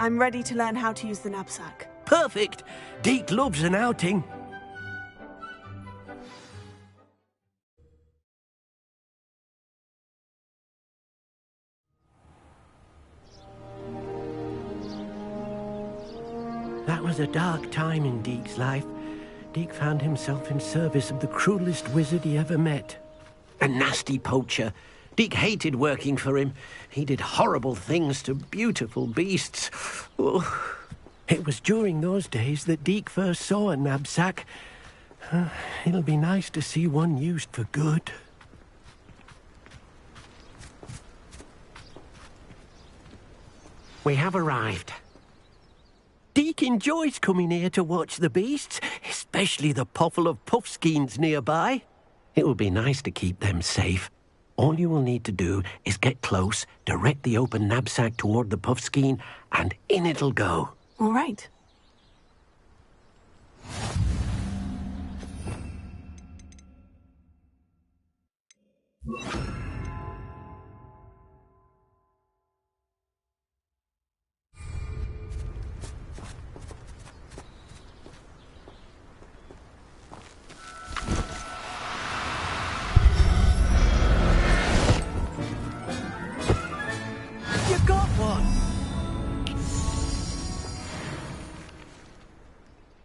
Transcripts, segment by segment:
I'm ready to learn how to use the knapsack. Perfect! Deke loves an outing. That was a dark time in Deke's life. Deke found himself in service of the cruelest wizard he ever met. A nasty poacher. Deke hated working for him. He did horrible things to beautiful beasts. Oh. It was during those days that Deke first saw a knapsack. It'll be nice to see one used for good. We have arrived. Deke enjoys coming here to watch the beasts, especially the potful of puffskeins nearby. It will be nice to keep them safe. All you will need to do is get close, direct the open knapsack toward the puffskein, and in it'll go. All right. You got one!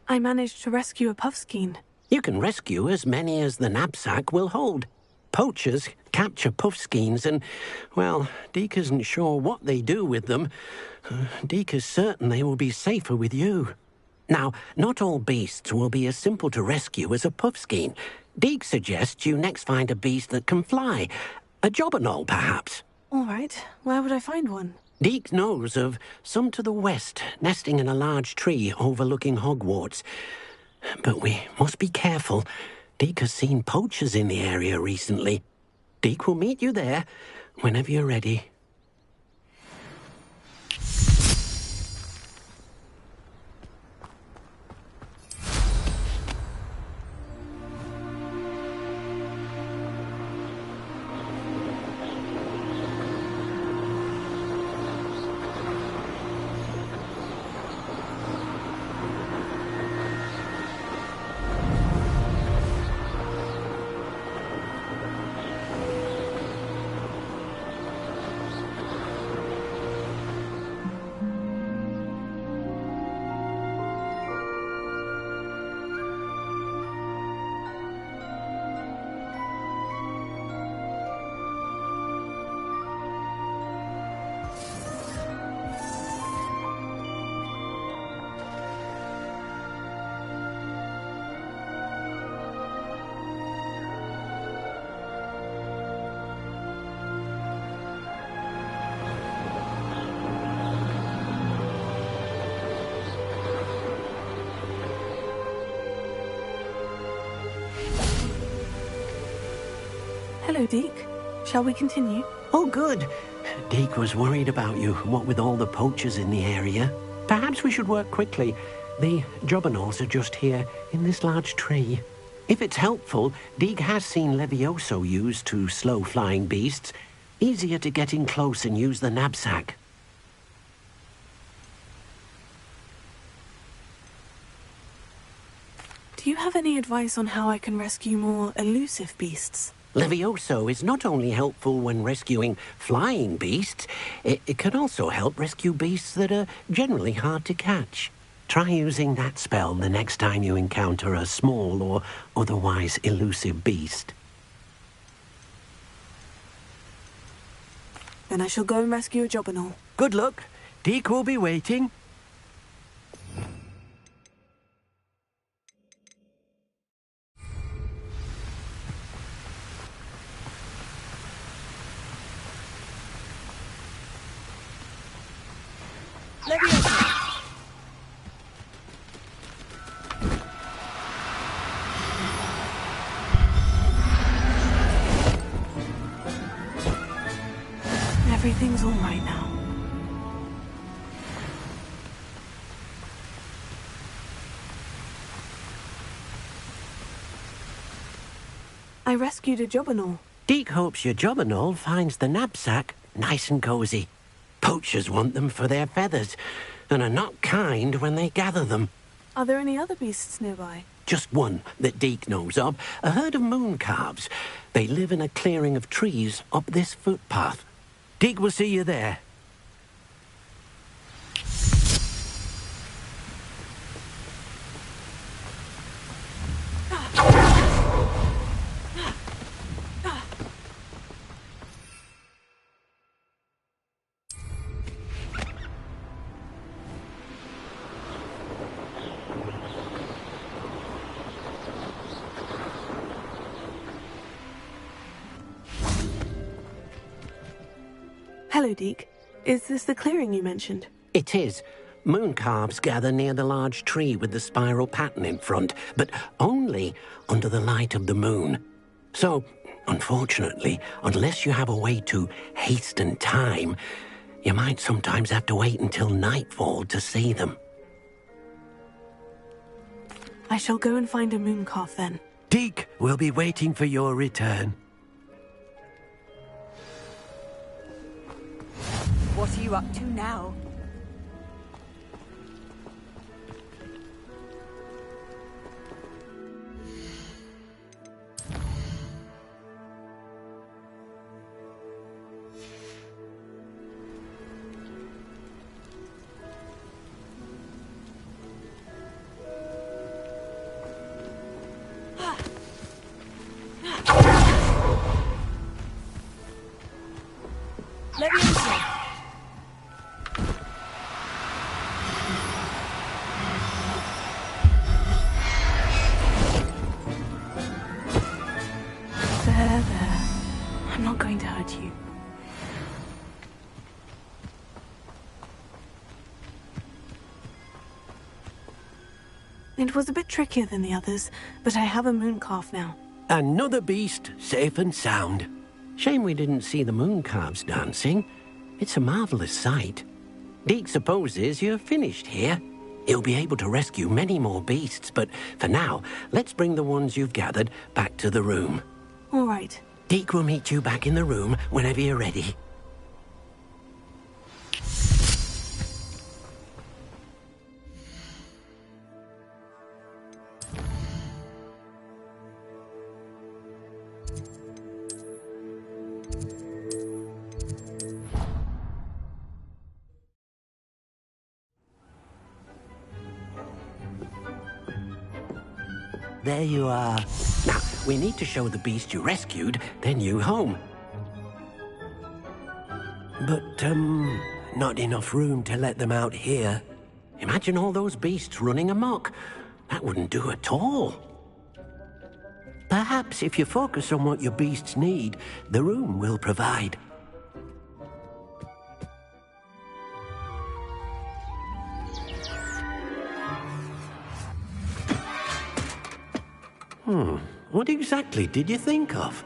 I managed to rescue a puffskein. You can rescue as many as the knapsack will hold. Poachers capture puffskeins and, well, Deke isn't sure what they do with them. Deke is certain they will be safer with you. Now, not all beasts will be as simple to rescue as a puffskein. Deke suggests you next find a beast that can fly. A jobberknoll, perhaps. All right. Where would I find one? Deke knows of some to the west, nesting in a large tree overlooking Hogwarts. But we must be careful. Deke has seen poachers in the area recently. Deke will meet you there whenever you're ready. Hello, Deke. Shall we continue? Oh, good. Deke was worried about you, what with all the poachers in the area. Perhaps we should work quickly. The jobberknolls are just here, in this large tree. If it's helpful, Deke has seen Levioso used to slow flying beasts. Easier to get in close and use the knapsack. Do you have any advice on how I can rescue more elusive beasts? Levioso is not only helpful when rescuing flying beasts, it can also help rescue beasts that are generally hard to catch. Try using that spell the next time you encounter a small or otherwise elusive beast. Then I shall go and rescue a jobberknoll. Good luck. Deke will be waiting. Everything's all right now. I rescued a jobberknoll. Deke hopes your jobberknoll finds the knapsack nice and cozy. Poachers want them for their feathers, and are not kind when they gather them. Are there any other beasts nearby? Just one that Deke knows of, a herd of moon calves. They live in a clearing of trees up this footpath. Deke will see you there. Hello, Deke. Is this the clearing you mentioned? It is. Moon calves gather near the large tree with the spiral pattern in front, but only under the light of the moon. So, unfortunately, unless you have a way to hasten time, you might sometimes have to wait until nightfall to see them. I shall go and find a moon calf then. Deke will be waiting for your return. What are you up to now? Let me in. There. I'm not going to hurt you. It was a bit trickier than the others, but I have a moon calf now. Another beast, safe and sound. Shame we didn't see the moon calves dancing. It's a marvelous sight. Deke supposes you're finished here. He'll be able to rescue many more beasts, but for now, let's bring the ones you've gathered back to the room. All right. Deke will meet you back in the room whenever you're ready. There you are. Now, we need to show the beast you rescued their new home. But, not enough room to let them out here. Imagine all those beasts running amok. That wouldn't do at all. Perhaps if you focus on what your beasts need, the room will provide. What exactly did you think of?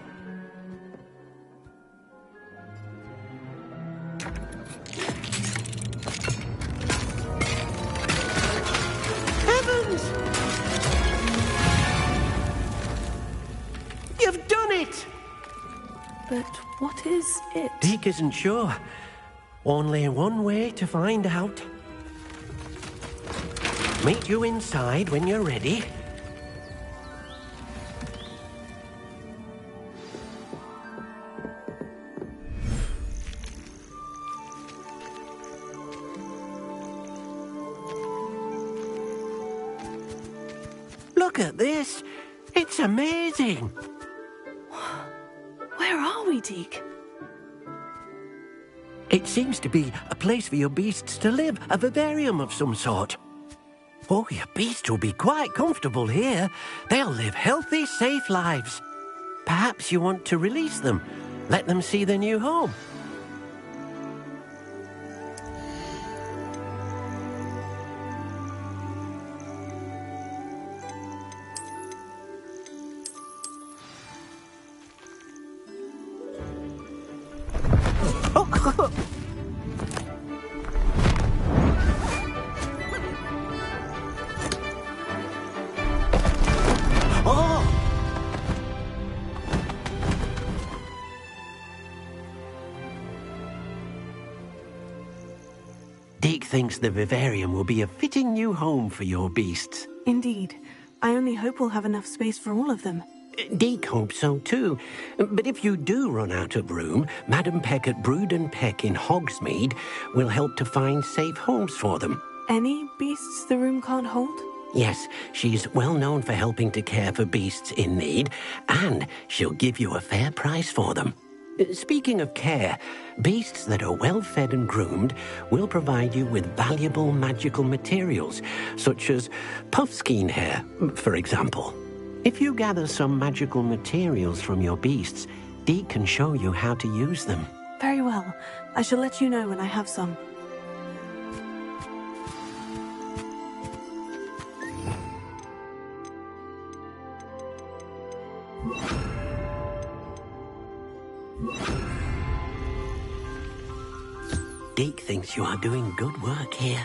Heavens! You've done it! But what is it? Deke isn't sure. Only one way to find out. Meet you inside when you're ready. Look at this. It's amazing. Where are we, Deke? It seems to be a place for your beasts to live, a vivarium of some sort. Oh, your beasts will be quite comfortable here. They'll live healthy, safe lives. Perhaps you want to release them, let them see their new home. thinks the vivarium will be a fitting new home for your beasts. Indeed. I only hope we'll have enough space for all of them. Deek hopes so too. But if you do run out of room, Madam Peck at Brood and Peck in Hogsmeade will help to find safe homes for them. Any beasts the room can't hold? Yes, she's well known for helping to care for beasts in need, and she'll give you a fair price for them. Speaking of care, beasts that are well fed and groomed will provide you with valuable magical materials, such as puffskein hair, for example. If you gather some magical materials from your beasts, Dee can show you how to use them. Very well. I shall let you know when I have some. Deke thinks you are doing good work here.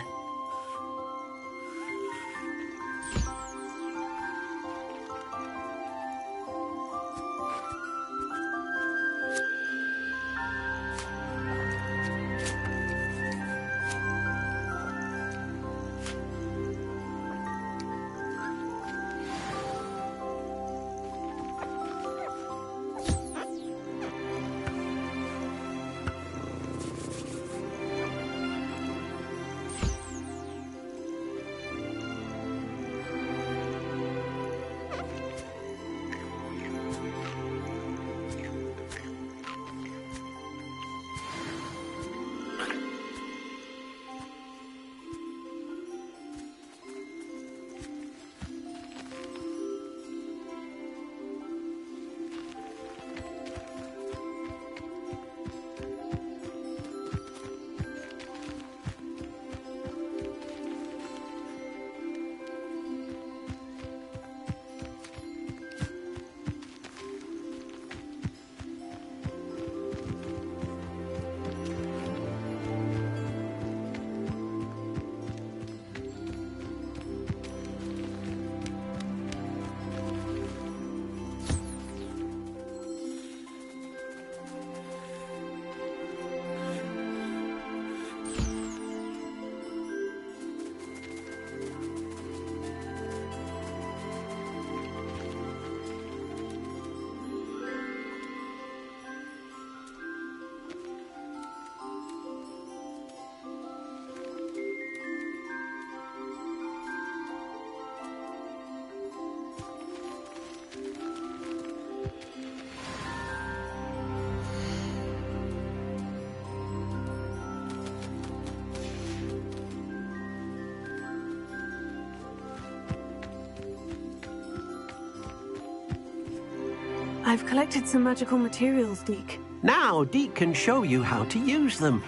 I've collected some magical materials, Deke. Now Deke can show you how to use them.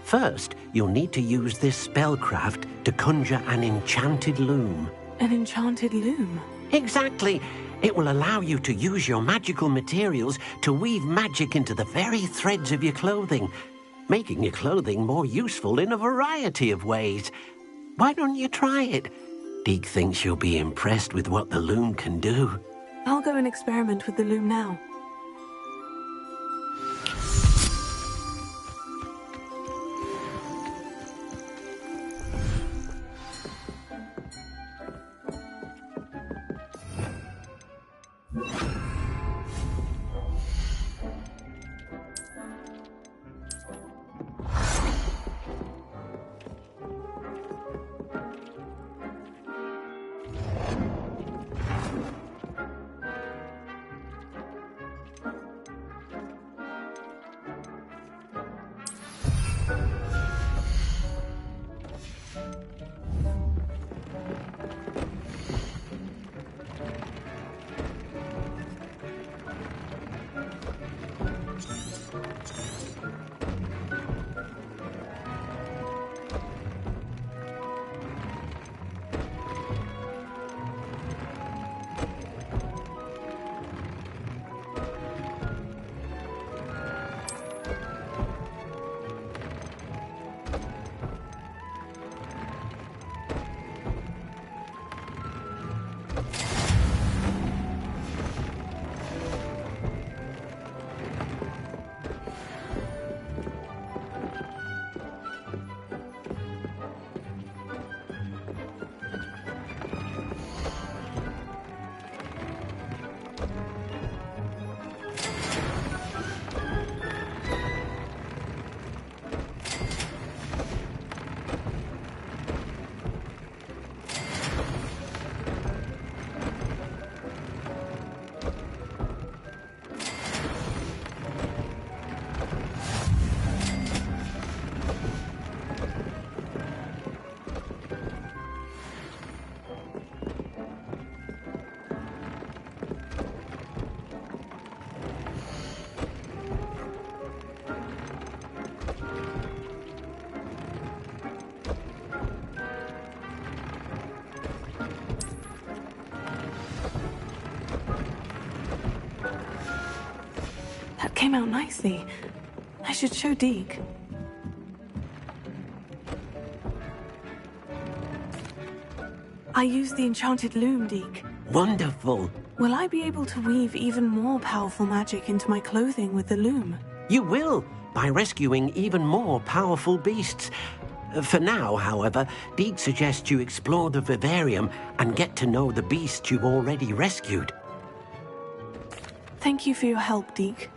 First, you'll need to use this spellcraft to conjure an enchanted loom. An enchanted loom? Exactly. It will allow you to use your magical materials to weave magic into the very threads of your clothing, making your clothing more useful in a variety of ways. Why don't you try it? Deke thinks you'll be impressed with what the loom can do. I'll go and experiment with the loom now. came out nicely. I should show Deke. I used the enchanted loom, Deke. Wonderful. Will I be able to weave even more powerful magic into my clothing with the loom? You will, by rescuing even more powerful beasts. For now, however, Deke suggests you explore the vivarium and get to know the beasts you've already rescued. Thank you for your help, Deke.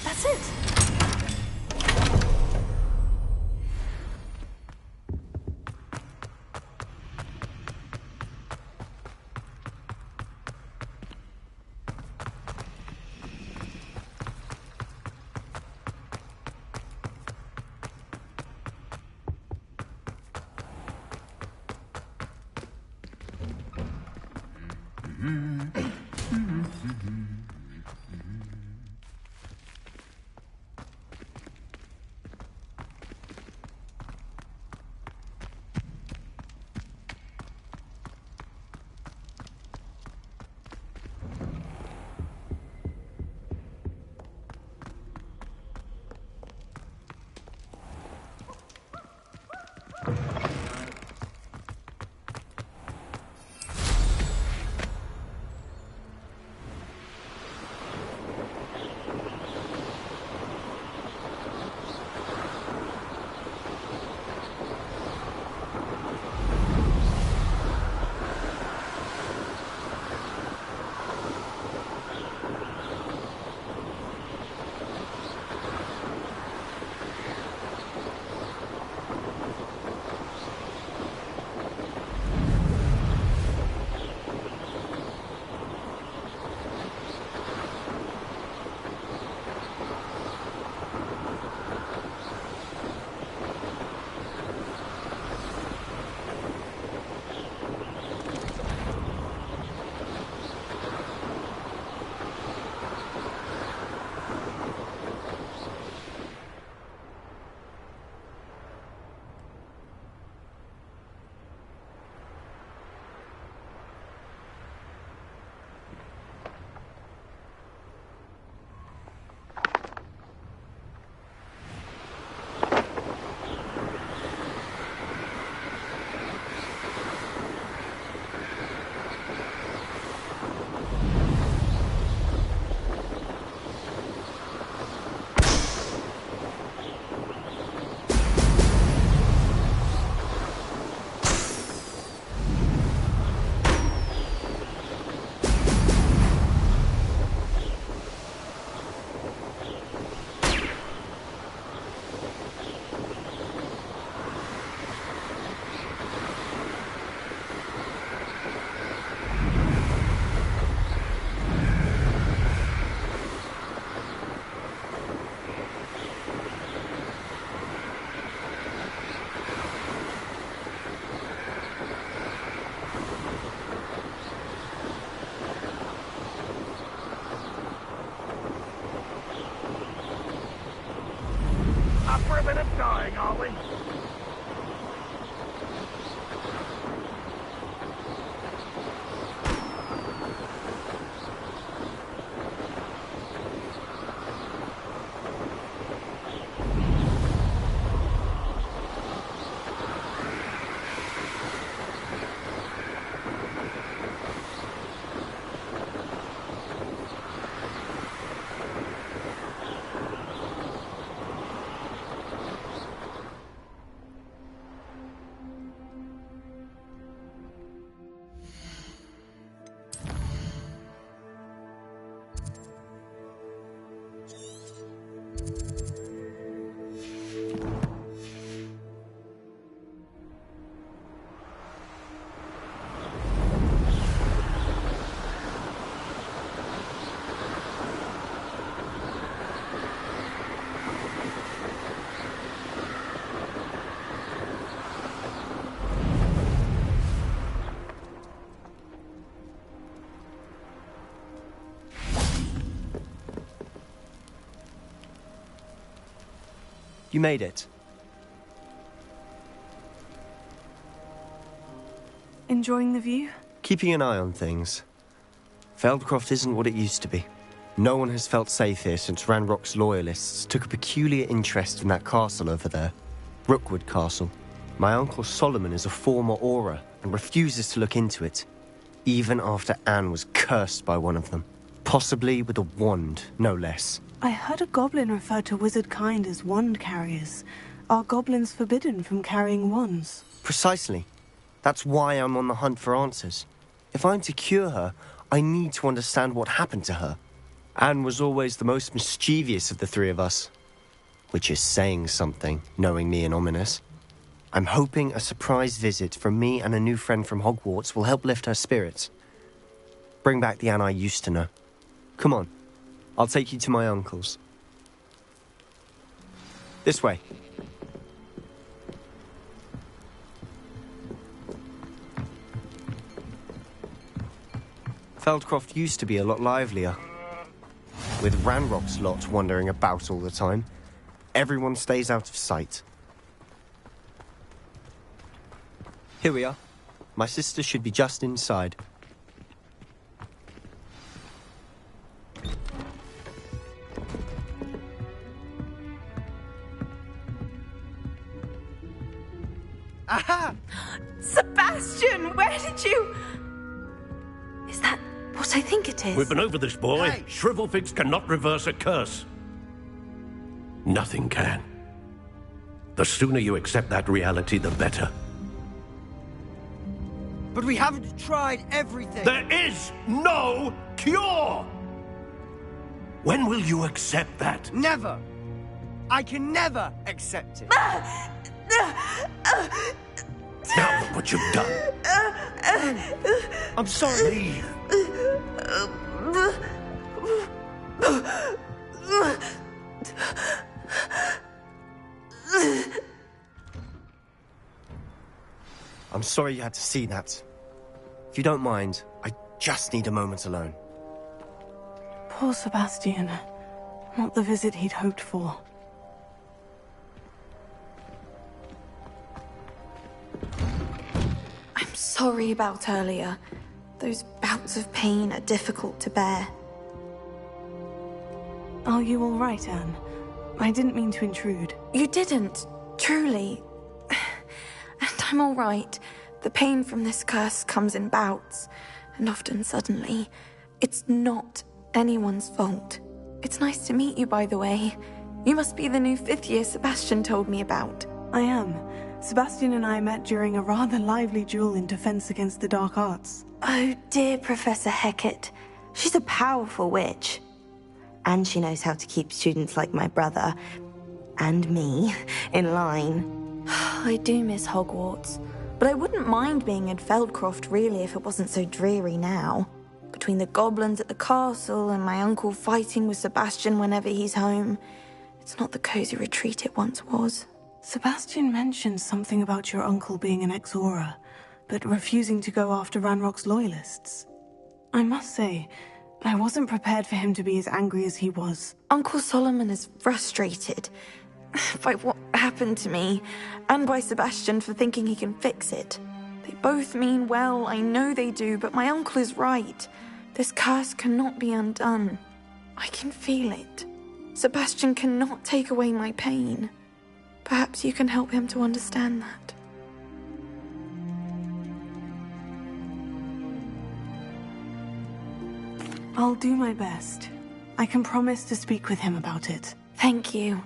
That's it. Up for a bit of dying, are we? You made it. Enjoying the view? Keeping an eye on things. Feldcroft isn't what it used to be. No one has felt safe here since Ranrock's loyalists took a peculiar interest in that castle over there. Rookwood Castle. My uncle Solomon is a former Auror and refuses to look into it, even after Anne was cursed by one of them. Possibly with a wand, no less. I heard a goblin refer to wizard kind as wand carriers. Are goblins forbidden from carrying wands? Precisely. That's why I'm on the hunt for answers. If I'm to cure her, I need to understand what happened to her. Anne was always the most mischievous of the three of us. Which is saying something, knowing me and Ominous. I'm hoping a surprise visit from me and a new friend from Hogwarts will help lift her spirits. Bring back the Anne I used to know. Come on. I'll take you to my uncle's. This way. Feldcroft used to be a lot livelier. With Ranrock's lot wandering about all the time, everyone stays out of sight. Here we are. My sister should be just inside. Aha! Sebastian, where did you... Is that what I think it is? We've been over this, boy. Hey. Shrivelfigs cannot reverse a curse. Nothing can. The sooner you accept that reality, the better. But we haven't tried everything. There is no cure! When will you accept that? Never. I can never accept it. Now look what you've done. I'm sorry. Leave. I'm sorry you had to see that. If you don't mind, I just need a moment alone. Poor Sebastian. Not the visit he'd hoped for. I'm sorry about earlier. Those bouts of pain are difficult to bear. Are you all right, Anne? I didn't mean to intrude. You didn't, truly. And I'm all right. The pain from this curse comes in bouts, and often suddenly. It's not anyone's fault. It's nice to meet you, by the way. You must be the new 5th year Sebastian told me about. I am. Sebastian and I met during a rather lively duel in defense against the dark arts. Oh, dear Professor Hecat. She's a powerful witch. And she knows how to keep students like my brother, and me, in line. I do miss Hogwarts, but I wouldn't mind being in Feldcroft, really, if it wasn't so dreary now. Between the goblins at the castle and my uncle fighting with Sebastian whenever he's home, it's not the cozy retreat it once was. Sebastian mentioned something about your uncle being an ex-Auror, but refusing to go after Ranrock's loyalists. I must say, I wasn't prepared for him to be as angry as he was. Uncle Solomon is frustrated. by what happened to me, and by Sebastian for thinking he can fix it. They both mean well, I know they do, but my uncle is right. This curse cannot be undone. I can feel it. Sebastian cannot take away my pain. Perhaps you can help him to understand that. I'll do my best. I can promise to speak with him about it. Thank you.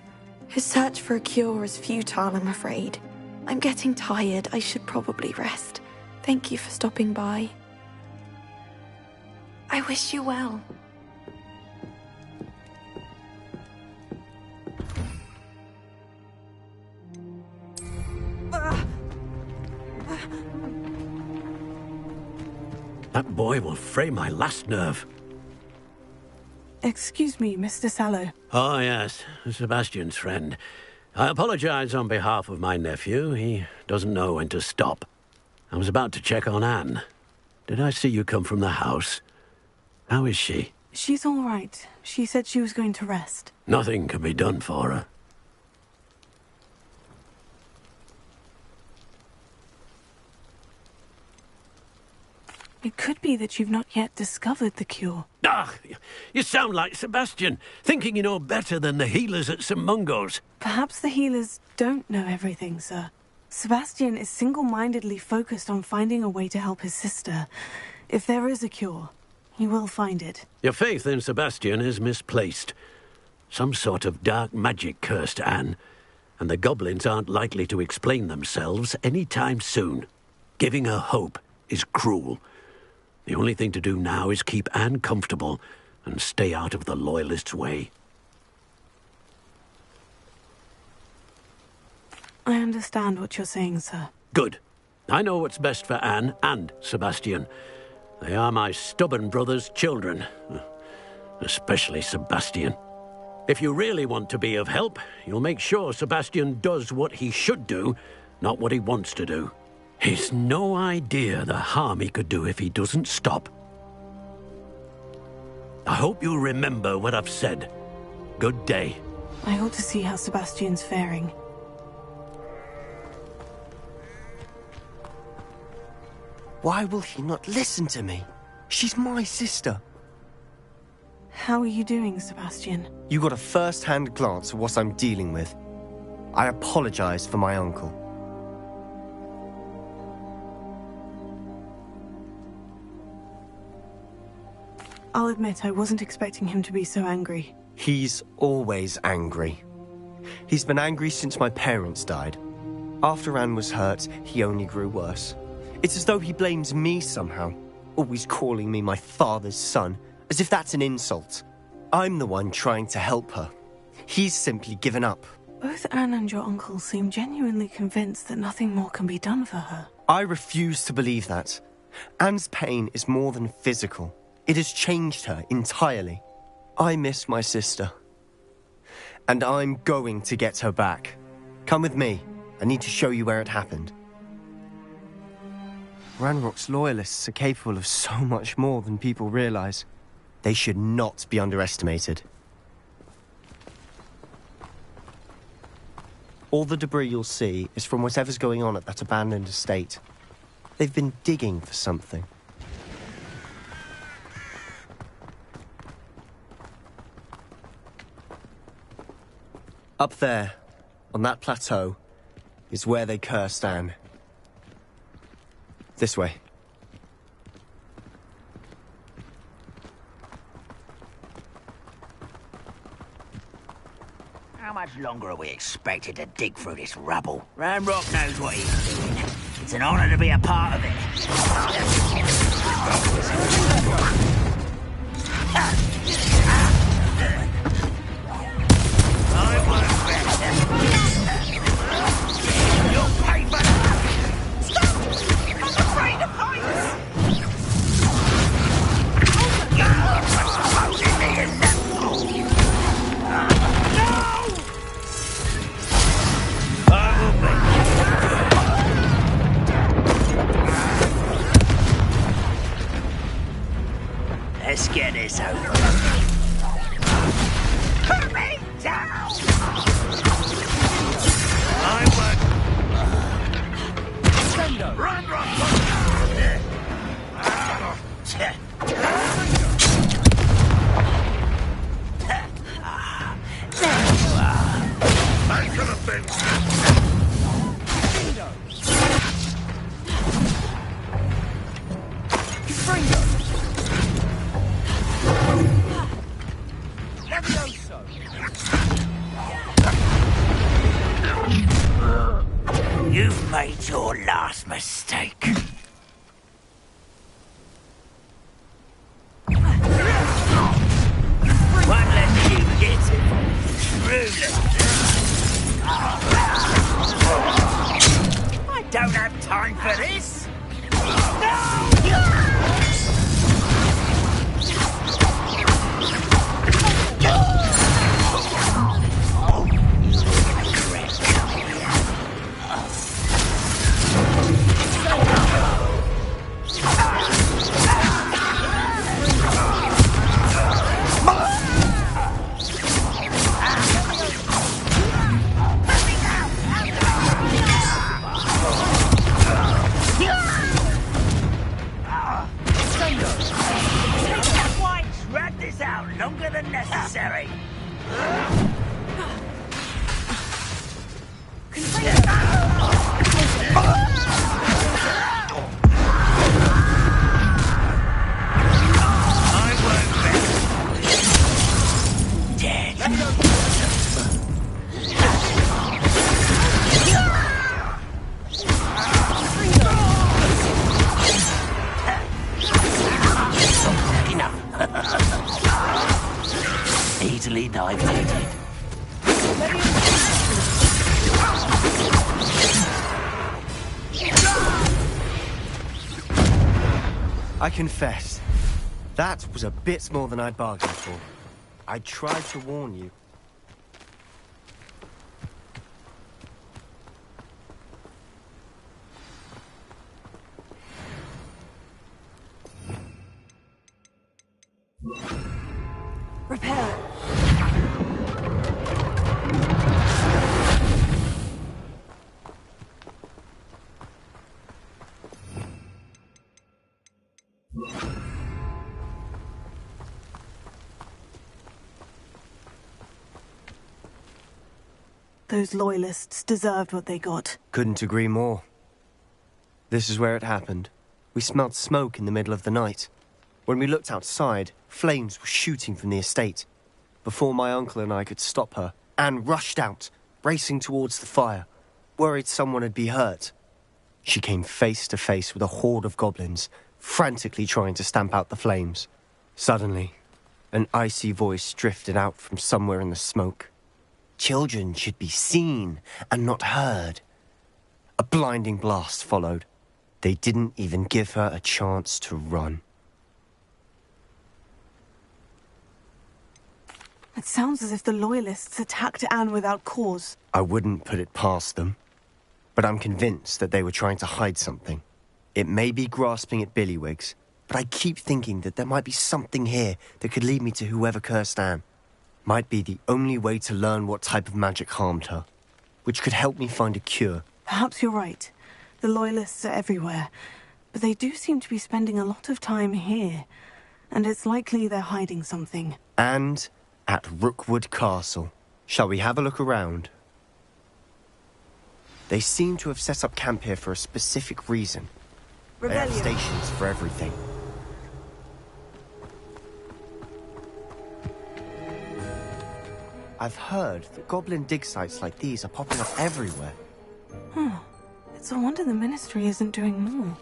His search for a cure is futile, I'm afraid. I'm getting tired. I should probably rest. Thank you for stopping by. I wish you well. That boy will fray my last nerve. Excuse me, Mr. Sallow. Oh, yes, Sebastian's friend. I apologize on behalf of my nephew. He doesn't know when to stop. I was about to check on Anne. Did I see you come from the house? How is she? She's all right. She said she was going to rest. Nothing can be done for her. It could be that you've not yet discovered the cure. Ah, you sound like Sebastian, thinking you know better than the healers at St. Mungo's. Perhaps the healers don't know everything, sir. Sebastian is single-mindedly focused on finding a way to help his sister. If there is a cure, he will find it. Your faith in Sebastian is misplaced. Some sort of dark magic cursed Anne, and the goblins aren't likely to explain themselves any time soon. Giving her hope is cruel. The only thing to do now is keep Anne comfortable and stay out of the Loyalists' way. I understand what you're saying, sir. Good. I know what's best for Anne and Sebastian. They are my stubborn brother's children. Especially Sebastian. If you really want to be of help, you'll make sure Sebastian does what he should do, not what he wants to do. He's no idea the harm he could do if he doesn't stop. I hope you'll remember what I've said. Good day. I ought to see how Sebastian's faring. Why will he not listen to me? She's my sister. How are you doing, Sebastian? You got a first-hand glance at what I'm dealing with. I apologize for my uncle. I'll admit I wasn't expecting him to be so angry. He's always angry. He's been angry since my parents died. After Anne was hurt, he only grew worse. It's as though he blames me somehow, always calling me my father's son, as if that's an insult. I'm the one trying to help her. He's simply given up. Both Anne and your uncle seem genuinely convinced that nothing more can be done for her. I refuse to believe that. Anne's pain is more than physical. It has changed her entirely. I miss my sister. And I'm going to get her back. Come with me. I need to show you where it happened. Ranrock's loyalists are capable of so much more than people realize. They should not be underestimated. All the debris you'll see is from whatever's going on at that abandoned estate. They've been digging for something. Up there, on that plateau, is where they cursed Anne. This way. How much longer are we expected to dig through this rubble? Ranrock knows what he's doing. It's an honor to be a part of it. You'll pay for that! Stop! I'm afraid of heights! Let's get this over. You've made your last mistake. Won't let you get it. Truly. I don't have time for this. Drag this out longer than necessary. I won't bet. Dead. Easily diverted. I confess, that was a bit more than I'd bargained for. I tried to warn you. Repair. Those loyalists deserved what they got. Couldn't agree more. This is where it happened. We smelled smoke in the middle of the night. When we looked outside, flames were shooting from the estate. Before my uncle and I could stop her, Anne rushed out, racing towards the fire, worried someone had been hurt. She came face to face with a horde of goblins, frantically trying to stamp out the flames. Suddenly, an icy voice drifted out from somewhere in the smoke. Children should be seen and not heard. A blinding blast followed. They didn't even give her a chance to run. It sounds as if the loyalists attacked Anne without cause. I wouldn't put it past them, but I'm convinced that they were trying to hide something. It may be grasping at Billywigs, but I keep thinking that there might be something here that could lead me to whoever cursed Anne. Might be the only way to learn what type of magic harmed her, which could help me find a cure. Perhaps you're right. The loyalists are everywhere, but they do seem to be spending a lot of time here, and it's likely they're hiding something. And at Rookwood Castle. Shall we have a look around? They seem to have set up camp here for a specific reason. They have stations for everything. I've heard that goblin dig sites like these are popping up everywhere. It's a wonder the Ministry isn't doing more.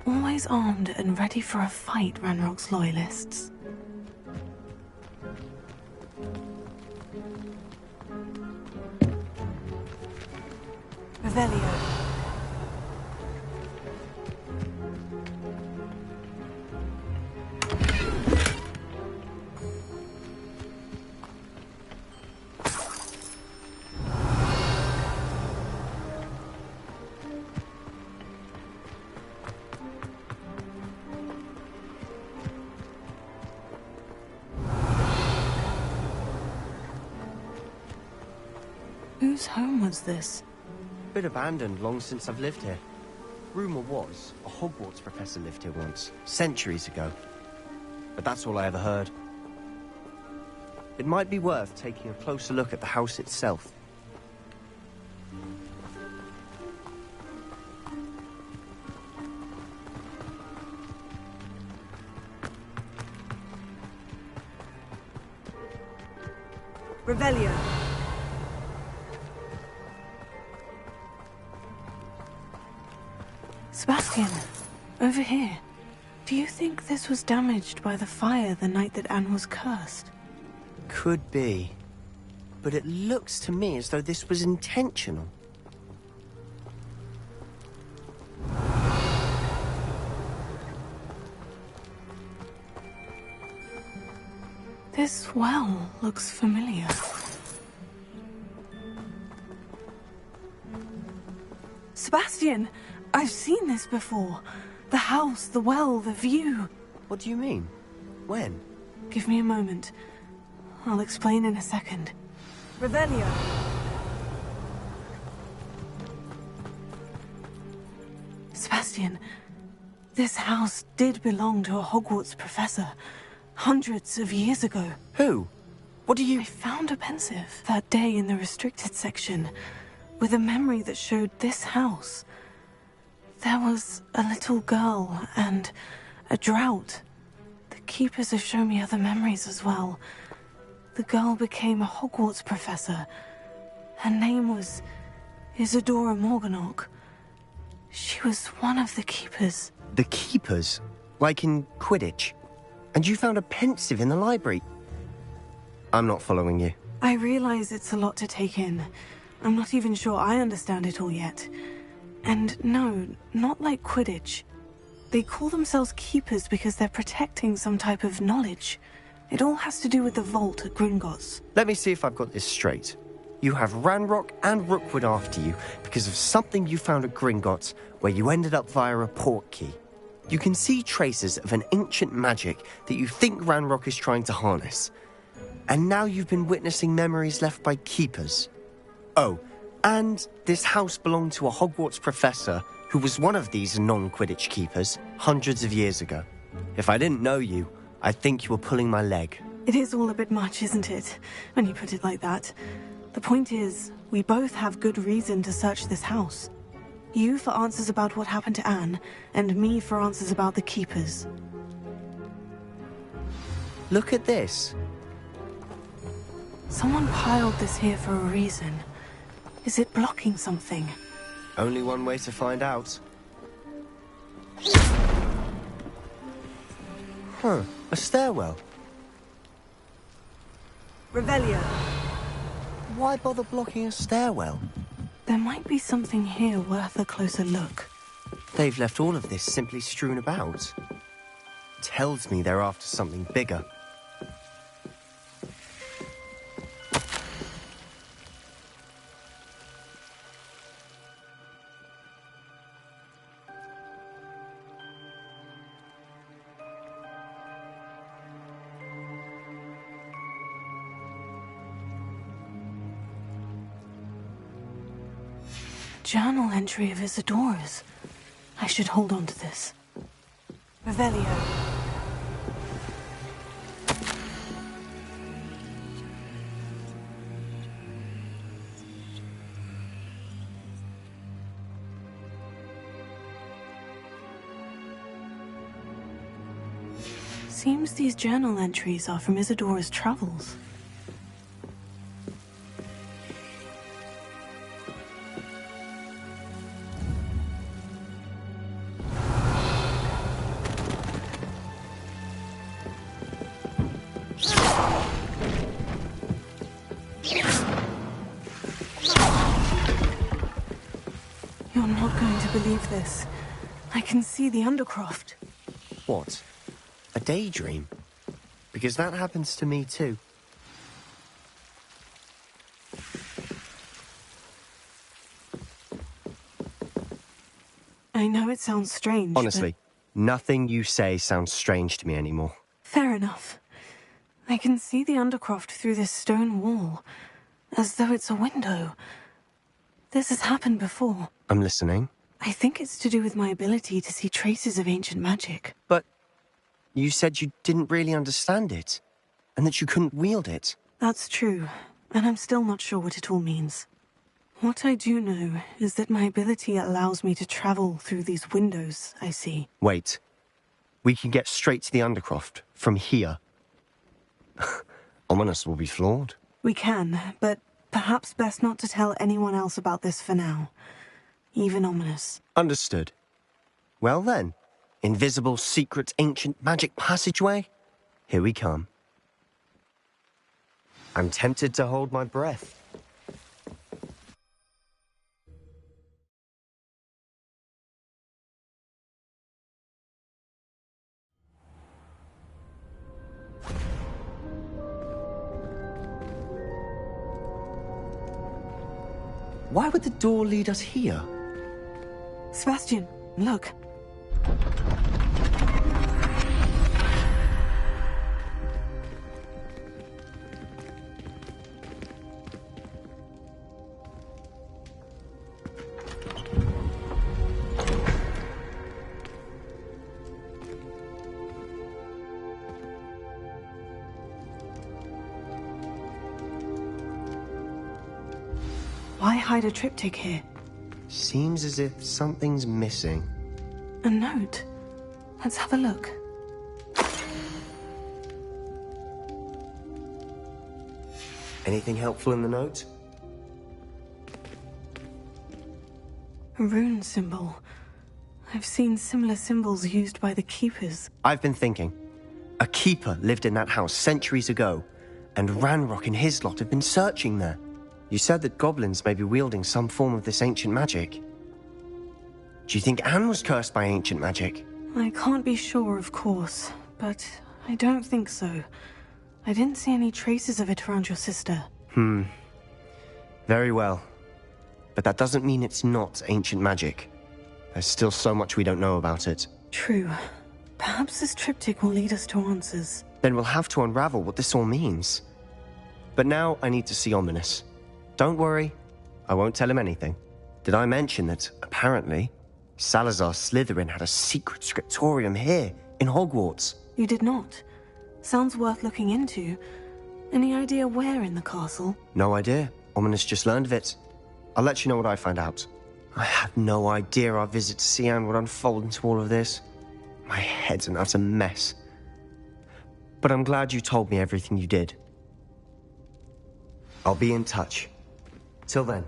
Always armed and ready for a fight, Ranrock's loyalists. Revelio. Whose home was this? Been abandoned long since I've lived here. Rumour was, a Hogwarts professor lived here once, centuries ago. But that's all I ever heard. It might be worth taking a closer look at the house itself. Revelio. Sebastian, over here. Do you think this was damaged by the fire the night that Anne was cursed? Could be. But it looks to me as though this was intentional. This well looks familiar. Sebastian, I've seen this before. The house, the well, the view. What do you mean? When? Give me a moment. I'll explain in a second. Revelio. Sebastian, this house did belong to a Hogwarts professor. Hundreds of years ago. Who? What do you... I found a pensive that day in the restricted section with a memory that showed this house. There was a little girl and a drought. The keepers have shown me other memories as well. The girl became a Hogwarts professor. Her name was Isadora Morganach. She was one of the keepers. The keepers? Like in Quidditch? And you found a pensive in the library? I'm not following you. I realize it's a lot to take in. I'm not even sure I understand it all yet. And no, not like Quidditch. They call themselves keepers because they're protecting some type of knowledge. It all has to do with the vault at Gringotts. Let me see if I've got this straight. You have Ranrock and Rookwood after you because of something you found at Gringotts where you ended up via a portkey. You can see traces of an ancient magic that you think Ranrock is trying to harness. And now you've been witnessing memories left by keepers. Oh, and this house belonged to a Hogwarts professor who was one of these non-Quidditch keepers hundreds of years ago. If I didn't know you, I'd think you were pulling my leg. It is all a bit much, isn't it? When you put it like that. The point is, we both have good reason to search this house. You for answers about what happened to Anne, and me for answers about the keepers. Look at this. Someone piled this here for a reason. Is it blocking something? Only one way to find out. Huh, a stairwell. Revelio. Why bother blocking a stairwell? There might be something here worth a closer look. They've left all of this simply strewn about. Tells me they're after something bigger. Journal entry of Isadora's. I should hold on to this. Revelio. Seems these journal entries are from Isadora's travels. You're not going to believe this. I can see the Undercroft. What? A daydream? Because that happens to me too. I know it sounds strange, Honestly, nothing you say sounds strange to me anymore. Fair enough. I can see the Undercroft through this stone wall, as though it's a window. This has happened before. I'm listening. I think it's to do with my ability to see traces of ancient magic. But you said you didn't really understand it, and that you couldn't wield it. That's true, and I'm still not sure what it all means. What I do know is that my ability allows me to travel through these windows I see. Wait. We can get straight to the Undercroft from here. Ominous will be floored. We can, but perhaps best not to tell anyone else about this for now. Even Ominous. Understood. Well then, invisible, secret, ancient magic passageway? Here we come. I'm tempted to hold my breath. Why would the door lead us here? Sebastian, look. Why hide a triptych here? Seems as if something's missing. A note. Let's have a look. Anything helpful in the note? A rune symbol. I've seen similar symbols used by the Keepers. I've been thinking. A keeper lived in that house centuries ago, and Ranrock and his lot have been searching there. You said that goblins may be wielding some form of this ancient magic. Do you think Anne was cursed by ancient magic? I can't be sure, of course, but I don't think so. I didn't see any traces of it around your sister. Very well. But that doesn't mean it's not ancient magic. There's still so much we don't know about it. True. Perhaps this triptych will lead us to answers. Then we'll have to unravel what this all means. But now I need to see Ominous. Don't worry, I won't tell him anything. Did I mention that, apparently, Salazar Slytherin had a secret scriptorium here, in Hogwarts? You did not. Sounds worth looking into. Any idea where in the castle? No idea. Ominous just learned of it. I'll let you know what I find out. I had no idea our visit to Cian would unfold into all of this. My head's an utter mess. But I'm glad you told me everything you did. I'll be in touch. Till then.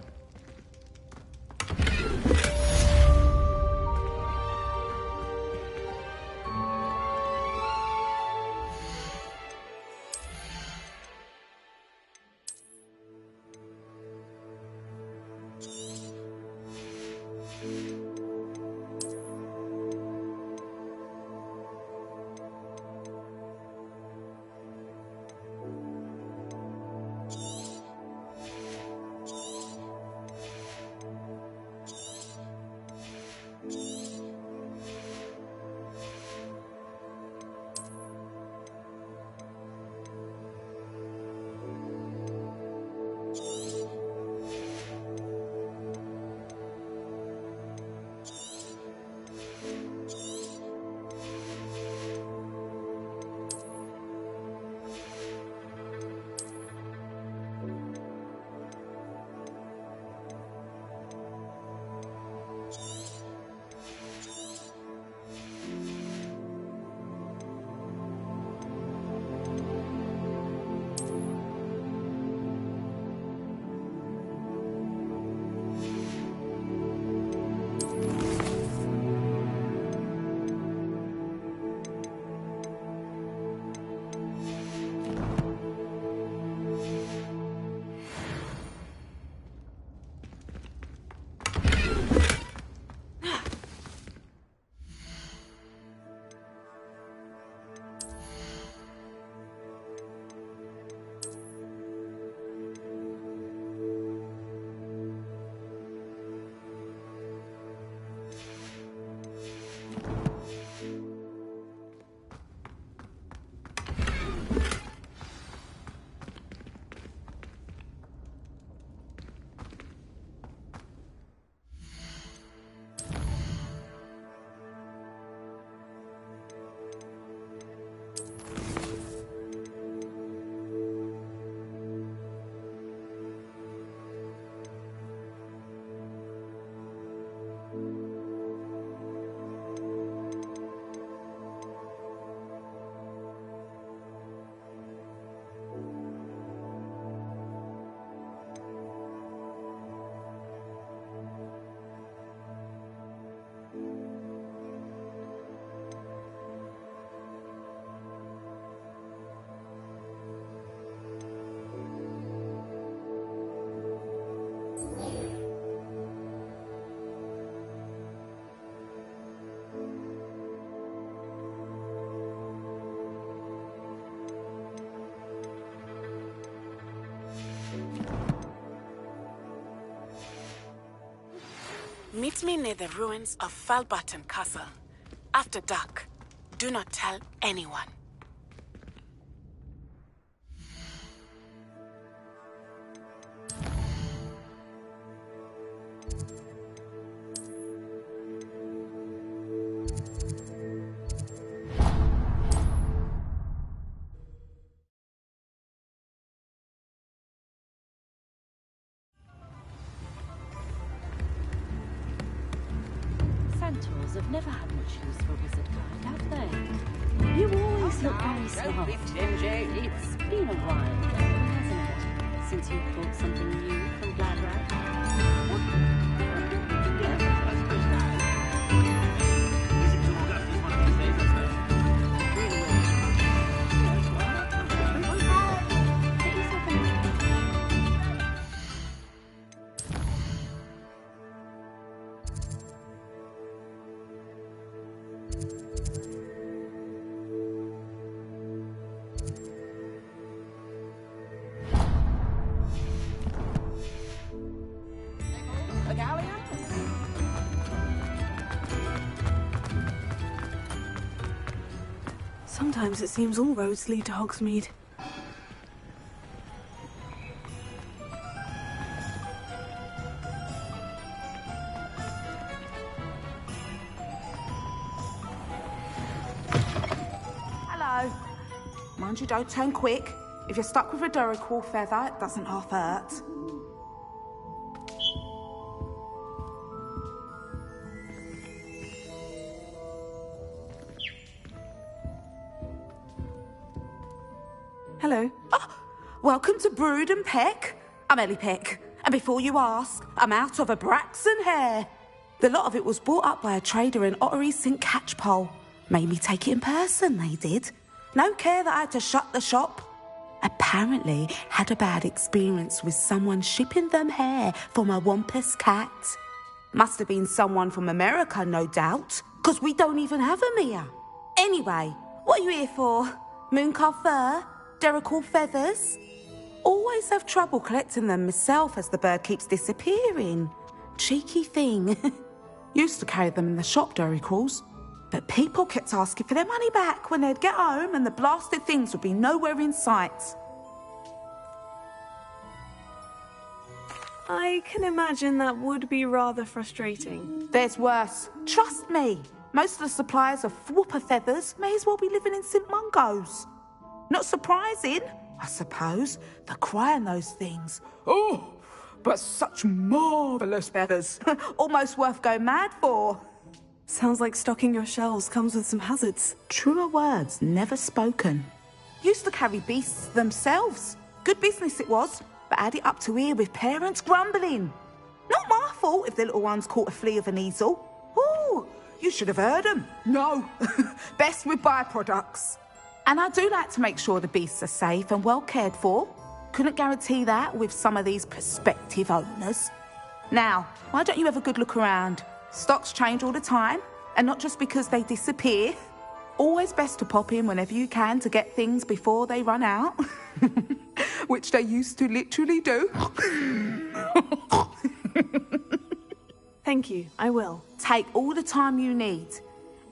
Meet me near the ruins of Falbaton Castle. After dark. Do not tell anyone. Centaurs have never had much use for wizard kind, have they? You always look very smart. It's been a while, though, hasn't it? Since you bought something new from Bladrag. Sometimes it seems all roads lead to Hogsmeade. Hello. Mind you don't turn quick. If you're stuck with a Duracell feather, it doesn't half hurt. Hello. Oh, welcome to Brood and Peck. I'm Ellie Peck. And before you ask, I'm out of a Braxton hair. The lot of it was bought up by a trader in Ottery St. Catchpole. Made me take it in person, they did. No care that I had to shut the shop. Apparently had a bad experience with someone shipping them hair for my Wampus cat. Must have been someone from America, no doubt, because we don't even have them here. Anyway, what are you here for? Mooncarved fur? Duracell feathers? Always have trouble collecting them myself as the bird keeps disappearing. Cheeky thing. Used to carry them in the shop, Duracells. But people kept asking for their money back when they'd get home and the blasted things would be nowhere in sight. I can imagine that would be rather frustrating. There's worse. Trust me. Most of the suppliers of whooper feathers may as well be living in St. Mungo's. Not surprising, I suppose, the cry on those things. Oh, but such marvellous feathers. Almost worth going mad for. Sounds like stocking your shelves comes with some hazards. Truer words never spoken. Used to carry beasts themselves. Good business it was, but add it up to here with parents grumbling. Not my fault if the little ones caught a flea of an easel. Ooh, you should have heard them. No, best with byproducts. And I do like to make sure the beasts are safe and well cared for. Couldn't guarantee that with some of these prospective owners. Now, why don't you have a good look around? Stocks change all the time, and not just because they disappear. Always best to pop in whenever you can to get things before they run out. Which they used to literally do. Thank you, I will. Take all the time you need.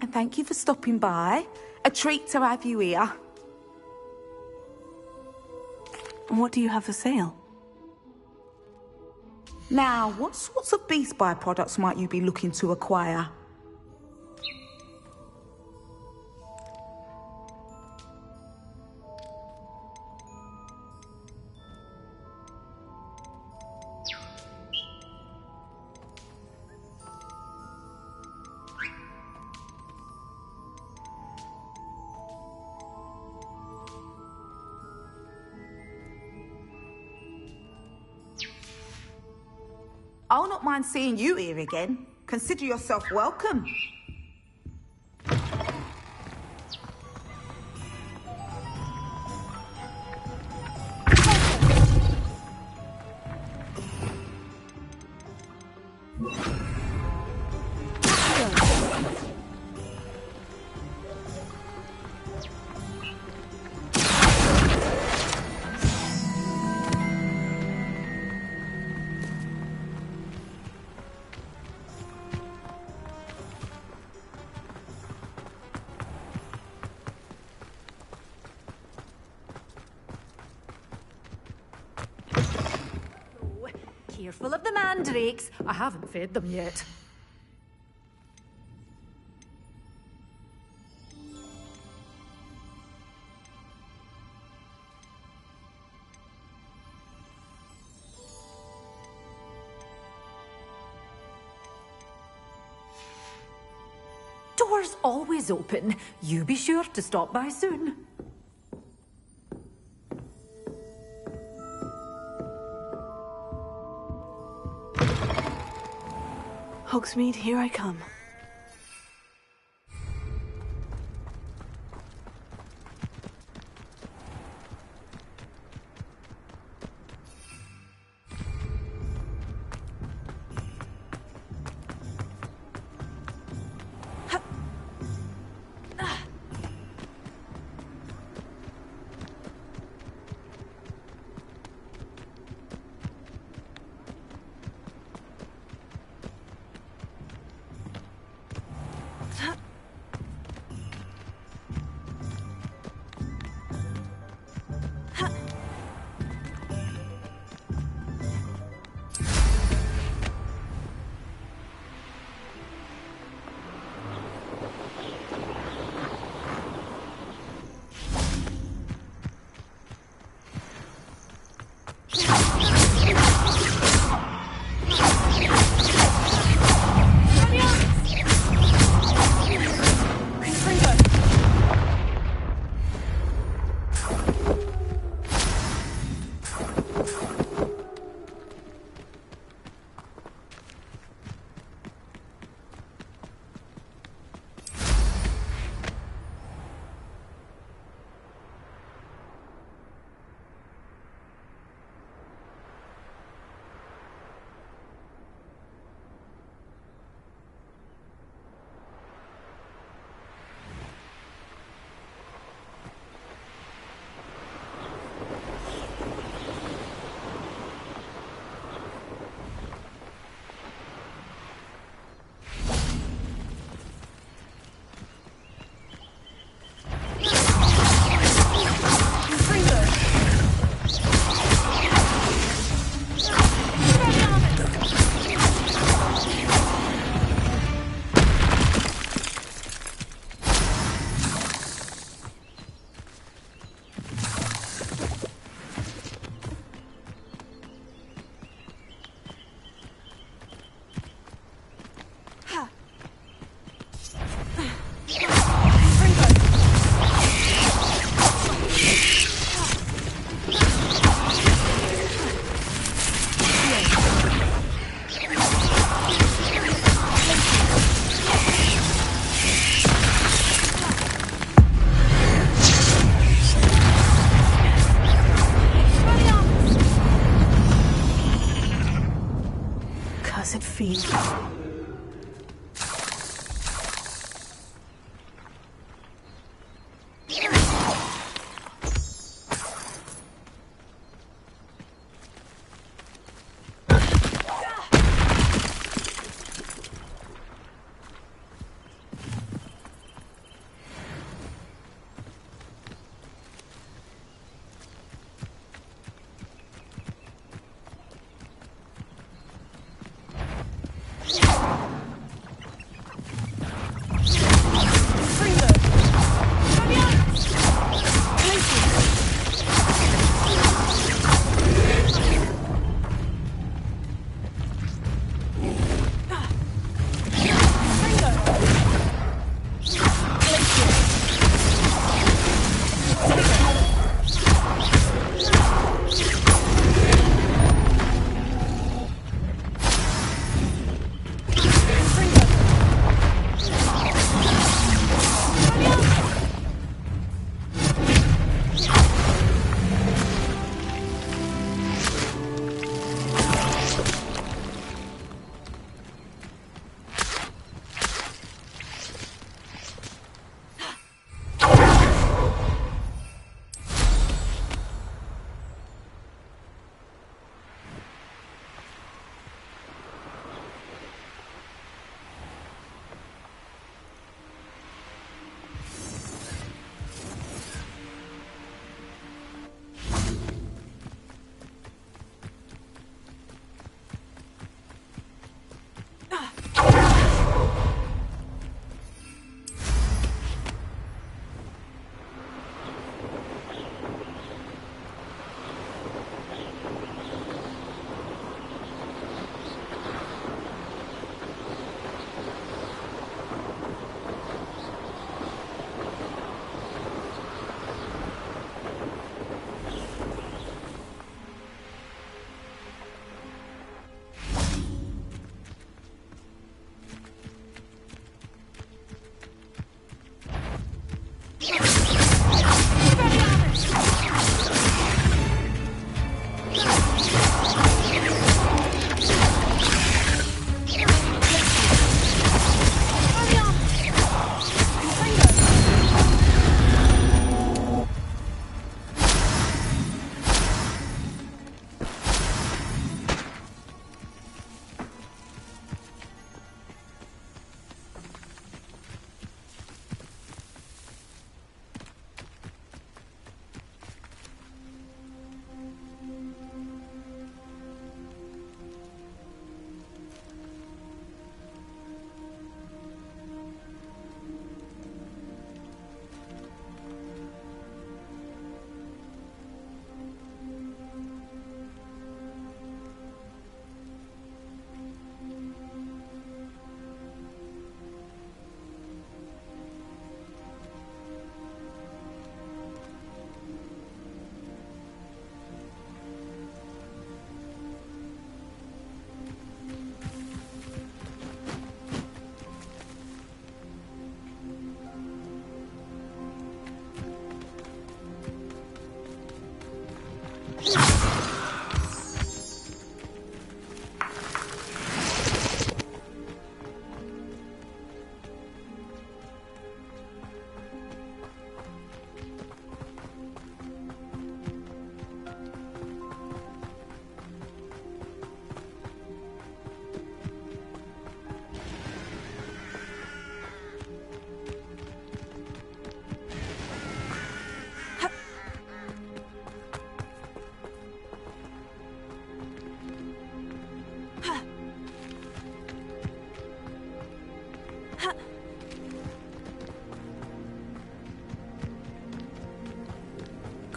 And thank you for stopping by. A treat to have you here. What do you have for sale? Now, what sorts of beast byproducts might you be looking to acquire? I'll not mind seeing you here again. Consider yourself welcome. careful of the mandrakes. I haven't fed them yet. Door's always open. You be sure to stop by soon. Hogsmeade, here I come.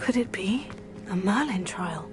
Could it be a Merlin trial?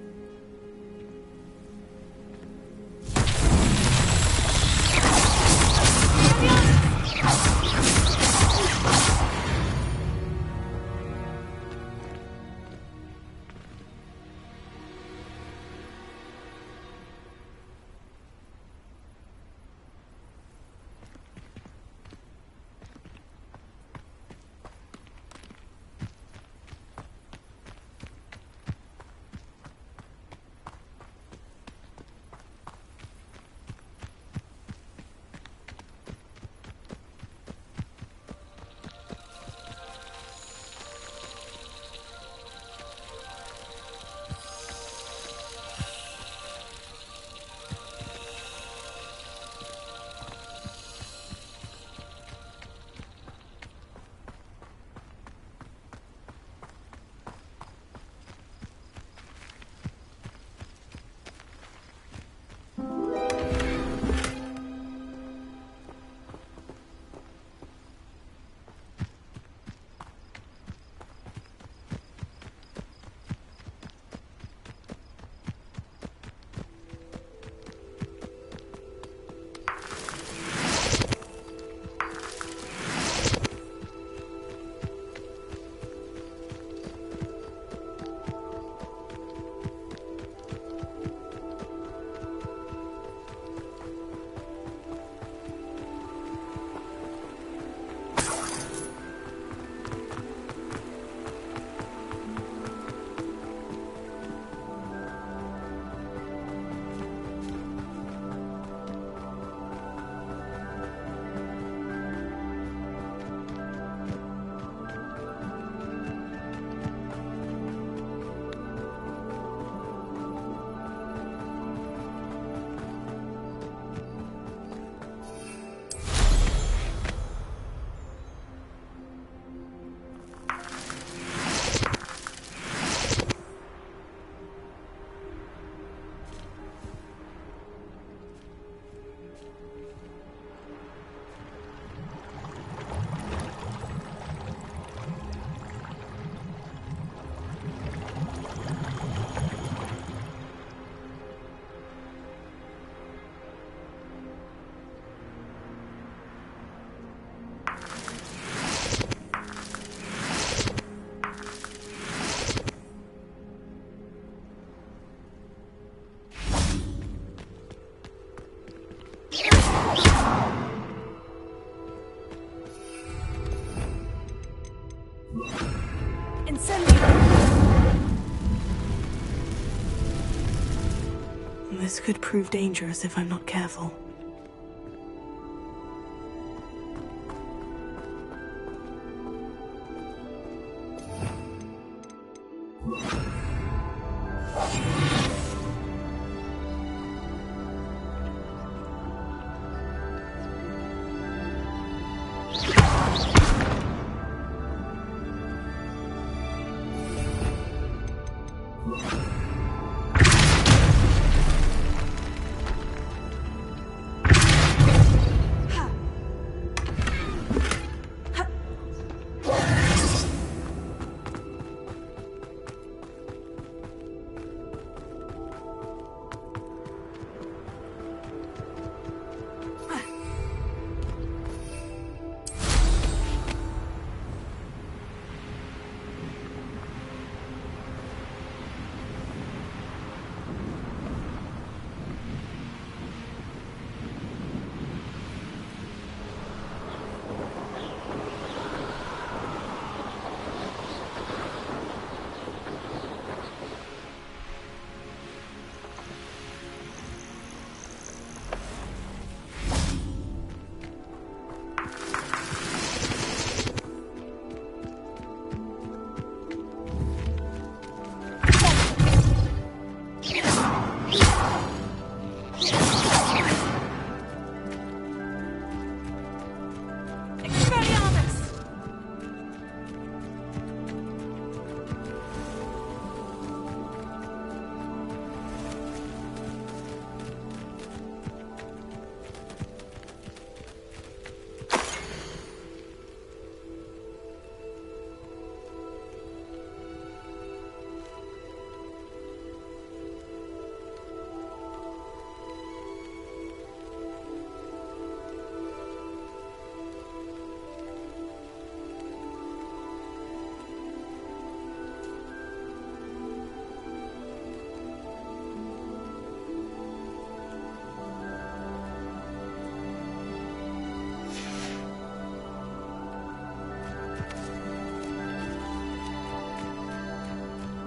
This could prove dangerous if I'm not careful.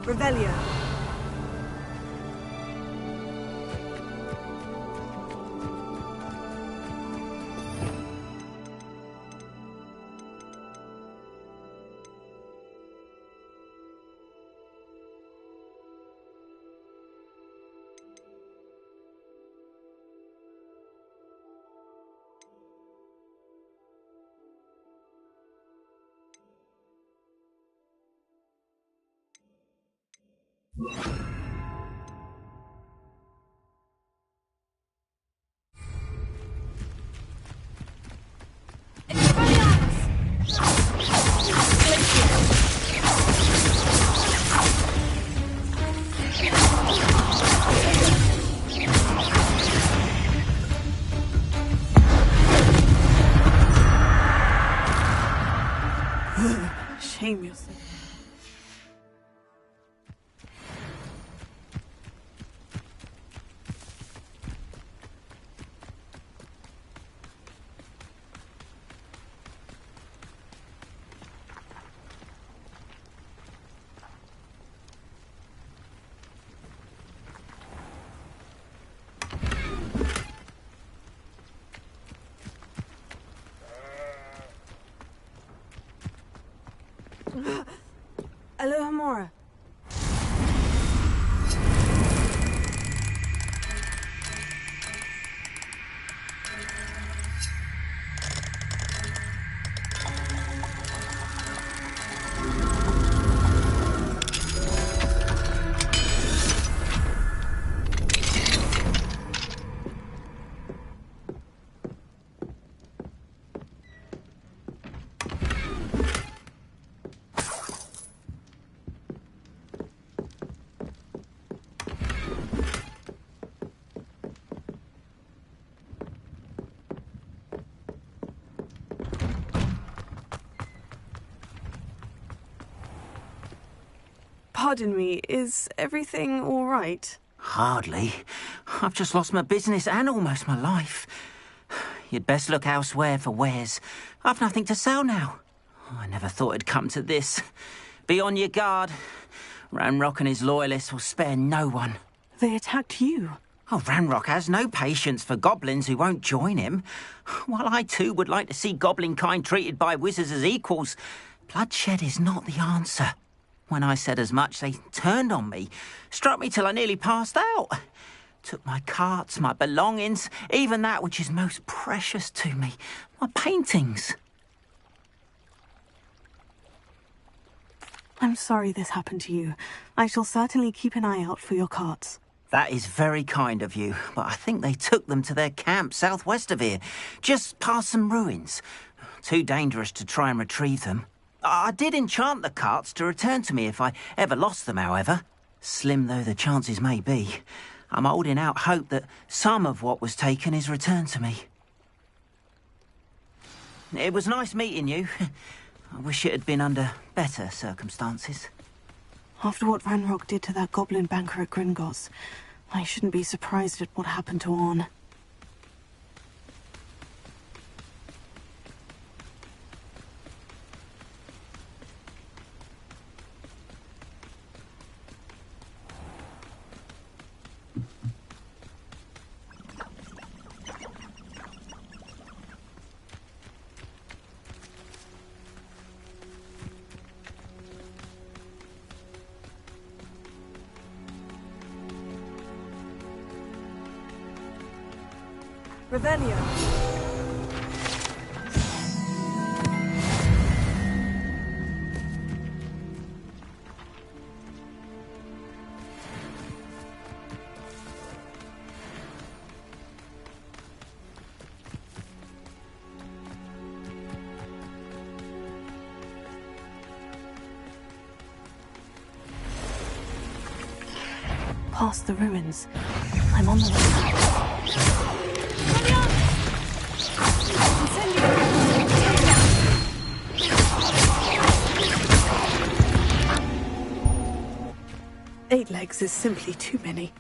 Revelio. Shame yourself. Alohomora. Pardon me, is everything all right? Hardly. I've just lost my business and almost my life. You'd best look elsewhere for wares. I've nothing to sell now. I never thought it'd come to this. Be on your guard. Ranrock and his loyalists will spare no one. They attacked you. Oh, Ranrock has no patience for goblins who won't join him. While I too would like to see goblin kind treated by wizards as equals, bloodshed is not the answer. When I said as much, they turned on me, struck me till I nearly passed out. Took my carts, my belongings, even that which is most precious to me, my paintings. I'm sorry this happened to you. I shall certainly keep an eye out for your carts. That is very kind of you, but I think they took them to their camp southwest of here, just past some ruins. Too dangerous to try and retrieve them. I did enchant the carts to return to me if I ever lost them, however. Slim though the chances may be, I'm holding out hope that some of what was taken is returned to me. It was nice meeting you. I wish it had been under better circumstances. After what Ranrock did to that goblin banker at Gringotts, I shouldn't be surprised at what happened to Orn. Revelio. Past the ruins. I'm on the way. 8 legs is simply too many.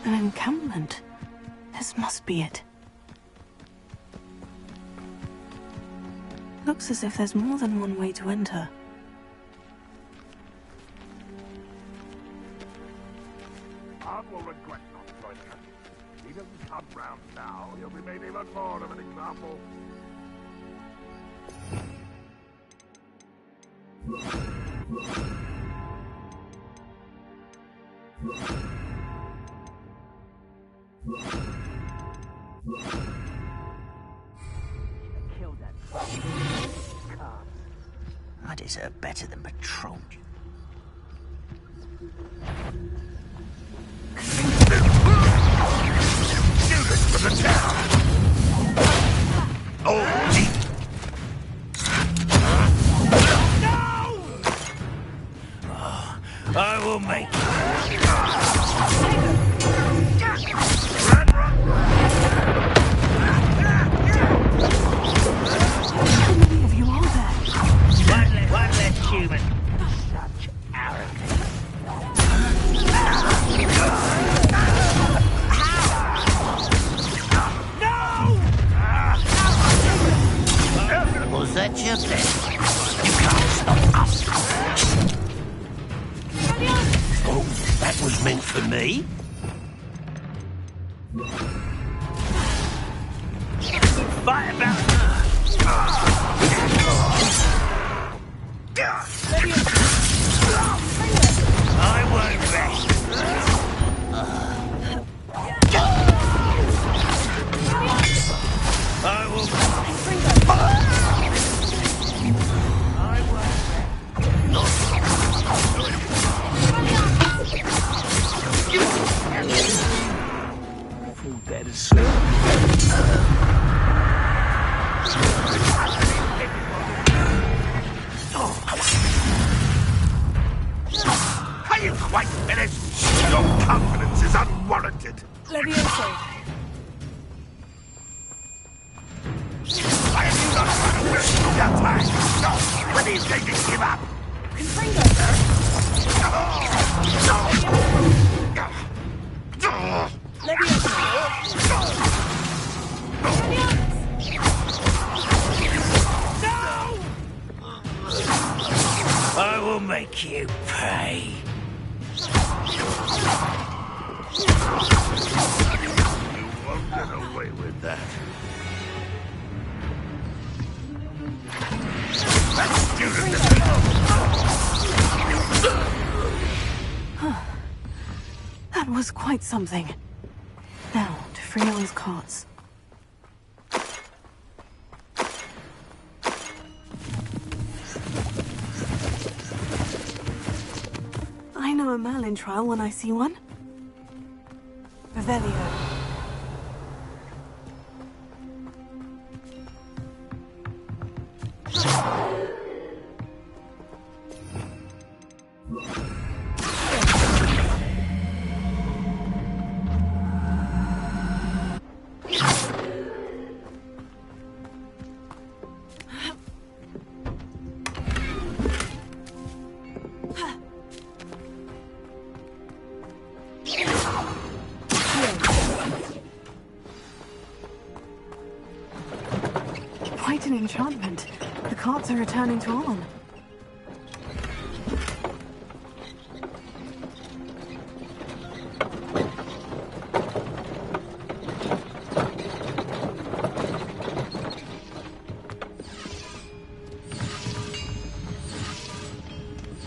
An encampment. This must be it. Looks as if there's more than one way to enter. I will regret not joining us. If he doesn't come round now, he'll be made even more of an example. Kill that I deserve better than patrol. Students for the town! Oh, I will make How many of you are there? One less human. Such arrogance. Was that your best? You can't stop us. Oh, that was meant for me. Fight about her. I won't rest. I will. Fall dead asleep. are you quite finished? Your confidence is unwarranted. Levioso. Why have you not run away? Your time. No, when are you going to give up? I will make you pay. You won't get away with that. That student is That was quite something. Now, to Frio's carts. I know a Merlin trial when I see one. Revelio. Quite an enchantment. The carts are returning to on.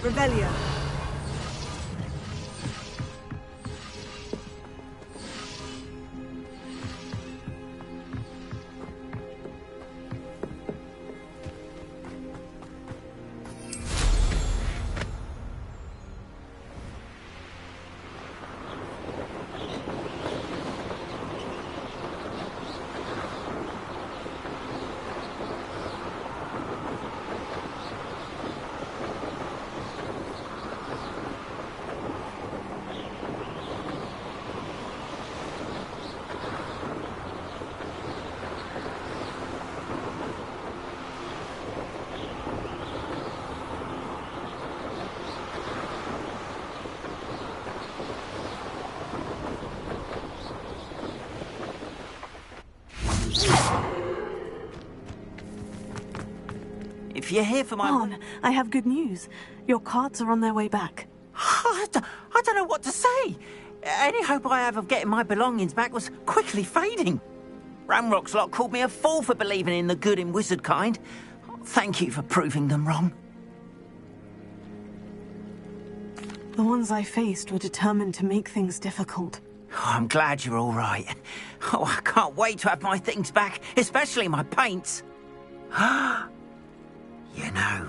Revelio. if you're here for my... On, I have good news. Your carts are on their way back. I don't know what to say. Any hope I have of getting my belongings back was quickly fading. Ramrock's lot called me a fool for believing in the good in wizard kind. Thank you for proving them wrong. The ones I faced were determined to make things difficult. Oh, I'm glad you're all right. Oh, I can't wait to have my things back, especially my paints. You know,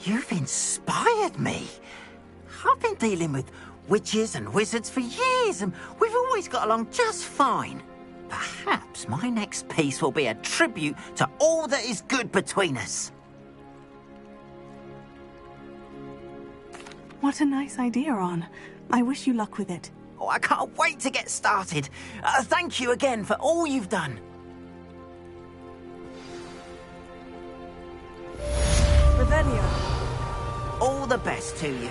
you've inspired me. I've been dealing with witches and wizards for years, and we've always got along just fine. Perhaps my next piece will be a tribute to all that is good between us. What a nice idea, On. I wish you luck with it. Oh, I can't wait to get started. Thank you again for all you've done. Revelio. All the best to you.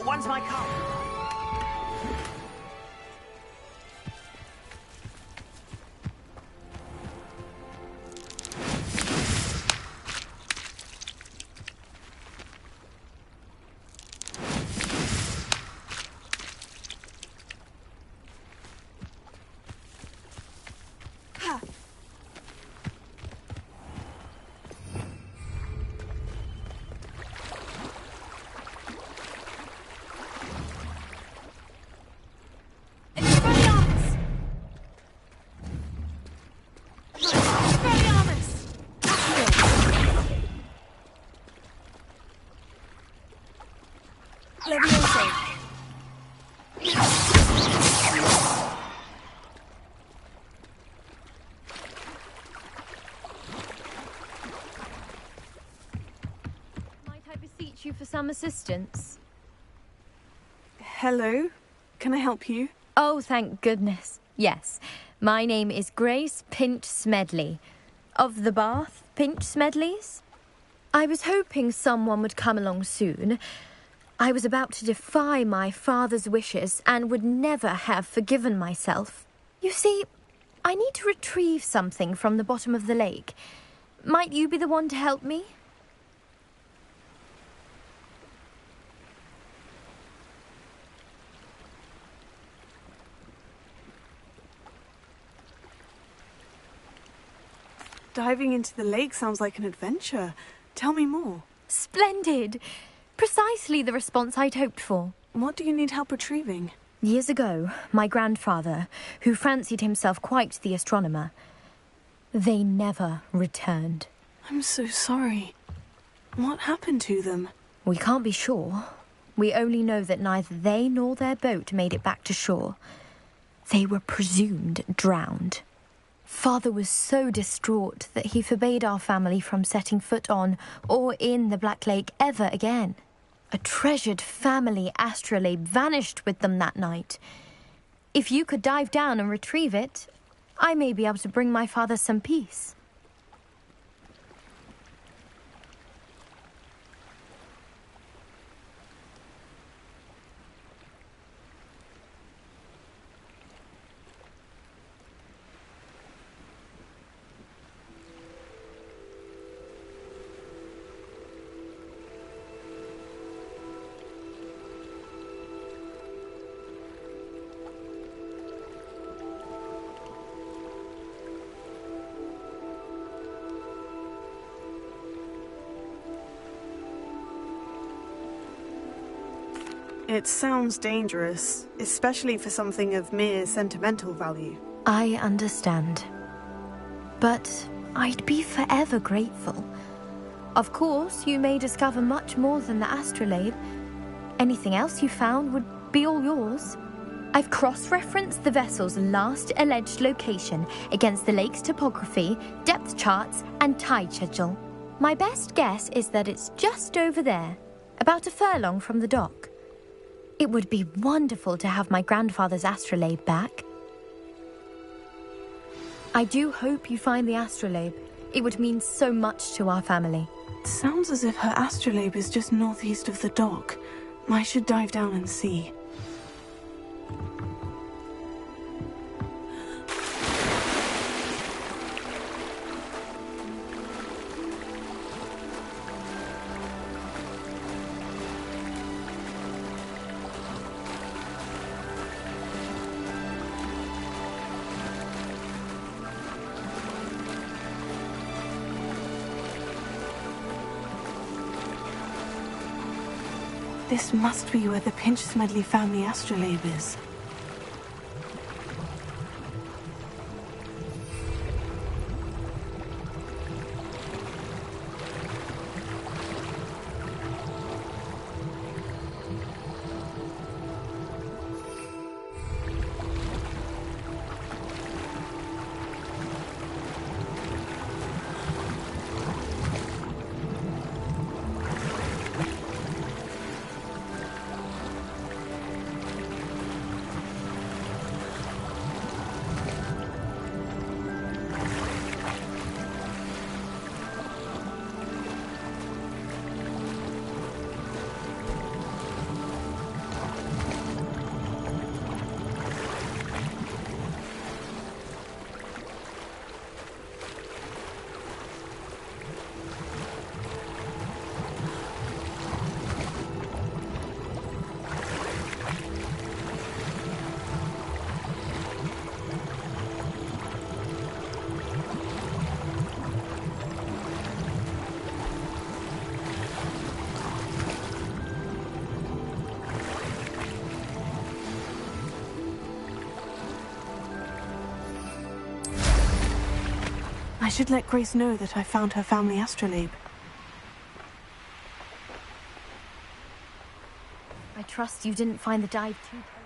Once my car... You for some assistance? Hello? Can I help you? Oh, thank goodness. Yes. My name is Grace Pinch Smedley. Of the Bath Pinch Smedleys? I was hoping someone would come along soon. I was about to defy my father's wishes and would never have forgiven myself. You see, I need to retrieve something from the bottom of the lake. Might you be the one to help me? Diving into the lake sounds like an adventure. Tell me more. Splendid! Precisely the response I'd hoped for. What do you need help retrieving? Years ago, my grandfather, who fancied himself quite the astronomer, they never returned. I'm so sorry. What happened to them? We can't be sure. We only know that neither they nor their boat made it back to shore. They were presumed drowned. Father was so distraught that he forbade our family from setting foot on or in the Black Lake ever again. A treasured family astrolabe vanished with them that night. If you could dive down and retrieve it, I may be able to bring my father some peace. It sounds dangerous, especially for something of mere sentimental value. I understand. But I'd be forever grateful. Of course, you may discover much more than the astrolabe. Anything else you found would be all yours. I've cross-referenced the vessel's last alleged location against the lake's topography, depth charts, and tide schedule. My best guess is that it's just over there, about a furlong from the dock. It would be wonderful to have my grandfather's astrolabe back. I do hope you find the astrolabe. It would mean so much to our family. It sounds as if her astrolabe is just northeast of the dock. I should dive down and see. This must be where the Pinch-Smedley family astrolabe is. I should let Grace know that I found her family astrolabe. I trust you didn't find the dive too terrible.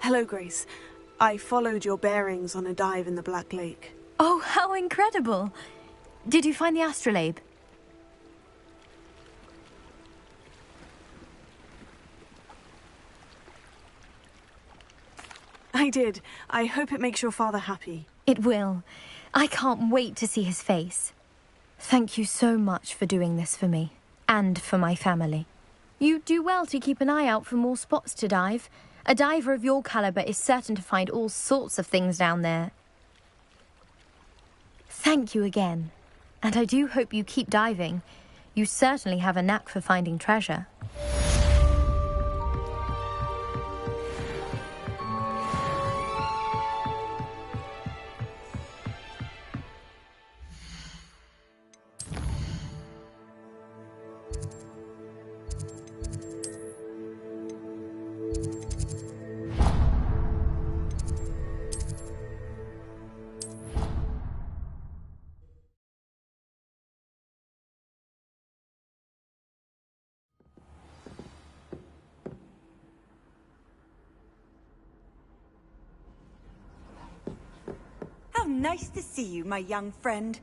Hello, Grace. I followed your bearings on a dive in the Black Lake. Oh, how incredible! Did you find the astrolabe? I did. I hope it makes your father happy. It will. I can't wait to see his face. Thank you so much for doing this for me, and for my family. You do well to keep an eye out for more spots to dive. A diver of your caliber is certain to find all sorts of things down there. Thank you again. And I do hope you keep diving. You certainly have a knack for finding treasure. How nice to see you, my young friend.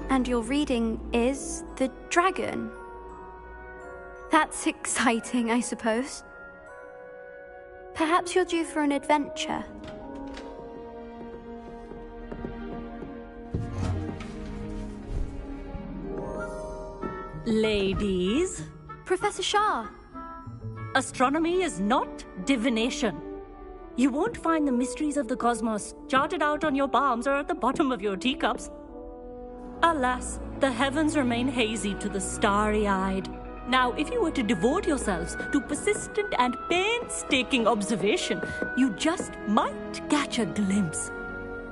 And your reading is The Dragon. That's exciting, I suppose. Perhaps you're due for an adventure. Ladies, Professor Shah. astronomy is not divination. You won't find the mysteries of the cosmos charted out on your palms or at the bottom of your teacups. Alas, the heavens remain hazy to the starry-eyed. Now, if you were to devote yourselves to persistent and painstaking observation, you just might catch a glimpse.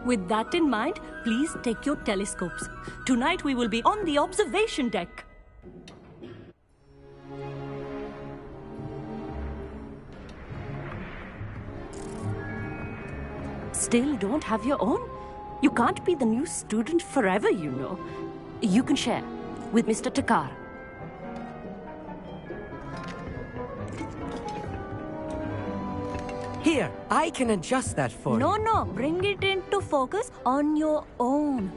With that in mind, please take your telescopes. Tonight we will be on the observation deck. Still don't have your own? You can't be the new student forever, you know. You can share with Mr. Takar. Here, I can adjust that for you. No, bring it into focus on your own.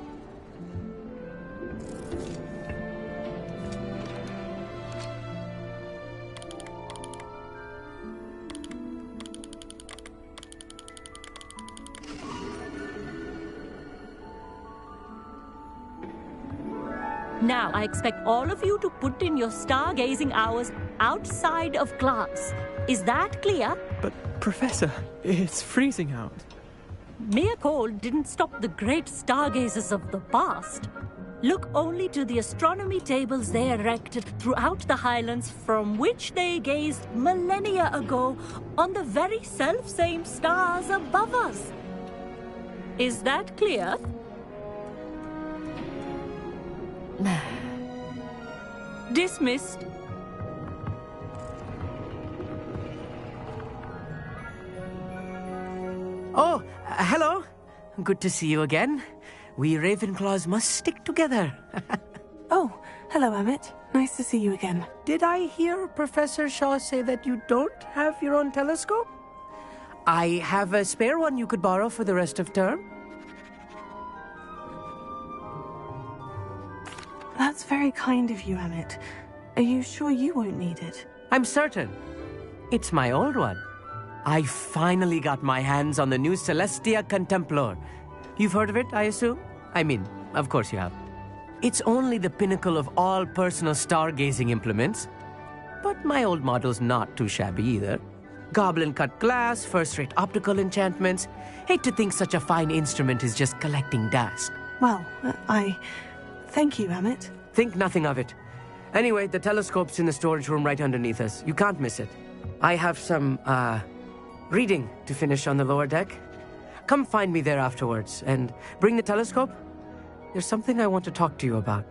Now, I expect all of you to put in your stargazing hours outside of class. Is that clear? But, Professor, it's freezing out. Mere cold didn't stop the great stargazers of the past. Look only to the astronomy tables they erected throughout the Highlands, from which they gazed millennia ago on the very self-same stars above us. Is that clear? Dismissed. Oh, hello. Good to see you again. We Ravenclaws must stick together. Oh, hello, Emmett. Nice to see you again. Did I hear Professor Shaw say that you don't have your own telescope? I have a spare one you could borrow for the rest of term. That's very kind of you, Emmett. Are you sure you won't need it? I'm certain. It's my old one. I finally got my hands on the new Celestia Contemplor. You've heard of it, I assume? I mean, of course you have. It's only the pinnacle of all personal stargazing implements. But my old model's not too shabby either. Goblin-cut glass, first-rate optical enchantments. Hate to think such a fine instrument is just collecting dust. Well, thank you, Emmett. Think nothing of it. Anyway, the telescope's in the storage room right underneath us. You can't miss it. I have some, reading to finish on the lower deck. Come find me there afterwards, and bring the telescope. There's something I want to talk to you about.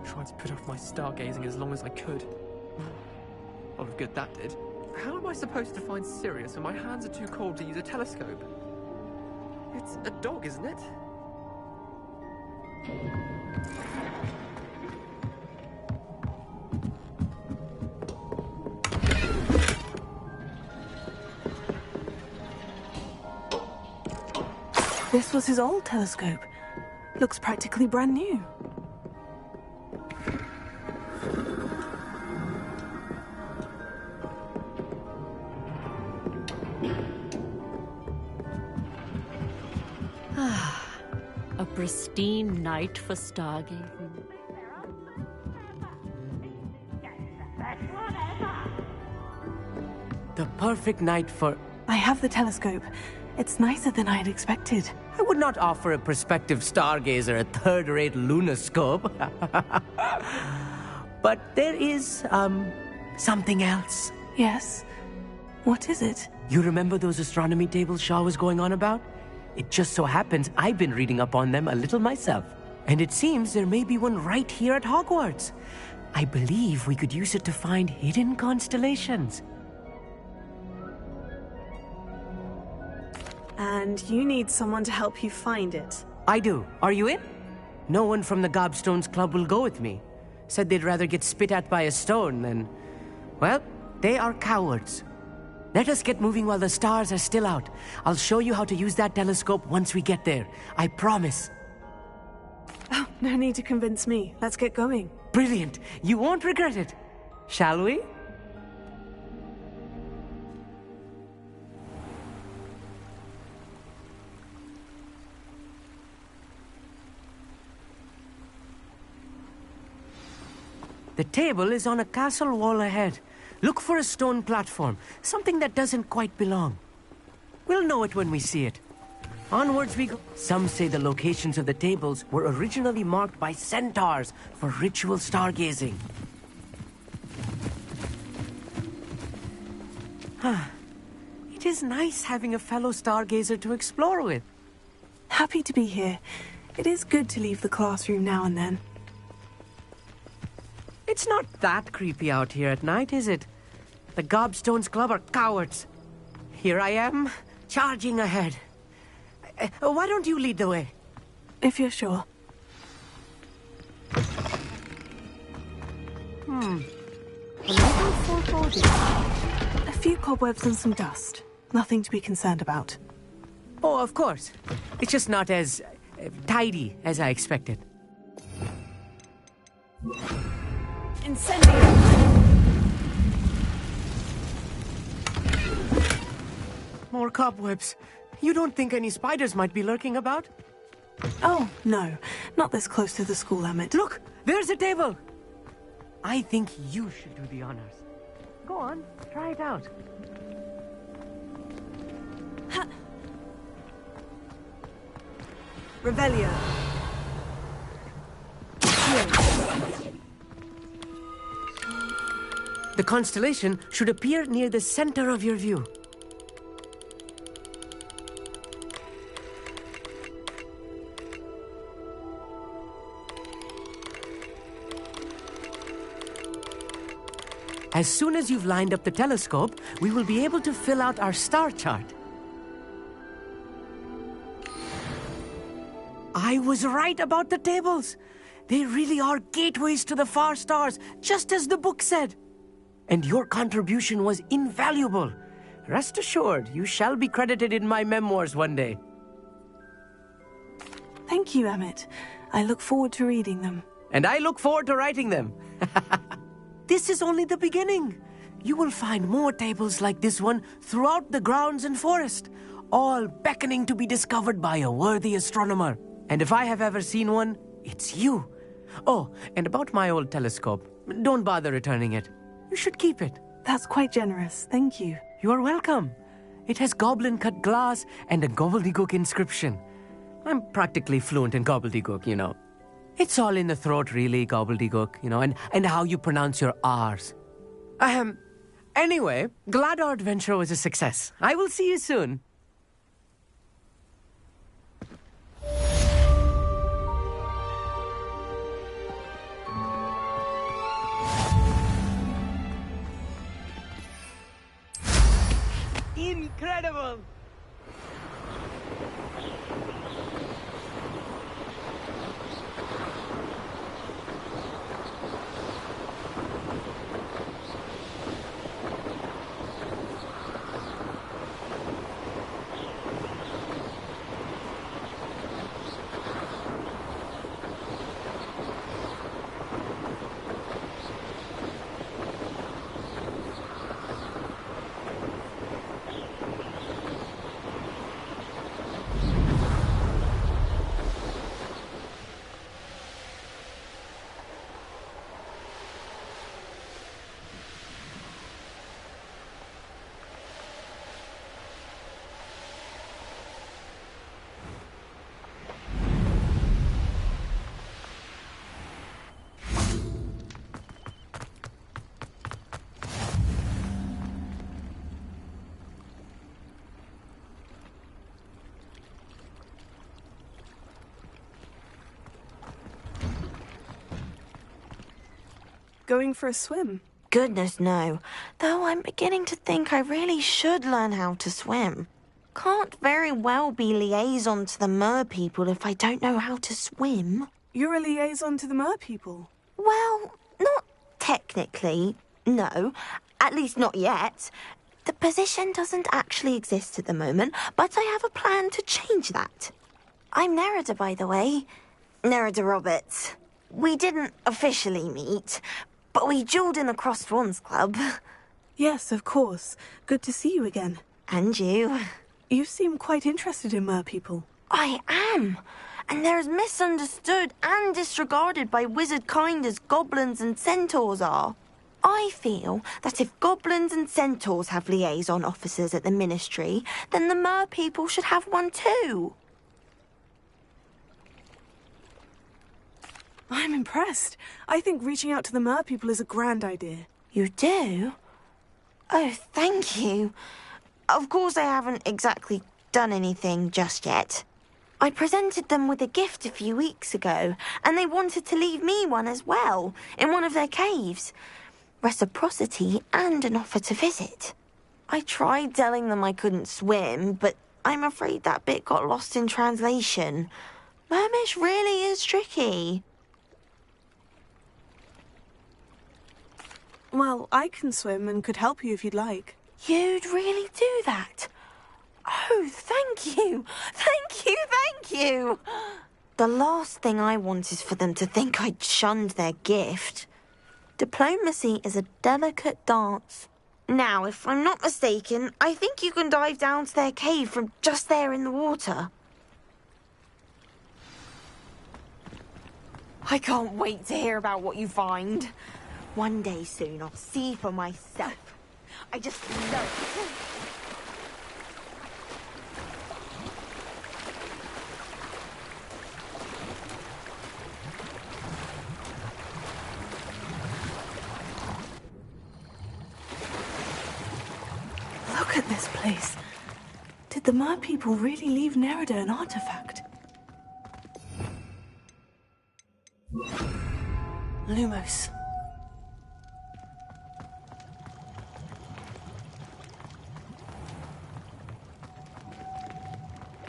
Tried to put off my stargazing as long as I could. A lot of good that did. How am I supposed to find Sirius when my hands are too cold to use a telescope? It's a dog, isn't it? This was his old telescope. Looks practically brand new. A pristine night for stargazing. The perfect night for... I have the telescope. It's nicer than I'd expected. I would not offer a prospective stargazer a third-rate lunoscope. But there is, something else. Yes? What is it? You remember those astronomy tables Shaw was going on about? It just so happens I've been reading up on them a little myself. And it seems there may be one right here at Hogwarts. I believe we could use it to find hidden constellations. And you need someone to help you find it. I do. Are you in? No one from the Gobstones Club will go with me. Said they'd rather get spit at by a stone than... Well, they are cowards. Let us get moving while the stars are still out. I'll show you how to use that telescope once we get there. I promise. Oh, no need to convince me. Let's get going. Brilliant. You won't regret it. Shall we? The table is on a castle wall ahead. Look for a stone platform, something that doesn't quite belong. We'll know it when we see it. Onwards we go. Some say the locations of the tables were originally marked by centaurs for ritual stargazing. It is nice having a fellow stargazer to explore with. Happy to be here. It is good to leave the classroom now and then. It's not that creepy out here at night, is it? The Gobstones Club are cowards. Here I am, charging ahead. Why don't you lead the way? If you're sure. A little foreboding. A few cobwebs and some dust. Nothing to be concerned about. Oh, of course. It's just not as tidy as I expected. Incendio! More cobwebs. You don't think any spiders might be lurking about? Oh, no. Not this close to the school, Emmett. Look! There's a table! I think you should do the honors. Go on, try it out. Revelio. The constellation should appear near the center of your view. As soon as you've lined up the telescope, we will be able to fill out our star chart. I was right about the tables. They really are gateways to the far stars, just as the book said. And your contribution was invaluable. Rest assured, you shall be credited in my memoirs one day. Thank you, Emmett. I look forward to reading them. And I look forward to writing them. This is only the beginning. You will find more tables like this one throughout the grounds and forest, all beckoning to be discovered by a worthy astronomer. And if I have ever seen one, it's you. Oh, and about my old telescope, don't bother returning it. You should keep it. That's quite generous. Thank you. You are welcome. It has goblin-cut glass and a gobbledygook inscription. I'm practically fluent in gobbledygook, you know. It's all in the throat, really, gobbledygook, you know, and how you pronounce your R's. Anyway, glad our adventure was a success. I will see you soon. Incredible! Going for a swim? Goodness, no. Though I'm beginning to think I really should learn how to swim. Can't very well be liaison to the mer people if I don't know how to swim. You're a liaison to the mer people? Well, not technically, no. At least not yet. The position doesn't actually exist at the moment, but I have a plan to change that. I'm Nerida, by the way. Nerida Roberts. We didn't officially meet, but we duelled in the Crossed Swans Club. Yes, of course. Good to see you again. And you. You seem quite interested in mer people. I am. And they're as misunderstood and disregarded by wizard kind as goblins and centaurs are. I feel that if goblins and centaurs have liaison officers at the ministry, then the mer people should have one too. I'm impressed. I think reaching out to the mer people is a grand idea. You do? Oh, thank you. Of course I haven't exactly done anything just yet. I presented them with a gift a few weeks ago, and they wanted to leave me one as well, in one of their caves. Reciprocity and an offer to visit. I tried telling them I couldn't swim, but I'm afraid that bit got lost in translation. Mermish really is tricky. Well, I can swim and could help you if you'd like. You'd really do that? Oh, thank you! Thank you, thank you! The last thing I want is for them to think I'd shunned their gift. Diplomacy is a delicate dance. Now, if I'm not mistaken, I think you can dive down to their cave from just there in the water. I can't wait to hear about what you find. One day soon, I'll see for myself. I just know it. Look at this place. Did the Mer people really leave Nerida an artifact? Lumos.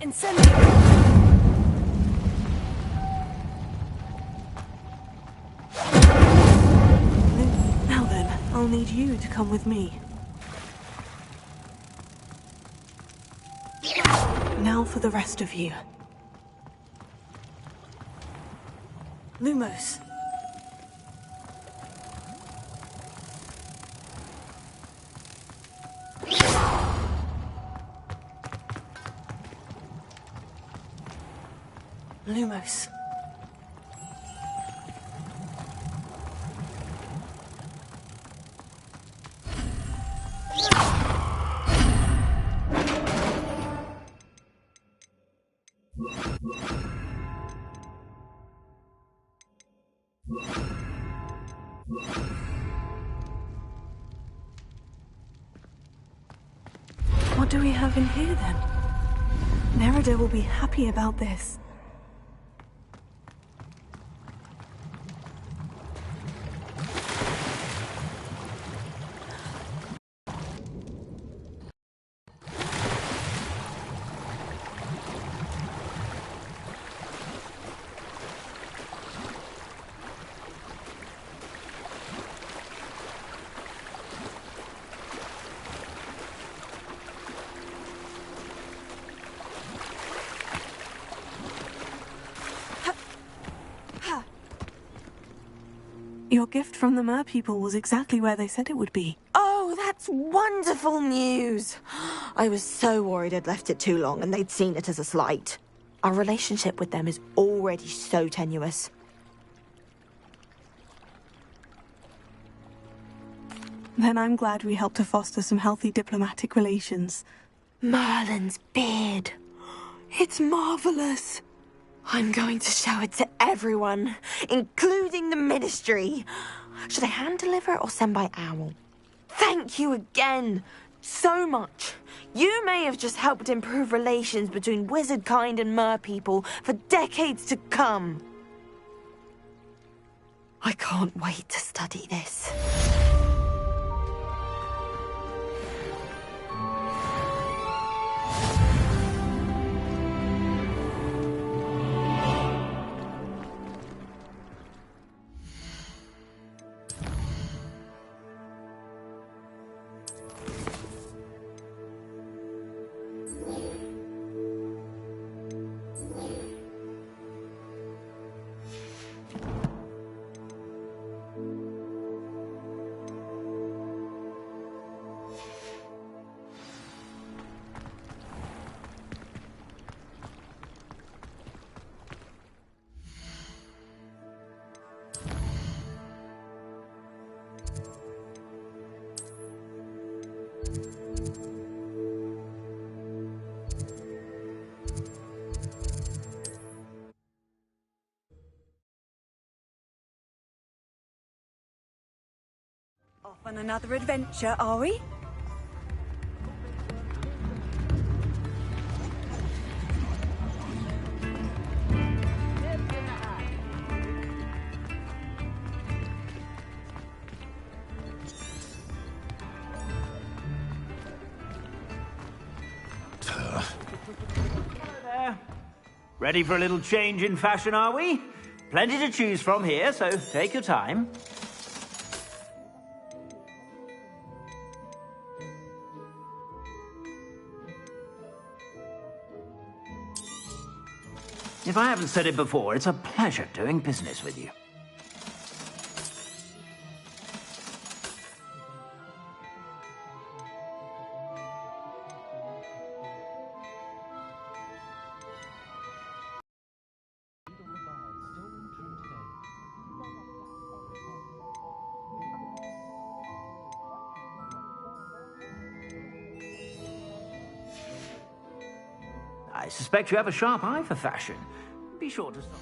Incendio! Now then, I'll need you to come with me. Now for the rest of you. Lumos. Lumos. What do we have in here then? Nerida will be happy about this. Your gift from the Mer people was exactly where they said it would be. Oh, that's wonderful news! I was so worried I'd left it too long and they'd seen it as a slight. Our relationship with them is already so tenuous. Then I'm glad we helped to foster some healthy diplomatic relations. Merlin's beard. It's marvelous. I'm going to show it to everyone, including the Ministry. Should I hand deliver it or send by owl? Thank you again, so much. You may have just helped improve relations between wizard kind and Mer people for decades to come. I can't wait to study this. Off on another adventure, are we? Ready for a little change in fashion, are we? Plenty to choose from here, so take your time. If I haven't said it before, it's a pleasure doing business with you. suspect you have a sharp eye for fashion. Be sure to stop.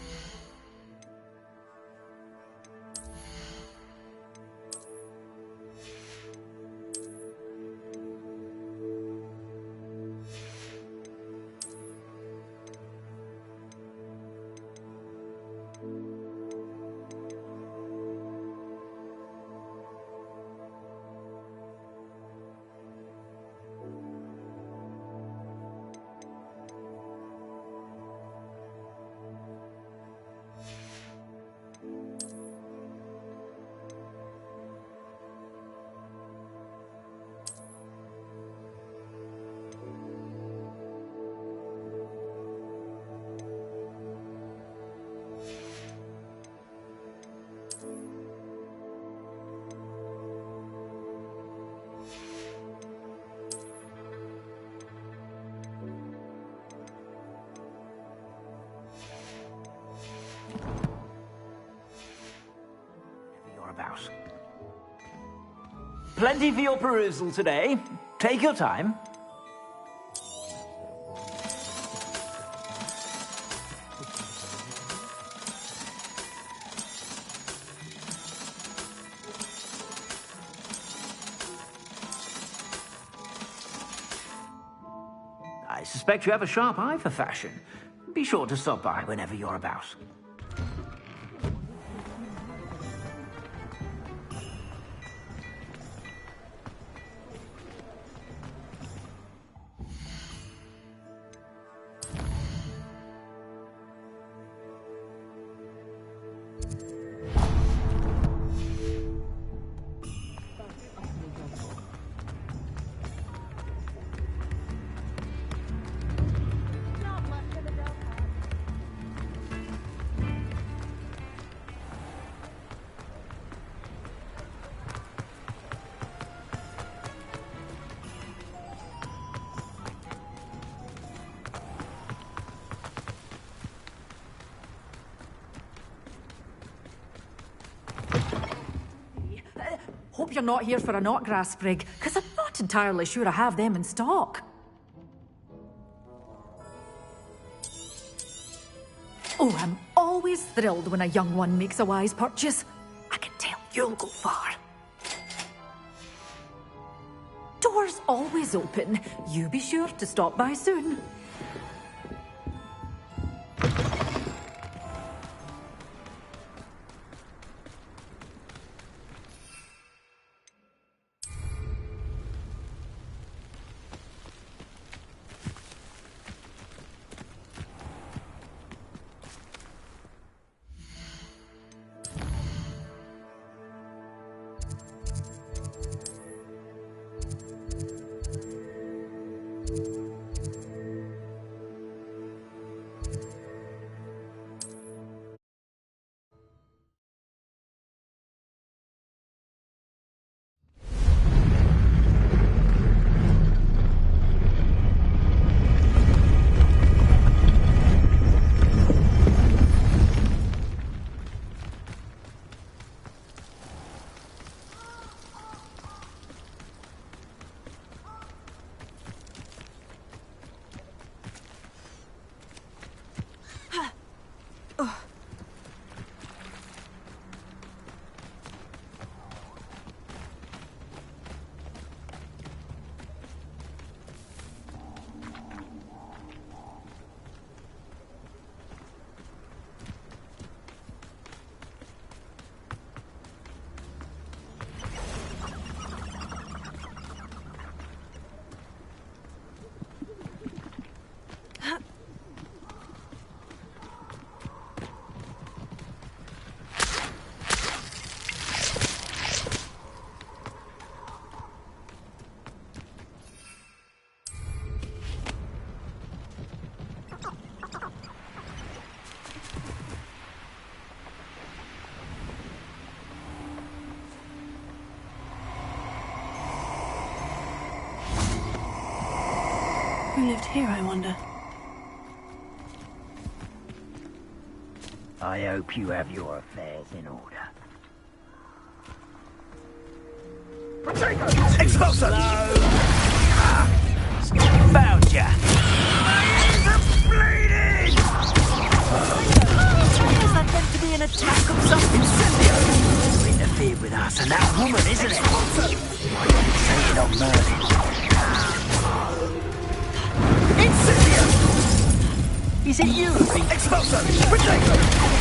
About. Plenty for your perusal today. Take your time. I suspect you have a sharp eye for fashion. Be sure to stop by whenever you're about. Hope you're not here for a knotgrass sprig, because I'm not entirely sure I have them in stock. Oh, I'm always thrilled when a young one makes a wise purchase. I can tell you'll go far. Doors always open. You be sure to stop by soon. Who lived here, I wonder? I hope you have your affairs in order. Expulsor! Found ya! You interfered with us and that woman, isn't it? Why didn't you say it on Merlin? Incendio! Is it you? Expulso! Potato!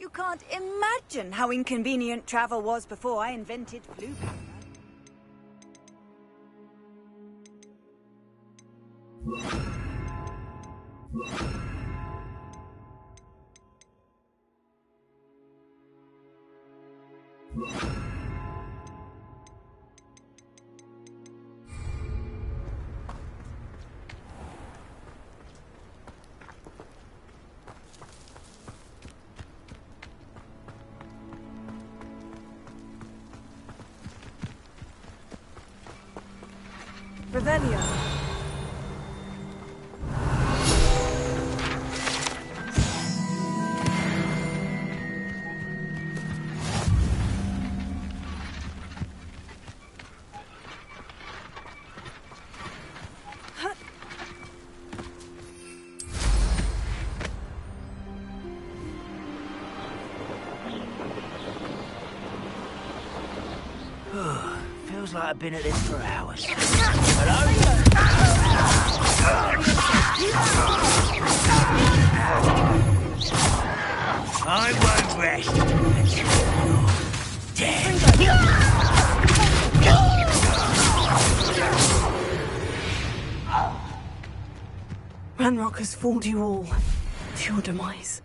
You can't imagine how inconvenient travel was before I invented flu powder. Revelio. Feels like I've been at this for hours. I won't rest until you're dead. Ranrock has fooled you all to your demise.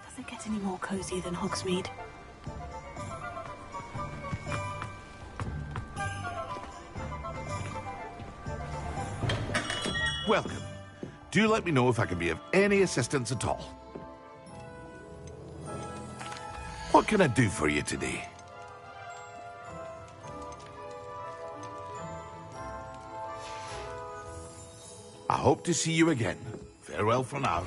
Does it get any more cozy than Hogsmeade? Welcome. Do let me know if I can be of any assistance at all. What can I do for you today? I hope to see you again. Farewell for now.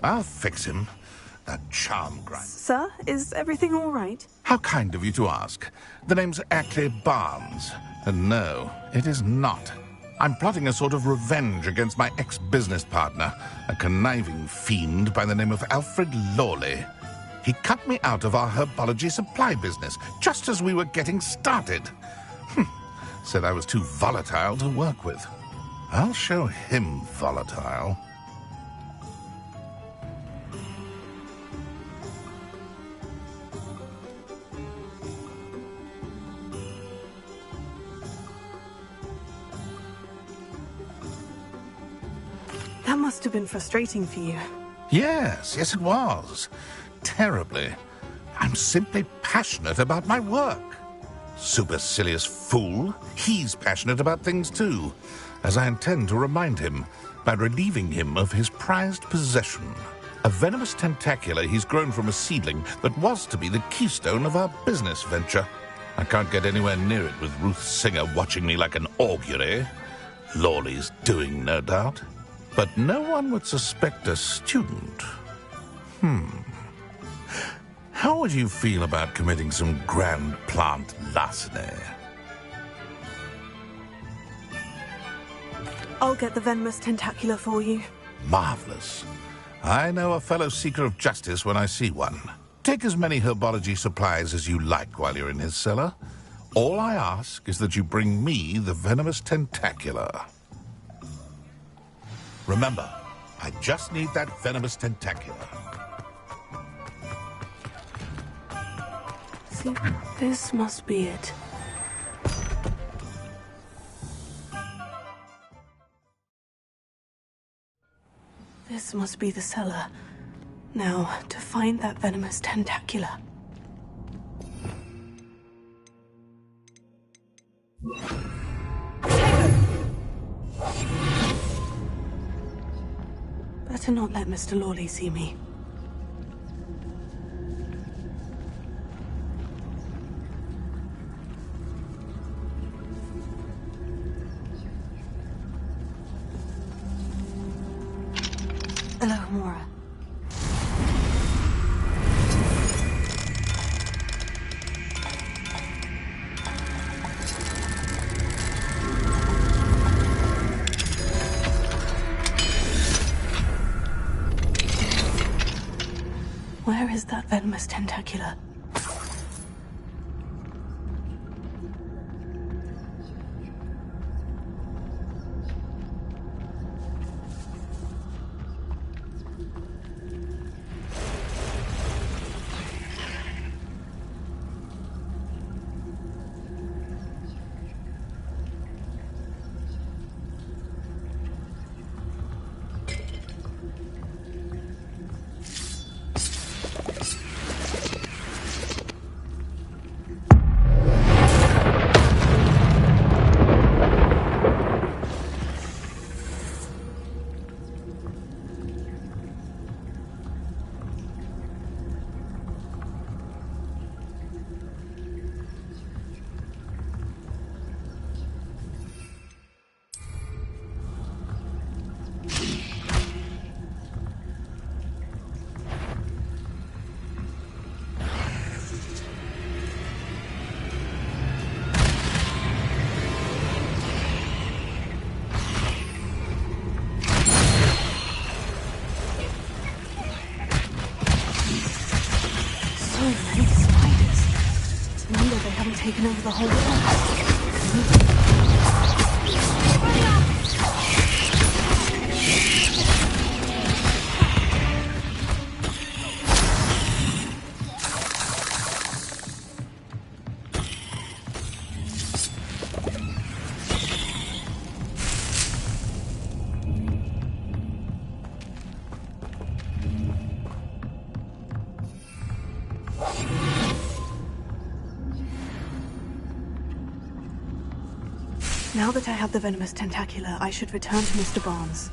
I'll fix him. That charm grind. Sir, is everything all right? How kind of you to ask. The name's Ackley Barnes. And no, it is not. I'm plotting a sort of revenge against my ex-business partner, a conniving fiend by the name of Alfred Lawley. He cut me out of our herbology supply business, just as we were getting started. Said I was too volatile to work with. I'll show him volatile. That must have been frustrating for you. Yes, it was. Terribly. I'm simply passionate about my work. Supercilious fool. He's passionate about things too, as I intend to remind him by relieving him of his prized possession. A venomous tentacula he's grown from a seedling that was to be the keystone of our business venture. I can't get anywhere near it with Ruth Singer watching me like an augury. Lawley's doing, no doubt. But no one would suspect a student. How would you feel about committing some grand plant larceny? I'll get the venomous tentacula for you. Marvelous. I know a fellow seeker of justice when I see one. Take as many herbology supplies as you like while you're in his cellar. All I ask is that you bring me the venomous tentacula. Remember, I just need that venomous tentacula. See, this must be it. This must be the cellar. Now, to find that venomous tentacula. Better not let Mr. Lawley see me. Hello, Mora. Where is that venomous tentacula? Taken over the whole place. Now that I have the venomous tentacula, I should return to Mr. Barnes.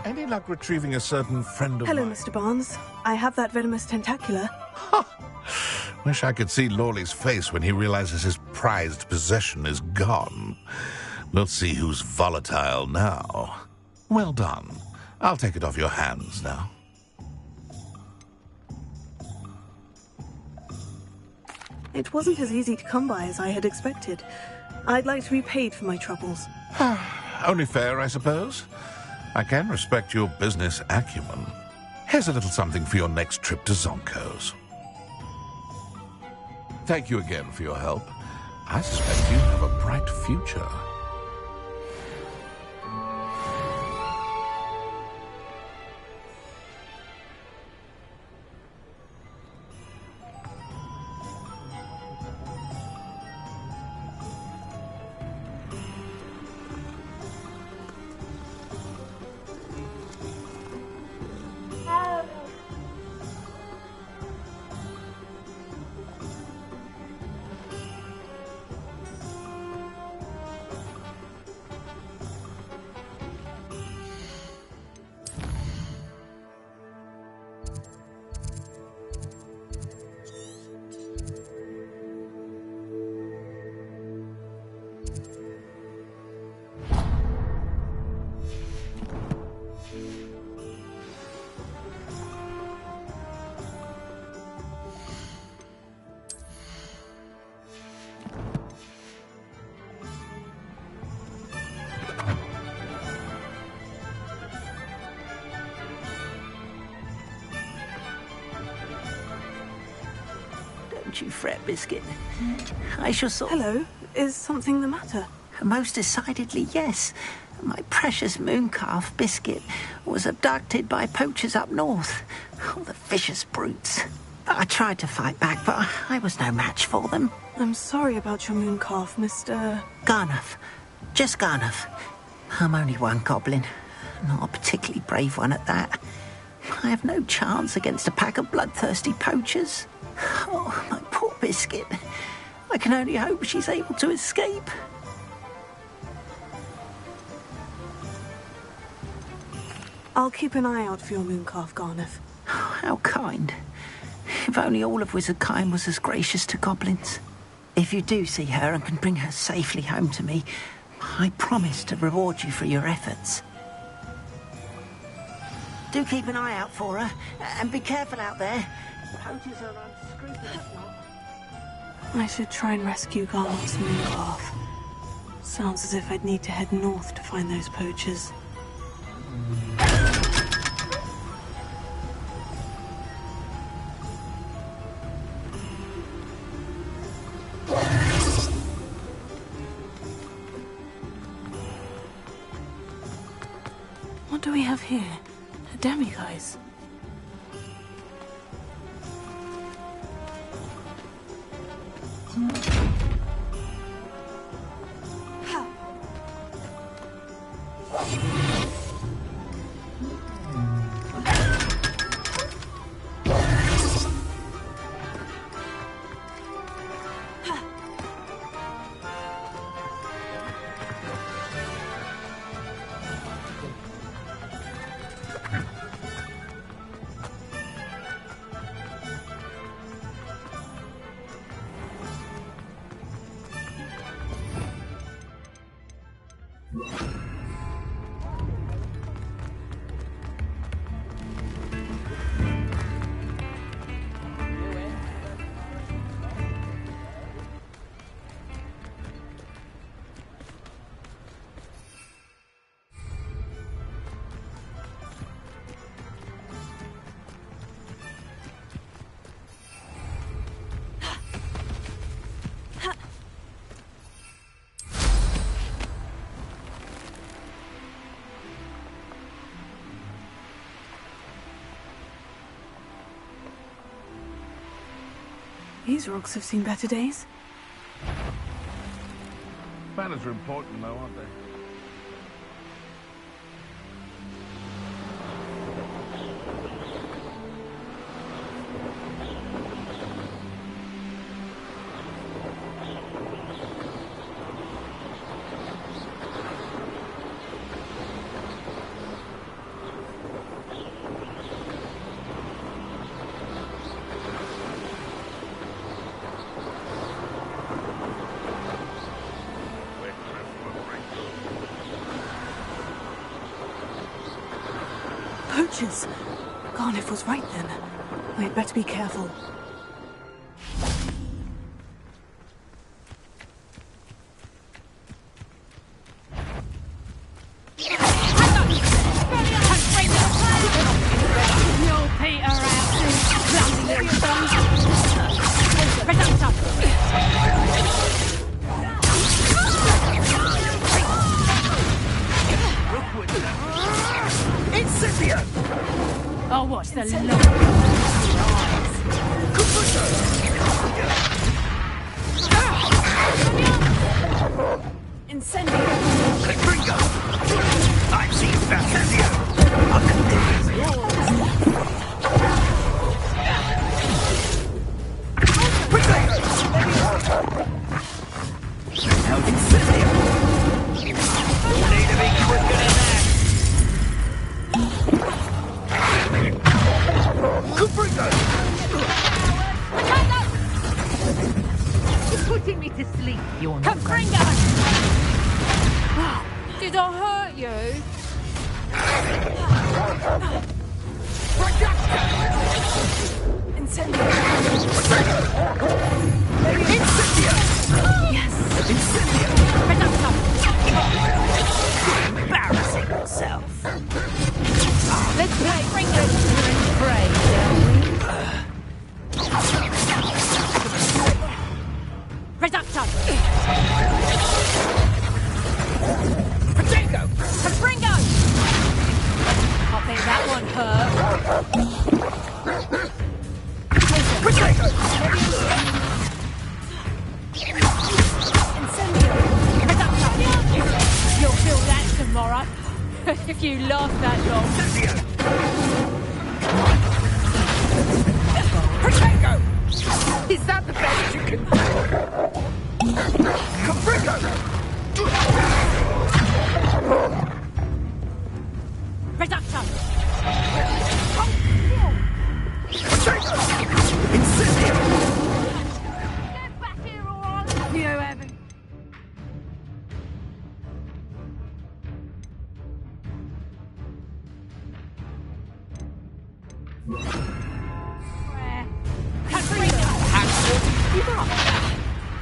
Any luck retrieving a certain friend of Hello, mine? Mr. Barnes. I have that venomous tentacula. Wish I could see Lawley's face when he realizes his prized possession is gone. We'll see who's volatile now. Well done. I'll take it off your hands now. It wasn't as easy to come by as I had expected. I'd like to be paid for my troubles. Only fair, I suppose. I can respect your business acumen. Here's a little something for your next trip to Zonko's. Thank you again for your help. I suspect you have a bright future. Don't you fret, Biscuit. I shall sort... Hello. Is something the matter? Most decidedly, yes. My precious mooncalf, Biscuit, was abducted by poachers up north. Oh, the vicious brutes. I tried to fight back, but I was no match for them. I'm sorry about your mooncalf, Mr... Garnuff. Just Garnuff. I'm only one goblin. Not a particularly brave one at that. I have no chance against a pack of bloodthirsty poachers. Oh, my poor Biscuit. I can only hope she's able to escape. I'll keep an eye out for your mooncalf, Garnuff. Oh, how kind. If only all of Wizardkind was as gracious to goblins. If you do see her and can bring her safely home to me, I promise to reward you for your efforts. Do keep an eye out for her, and be careful out there. Poachers are unscrupulous. I should try and rescue Garnuff's mooncalf. Sounds as if I'd need to head north to find those poachers. What do we have here? A demiguise. These rocks have seen better days. Manners are important, though, aren't they? Poachers! Garniff was right then. We had better be careful. You'll peter out soon, clumsy little thumbs. Present up. Incendio! Oh, what's the look in your eyes? Incendio! Confringo! I've seen Incendio! I can do Now Incendio! You'll need to be quicker than that! Confringo! You're putting me to sleep. You're not Confringo! Did I hurt you? Incendio! Incendio! Yes! Incendio! Embarrassing yourself. Let's play Ringo and pray, shall we? Reducto! Potato! Confringo! I think that one hurt. Potato! Incendio! Reducto! You'll feel that tomorrow. If you last that long. Potato! Is that the best you can do? Confringo! Reducto! Potato! Incendio! Get back here, all right? You haven't.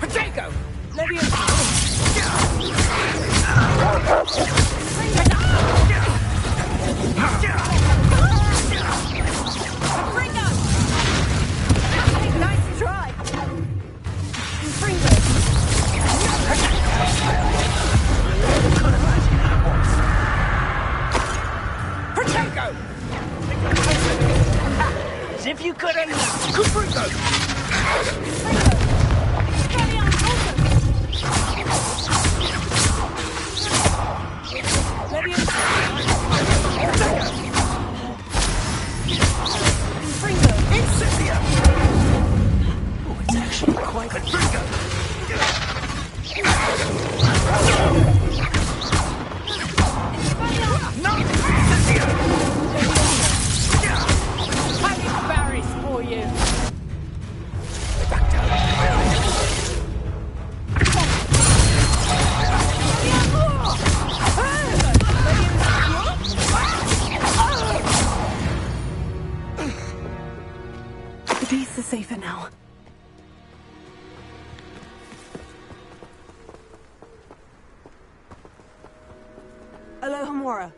Potato! Nice try! Confringo! Potato! As if you could have... Confringo! Incendio! Oh, it's actually quite Confringo! No! Incendio! I'm embarrassed for you. The beasts are safer now. Aloha Mora.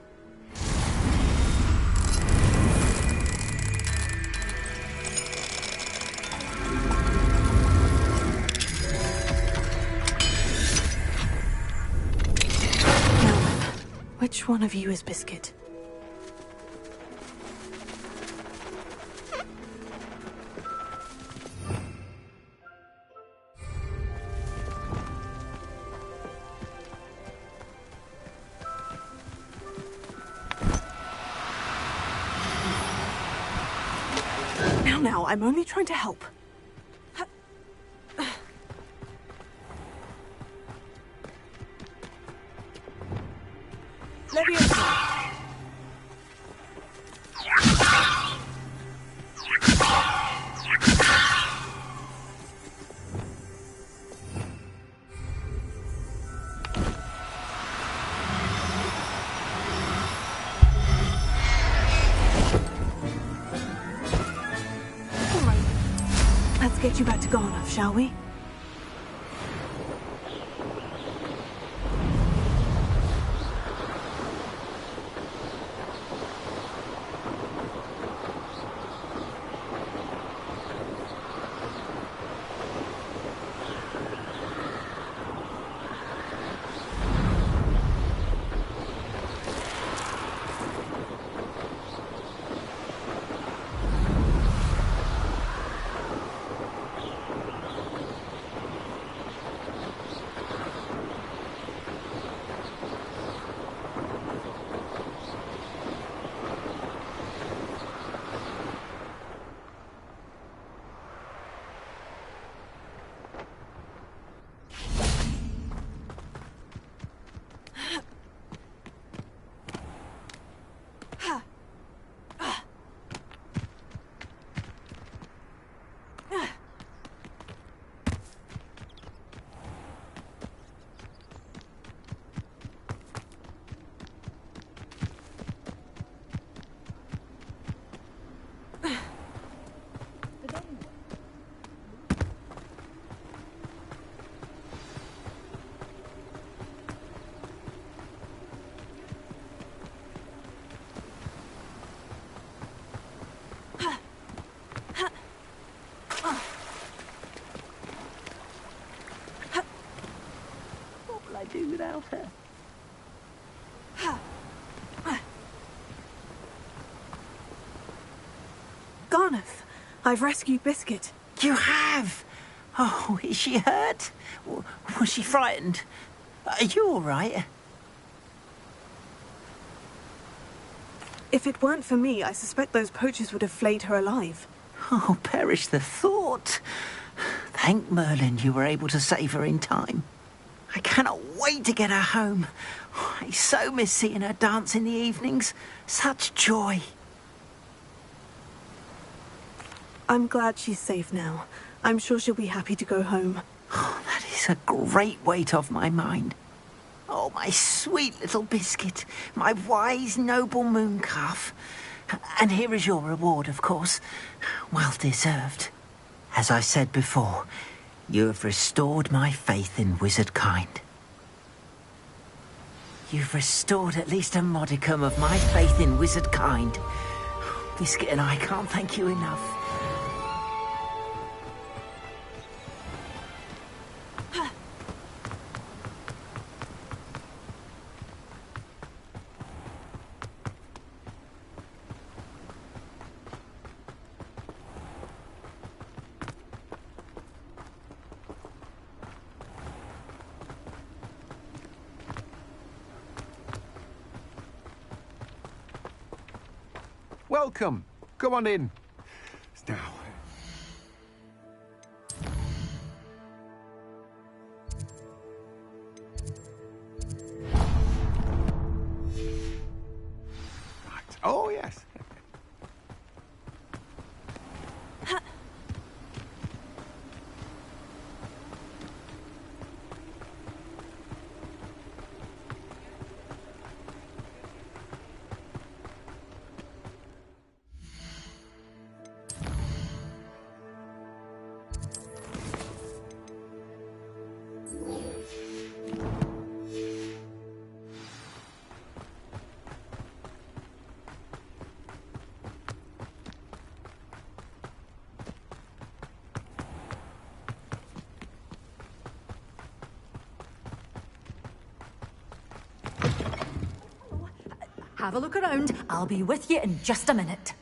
Which one of you is Biscuit? Now, I'm only trying to help. get you back to Garnoff, shall we? Do without her. Garnoff, I've rescued Biscuit. You have? Oh, is she hurt? Was she frightened? Are you all right? If it weren't for me, I suspect those poachers would have flayed her alive. Oh, perish the thought. Thank Merlin you were able to save her in time. I cannot wait to get her home. I so miss seeing her dance in the evenings. Such joy. I'm glad she's safe now. I'm sure she'll be happy to go home. Oh, that is a great weight off my mind. Oh, my sweet little Biscuit, my wise, noble moon calf. And here is your reward, of course. Well deserved. As I said before, you have restored my faith in wizard kind. You've restored at least a modicum of my faith in wizard kind. Biscuit and I can't thank you enough. Welcome. Come on in. Now. Right. Oh, yes. Have a look around. I'll be with you in just a minute.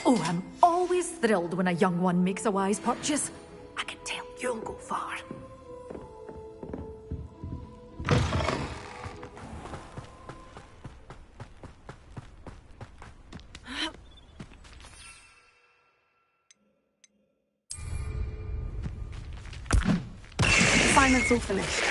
Oh, I'm always thrilled when a young one makes a wise purchase. I can tell you'll go far. Assignment's all finished.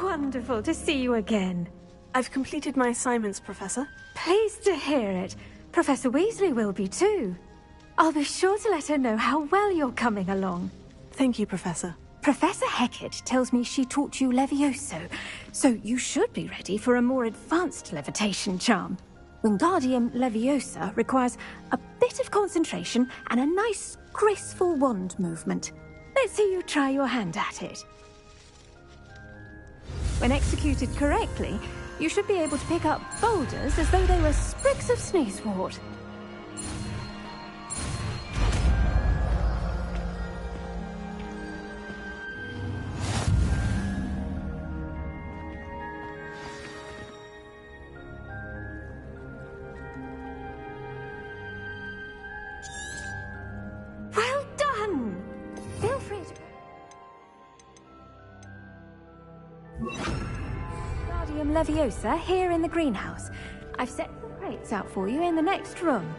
Wonderful to see you again. I've completed my assignments, Professor. Pleased to hear it. Professor Weasley will be too. I'll be sure to let her know how well you're coming along. Thank you, Professor. Professor Hecat tells me she taught you Levioso, so you should be ready for a more advanced levitation charm. Wingardium Leviosa requires a bit of concentration and a nice, graceful wand movement. Let's see you try your hand at it. When executed correctly, you should be able to pick up boulders as though they were sprigs of sneezewort. Well done! Feel free to... Wingardium Leviosa here in the greenhouse. I've set the crates out for you in the next room.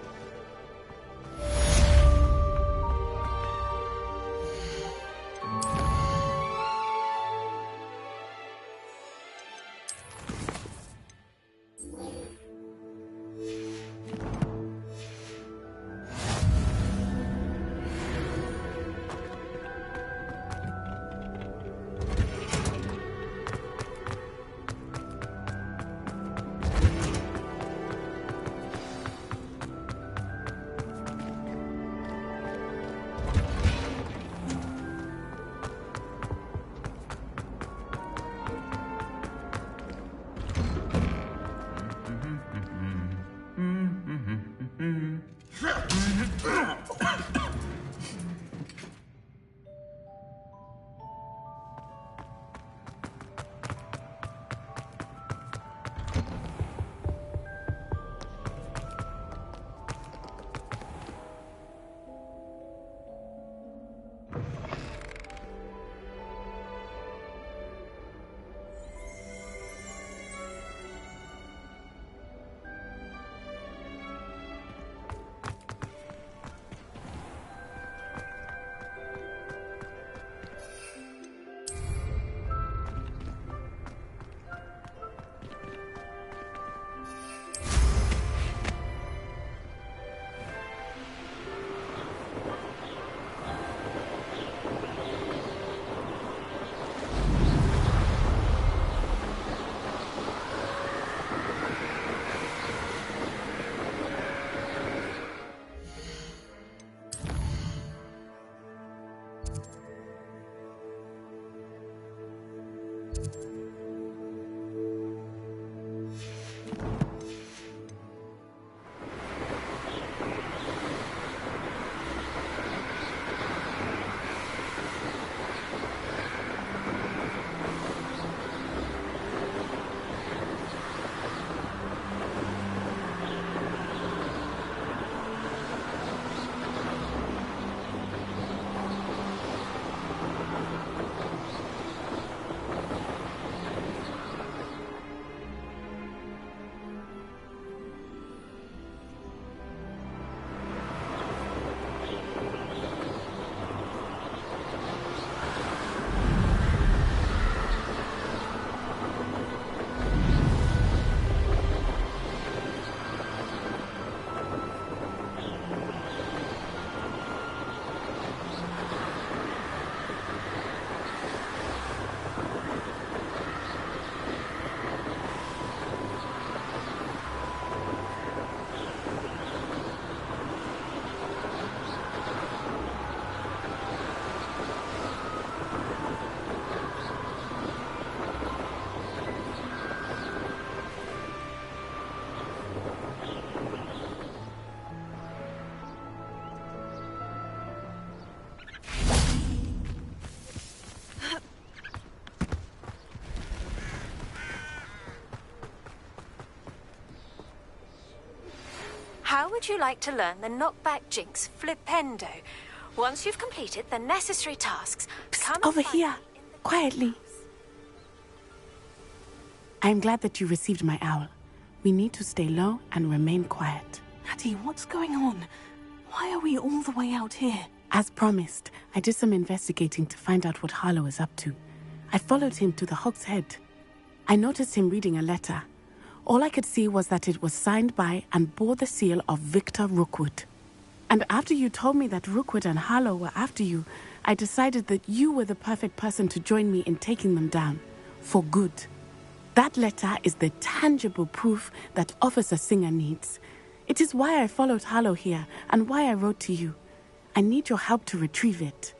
How would you like to learn the knockback jinx flipendo? Once you've completed the necessary tasks, come Over here, quietly. I'm glad that you received my owl. We need to stay low and remain quiet. Hattie, what's going on? Why are we all the way out here? As promised, I did some investigating to find out what Harlow is up to. I followed him to the Hog's Head. I noticed him reading a letter. All I could see was that it was signed by and bore the seal of Victor Rookwood. And after you told me that Rookwood and Harlow were after you, I decided that you were the perfect person to join me in taking them down. For good. That letter is the tangible proof that Officer Singer needs. It is why I followed Harlow here and why I wrote to you. I need your help to retrieve it.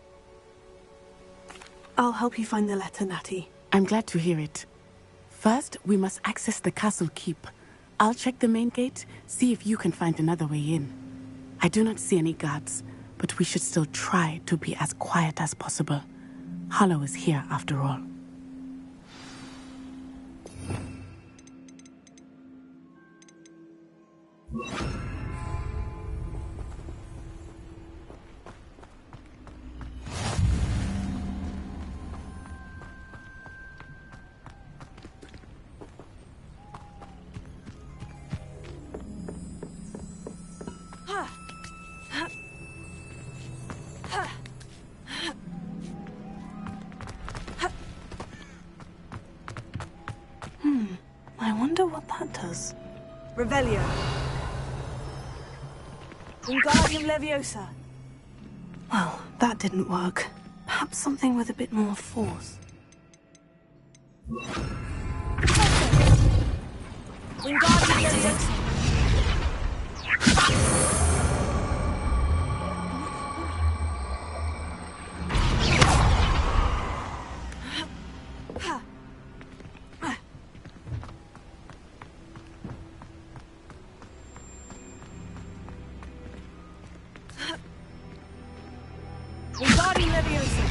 I'll help you find the letter, Natty. I'm glad to hear it. First, we must access the castle keep. I'll check the main gate, see if you can find another way in. I do not see any guards, but we should still try to be as quiet as possible. Harlow is here after all. I wonder what that does. Revelio. Wingardium Leviosa. Well, that didn't work. Perhaps something with a bit more force. Wingardium Leviosa. Wingardium Leviosa.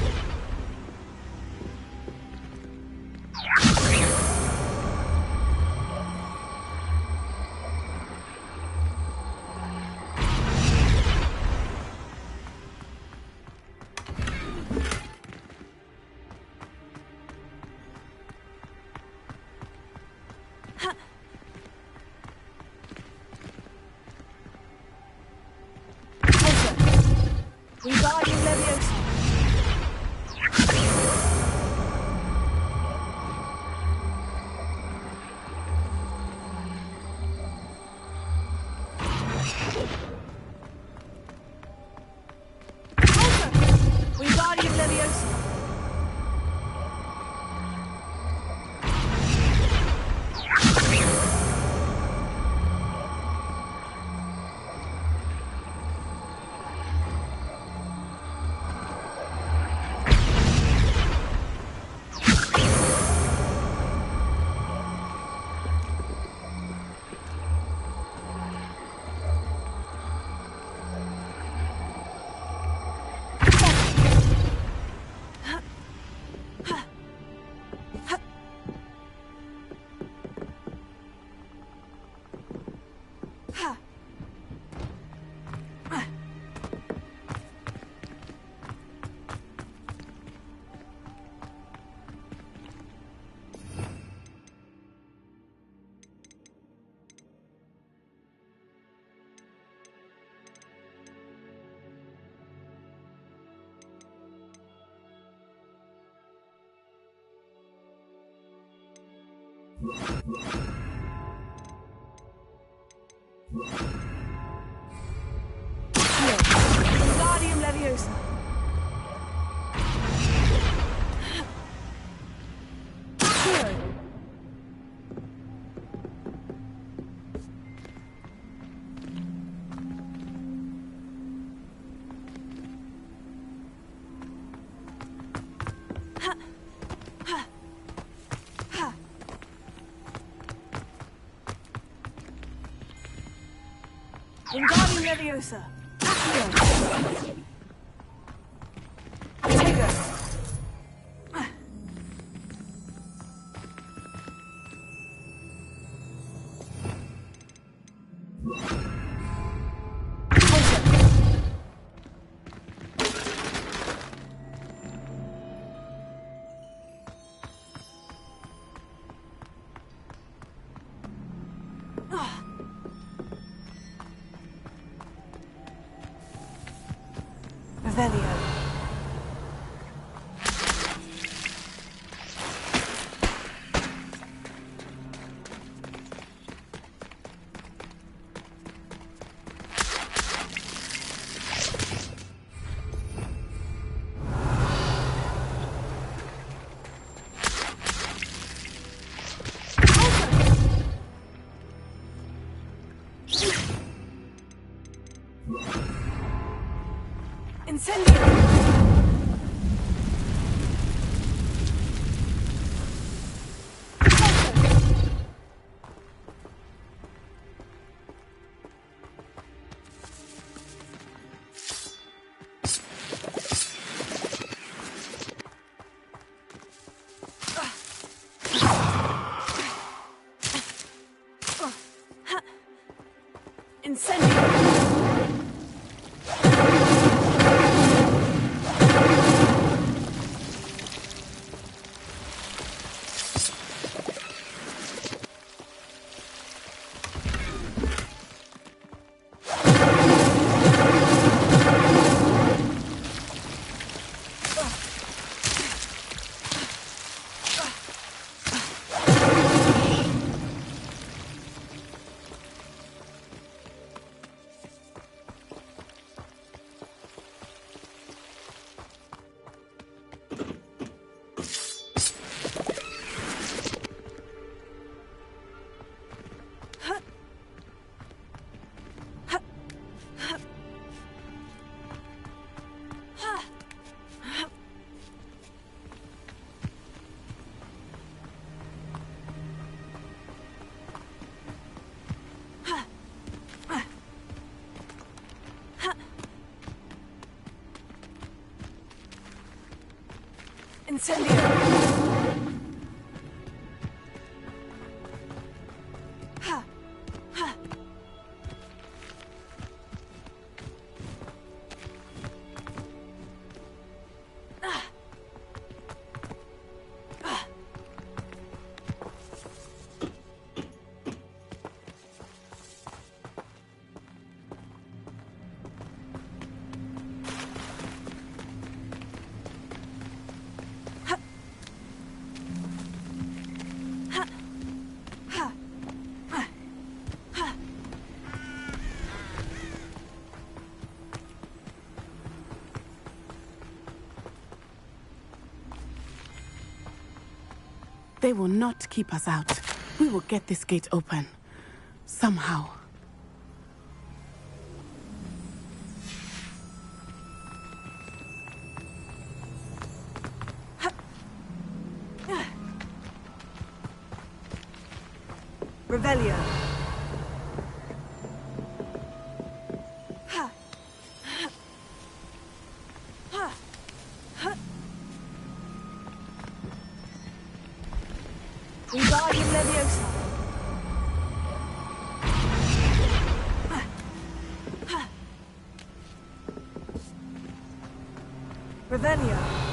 Wingardium Leviosa. Wingardium Leviosa. Wingardium Leviosa. Wingardium Leviosa. Revelio. They will not keep us out. We will get this gate open. Somehow. Revelio. Wingardium Leviosa. Revelio.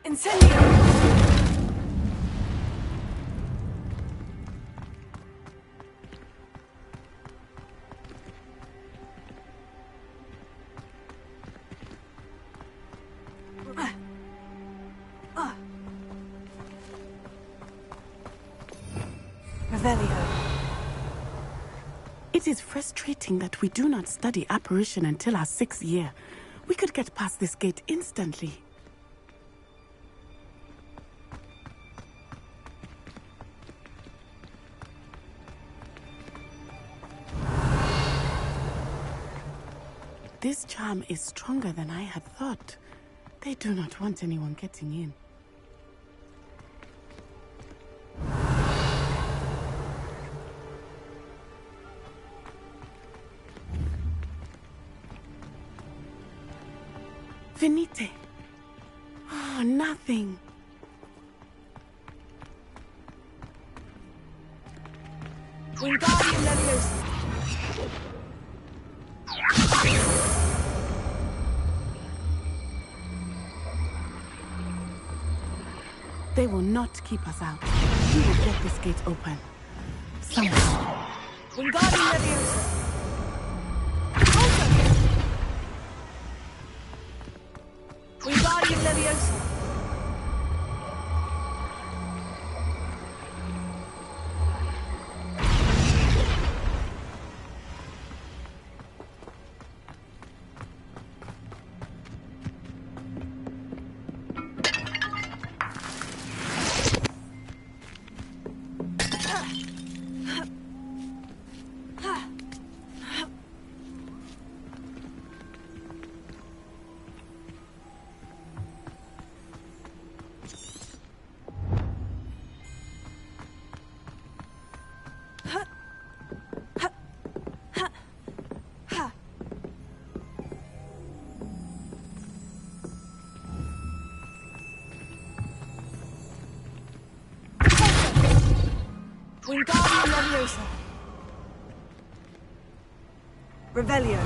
Incendio! Revelio. It is frustrating that we do not study apparition until our 6th year. We could get past this gate instantly. This charm is stronger than I had thought. They do not want anyone getting in. Venite. Oh, nothing. Wingardium Leviosa. They will not keep us out. We will get this gate open. somewhere. Wingardium Leviosa. Wingardium Leviosa. Wingardium Leviosa. Revelio.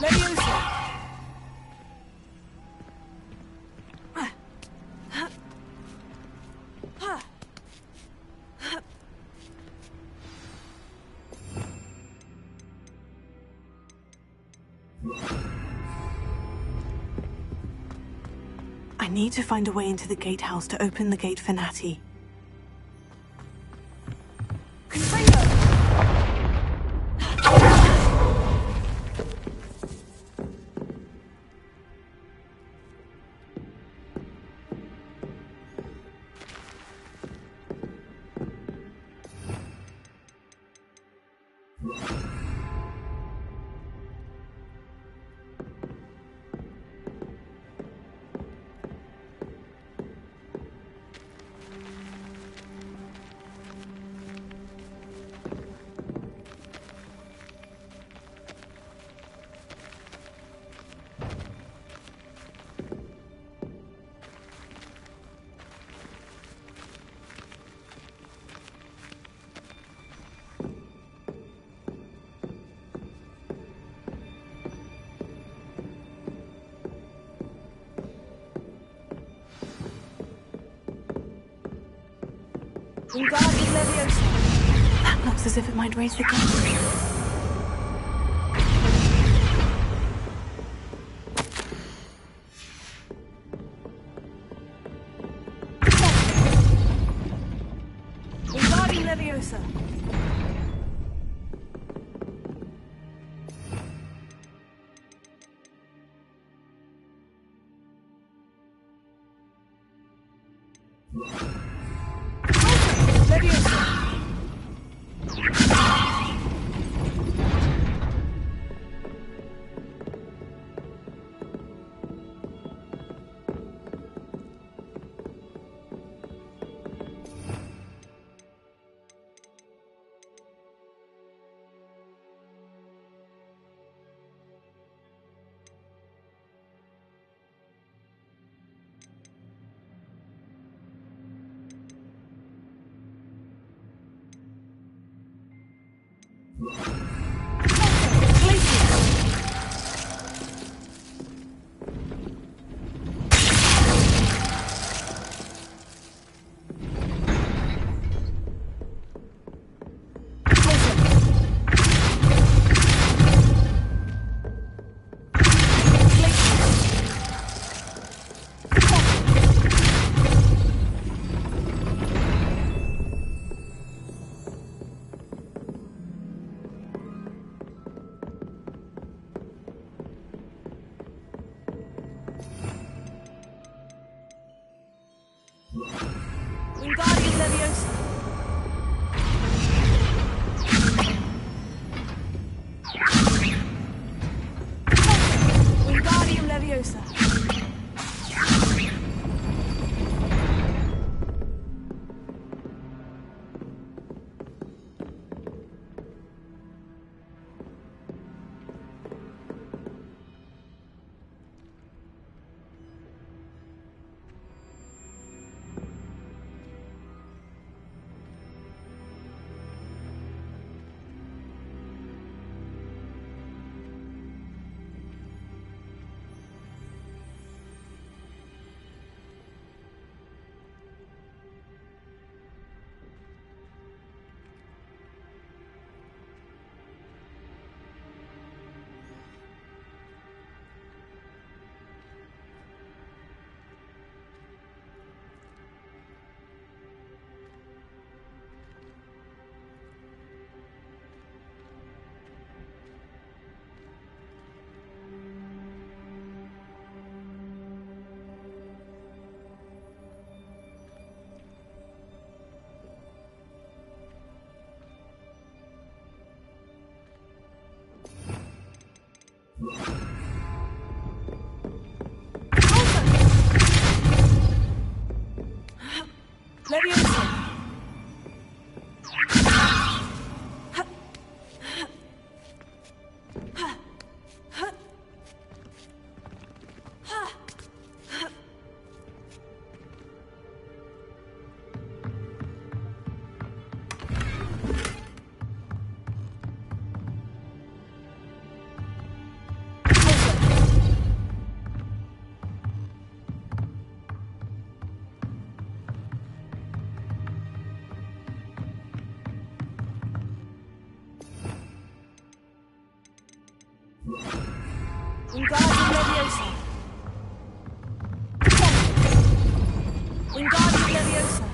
Leviosa. I need to find a way into the gatehouse to open the gate for Natty. Wingardium Leviosa. That looks as if it might raise the gate. Wingardium Leviosa. Wingardium Leviosa. Wingardium Leviosa. Leviosa. Wingardium Leviosa. Wingardium Leviosa.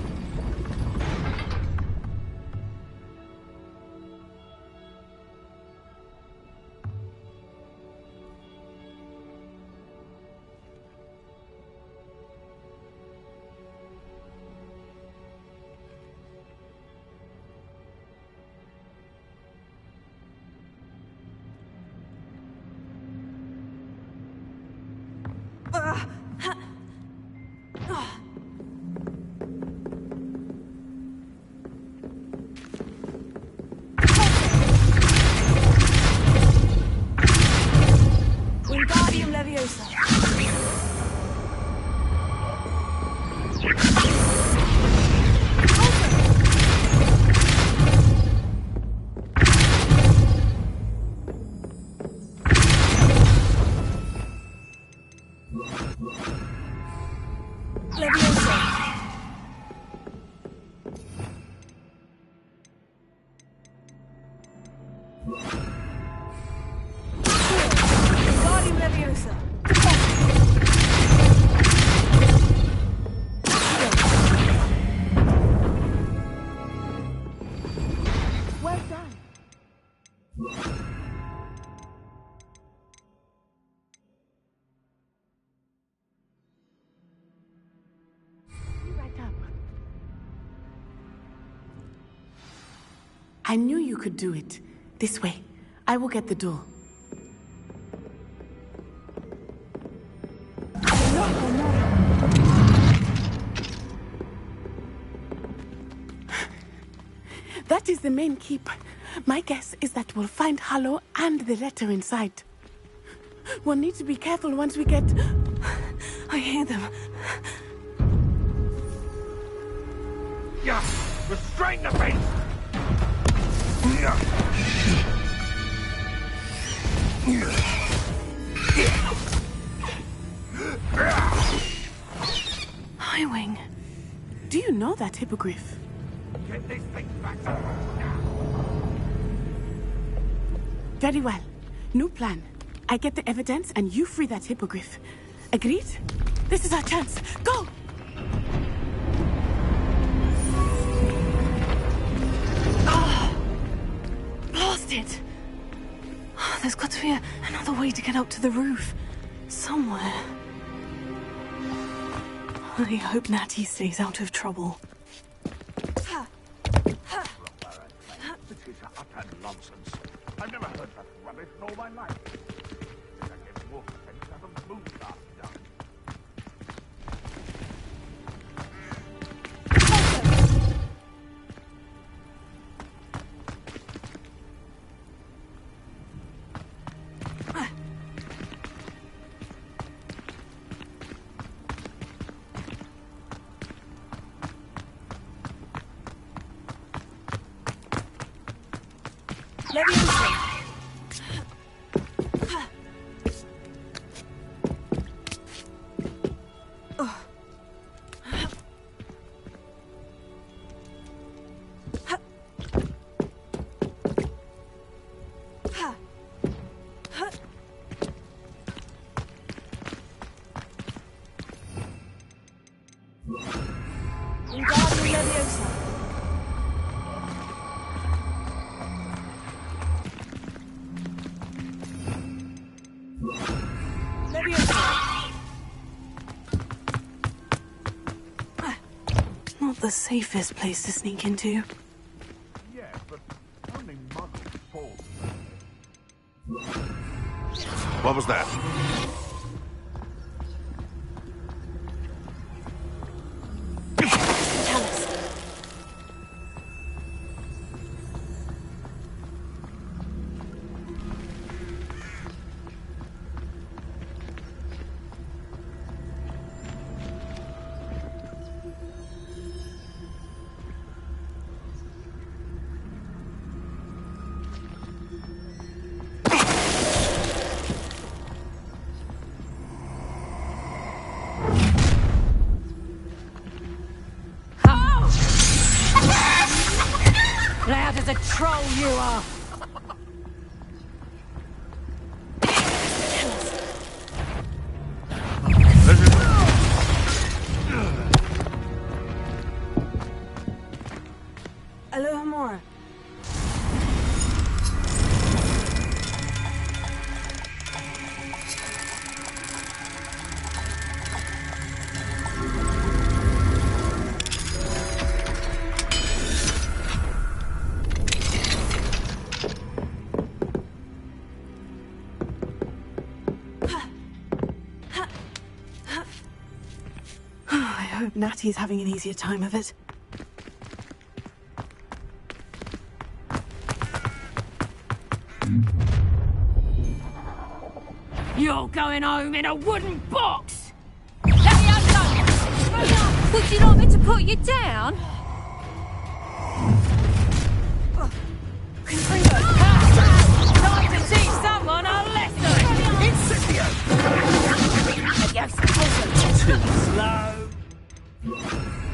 Wingardium Leviosa. Leviosa. I knew you could do it. This way. I will get the door. That is the main keep. My guess is that we'll find Hollow and the letter inside. We'll need to be careful once we get... I hear them. Yeah, restrain the beast! Highwing. Do you know that hippogriff? Get this thing back to Very well. New plan. I get the evidence and you free that hippogriff. Agreed? This is our chance. Go! Blasted! There's got to be another way to get up to the roof. Somewhere. I hope Natty stays out of trouble. This is utter nonsense. I've never heard that rubbish in all my life. I get more sense out of moonshine done. Not the safest place to sneak into. Yeah, but only muggles fall. What was that? Loud as a troll you are! Alohomora. I hope Natty's having an easier time of it. You're going home in a wooden box! Let me alone! Would you like me to put you down? Time to teach someone a lesson! Incendio! Too slow!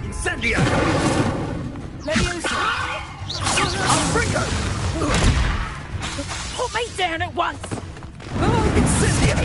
Incendio! Alfredo! Put me down at once! Incendio!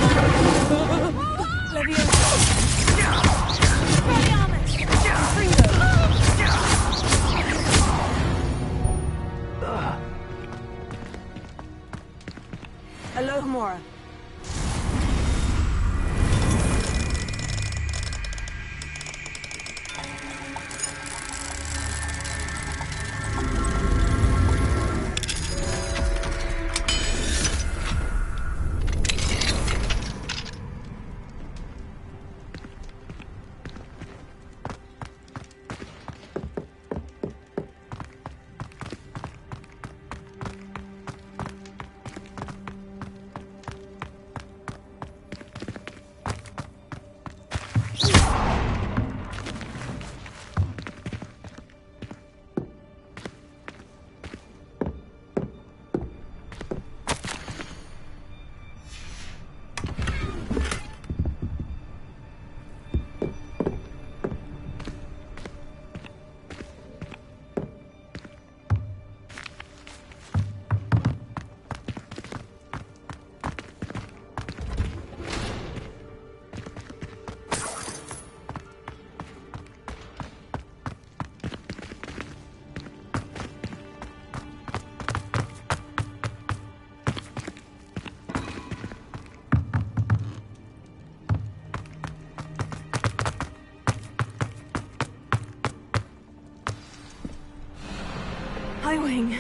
Highwing.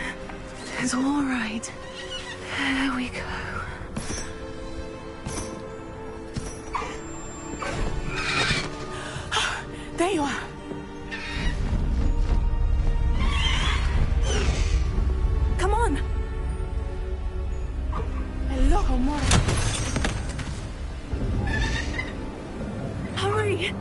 It's all right. There we go. There you are. Come on. Hello, Homura. Hurry.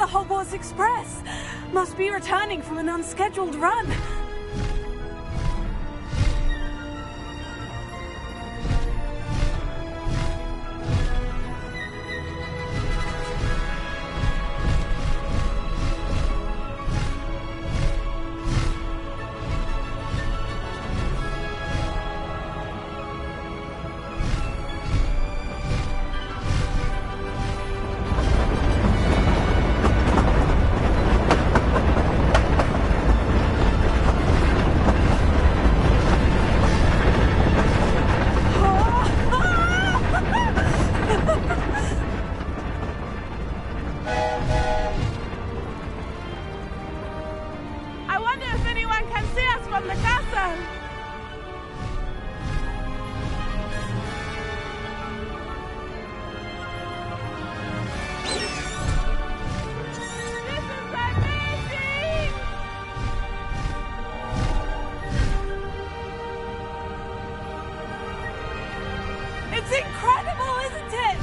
Hogwarts Express! Must be returning from an unscheduled run. It's incredible, isn't it?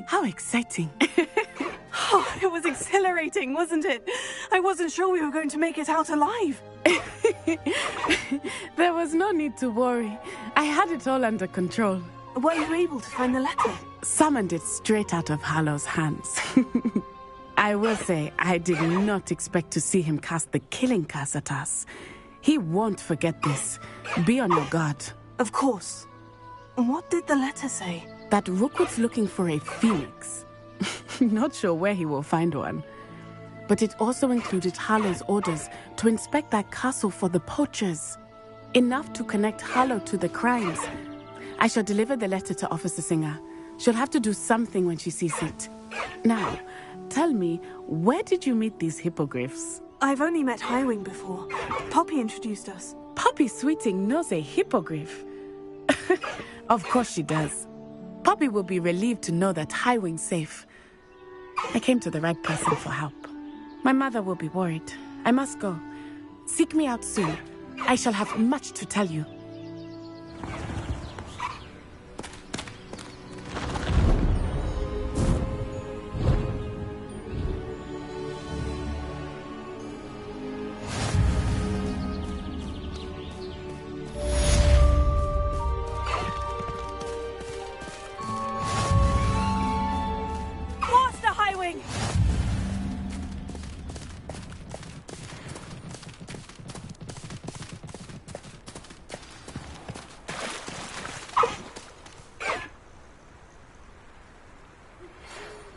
How exciting. Oh, it was exhilarating, wasn't it? I wasn't sure we were going to make it out alive. There was no need to worry. I had it all under control. Were you able to find the letter? Summoned it straight out of Hallow's hands. I will say, I did not expect to see him cast the killing curse at us. He won't forget this. Be on your guard. Of course. What did the letter say? That Rookwood's looking for a phoenix. Not sure where he will find one. But it also included Hallow's orders to inspect that castle for the poachers. Enough to connect Hallow to the crimes. I shall deliver the letter to Officer Singer. She'll have to do something when she sees it. Now, tell me, where did you meet these hippogriffs? I've only met Highwing before. Poppy introduced us. Poppy Sweeting knows a hippogriff. Of course she does. Poppy will be relieved to know that Highwing's safe. I came to the right person for help. My mother will be worried. I must go. Seek me out soon. I shall have much to tell you.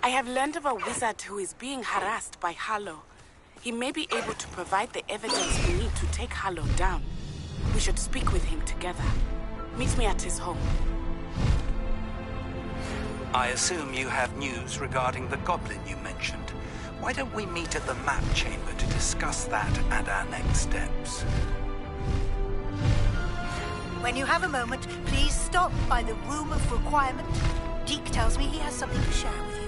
I have learned of a wizard who is being harassed by Hallow. He may be able to provide the evidence we need to take Hallow down. We should speak with him together. Meet me at his home. I assume you have news regarding the goblin you mentioned. Why don't we meet at the map chamber to discuss that and our next steps? When you have a moment, please stop by the Room of Requirement. Deke tells me he has something to share with you.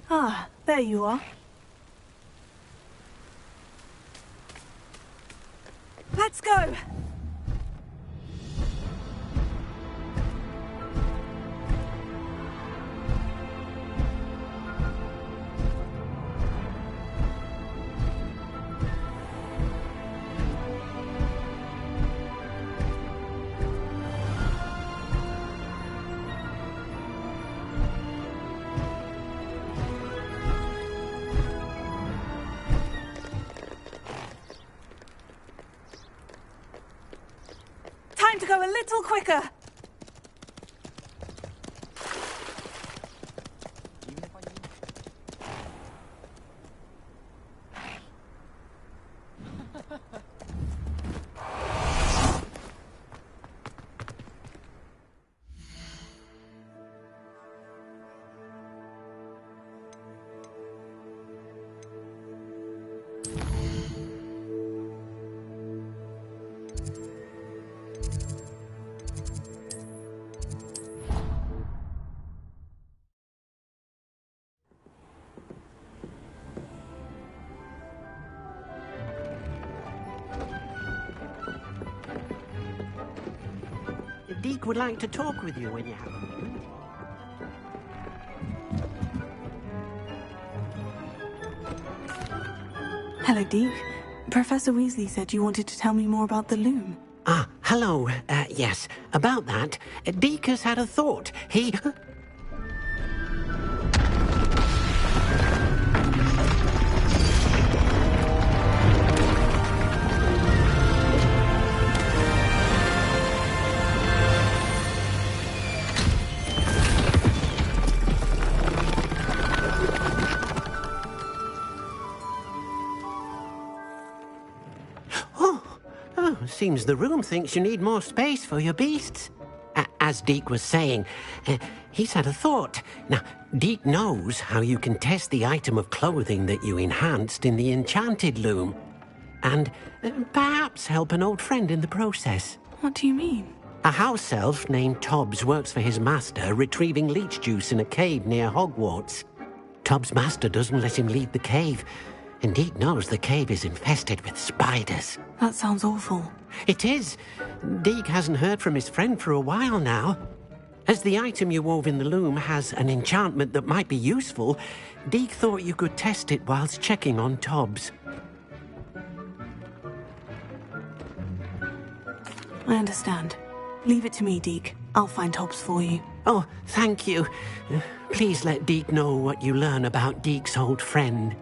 Ah, there you are. Let's go! Time to go a little quicker. Deke would like to talk with you when you have a moment. Hello, Deke. Professor Weasley said you wanted to tell me more about the loom. Ah, hello. Yes, about that. Deke has had a thought. He... seems the room thinks you need more space for your beasts. As Deke was saying, he's had a thought. Now, Deke knows how you can test the item of clothing that you enhanced in the enchanted loom. And perhaps help an old friend in the process. What do you mean? A house elf named Tobbs works for his master, retrieving leech juice in a cave near Hogwarts. Tobbs' master doesn't let him leave the cave, and Deke knows the cave is infested with spiders. That sounds awful. It is. Deke hasn't heard from his friend for a while now. As the item you wove in the loom has an enchantment that might be useful, Deke thought you could test it whilst checking on Tobbs. I understand. Leave it to me, Deke. I'll find Tobbs for you. Oh, thank you. Please let Deke know what you learn about Deke's old friend.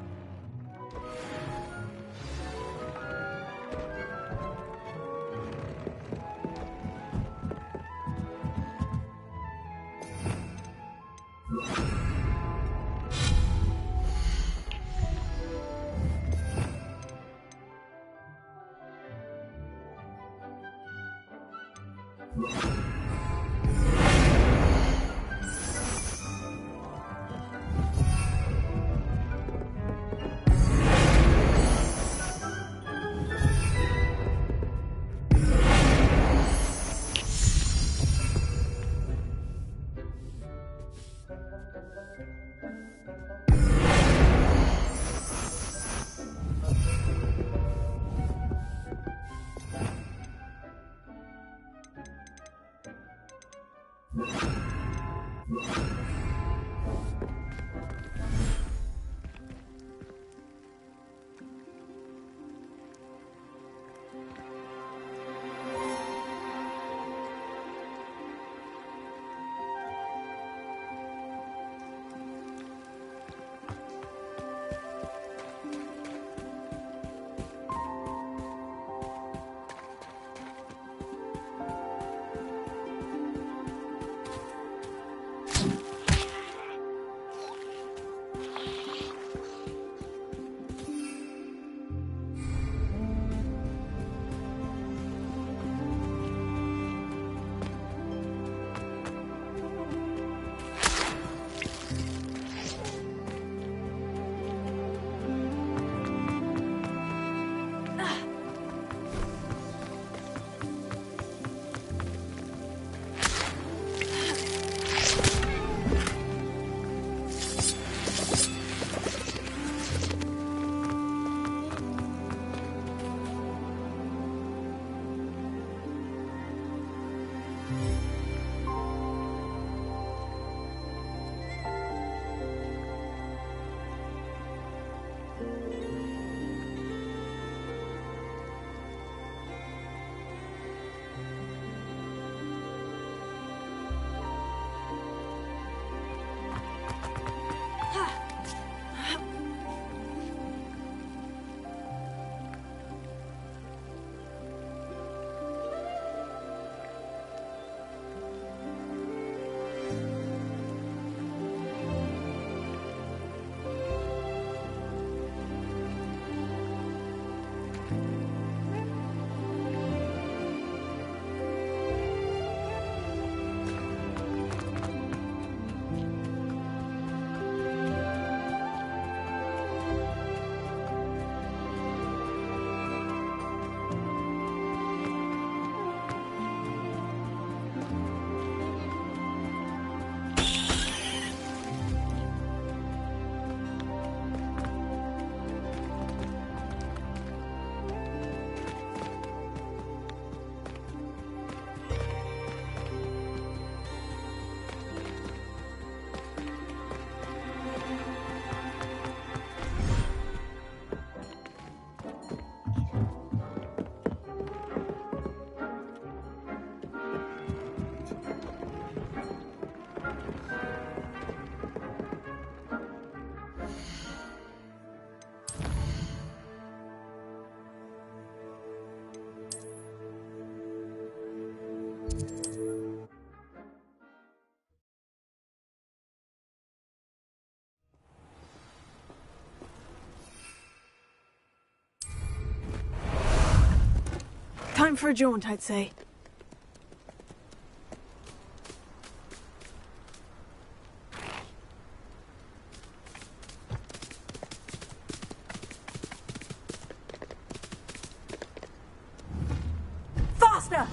Time for a jaunt, I'd say. Faster!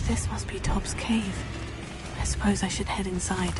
This must be Tob's cave. I suppose I should head inside.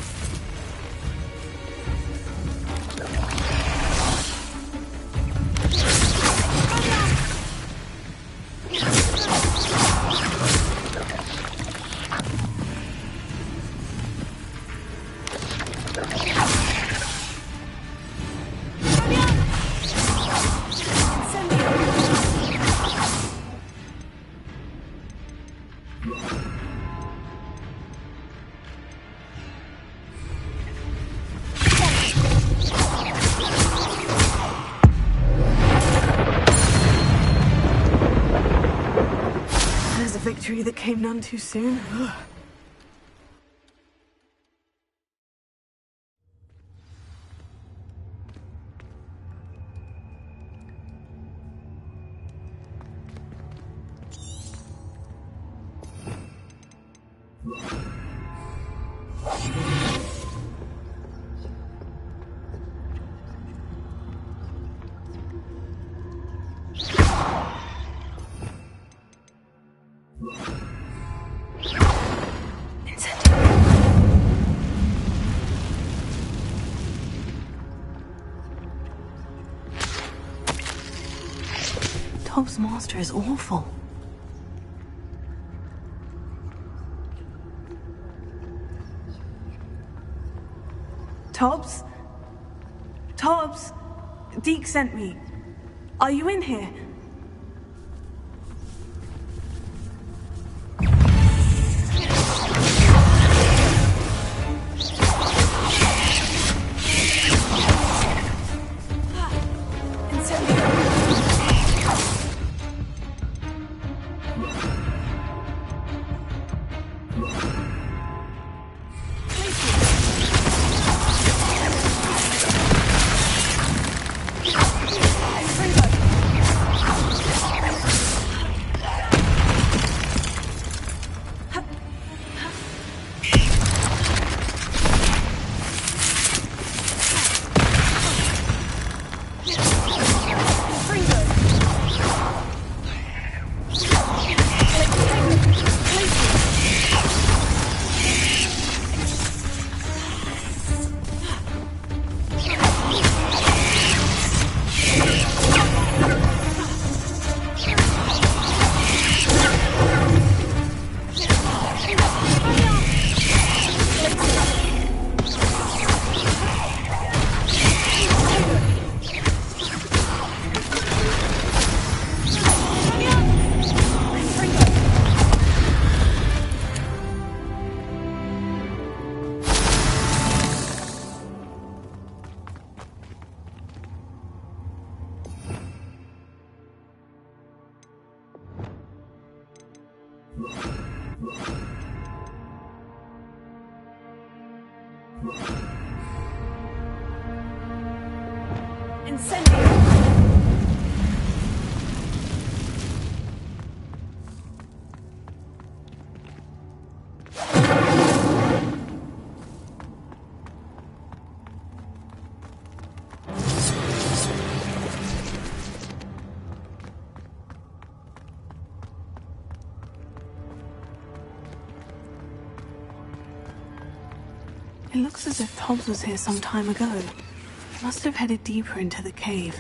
Victory that came none too soon. Tob's master is awful. Tobbs? Tobbs? Deke sent me. Are you in here? It looks as if Hobbs was here some time ago. He must have headed deeper into the cave.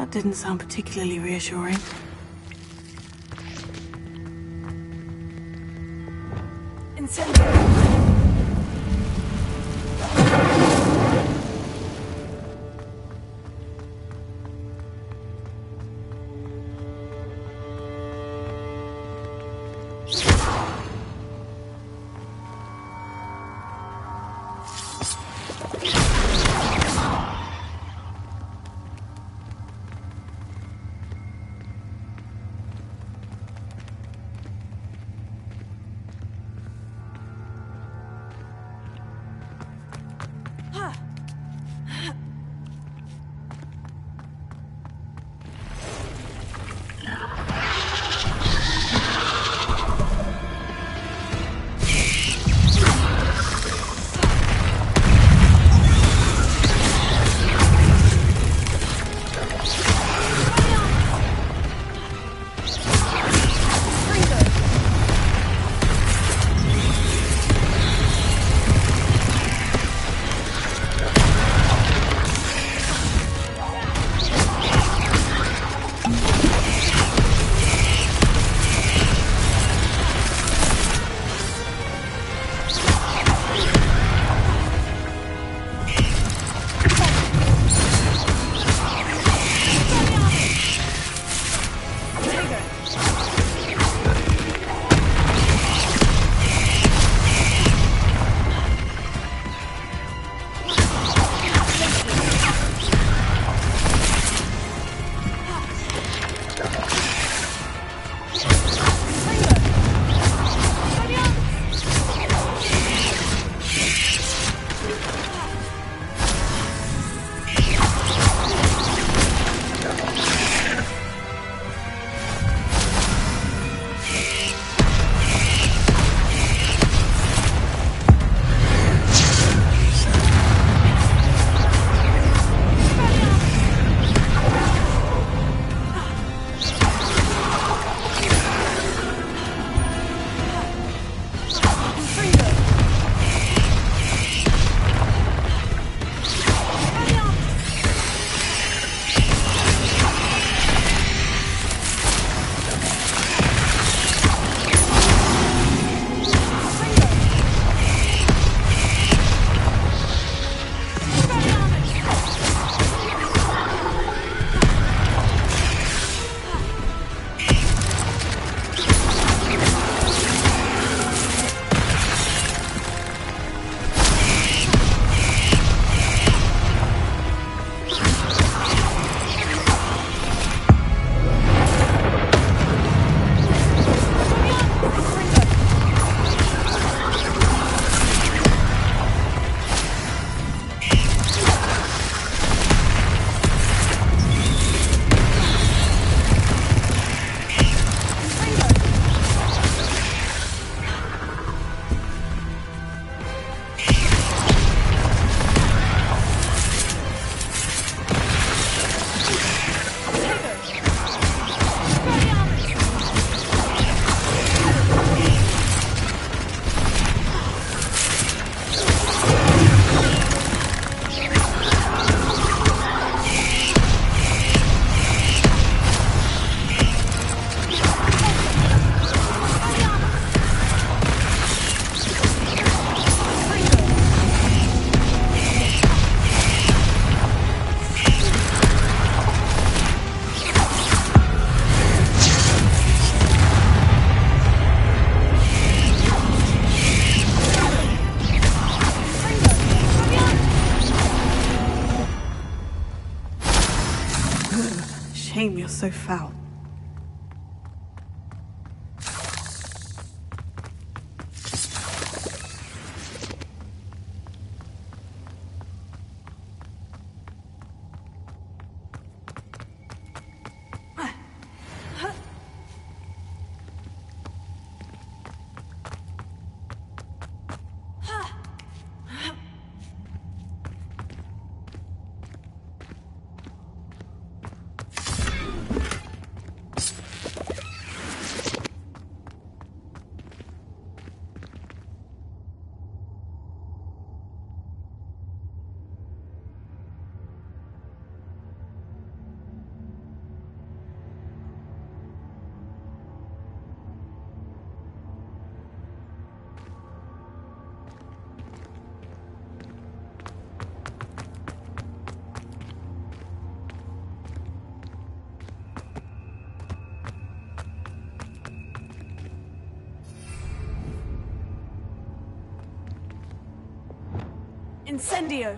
That didn't sound particularly reassuring. shame you're so foul. Incendio!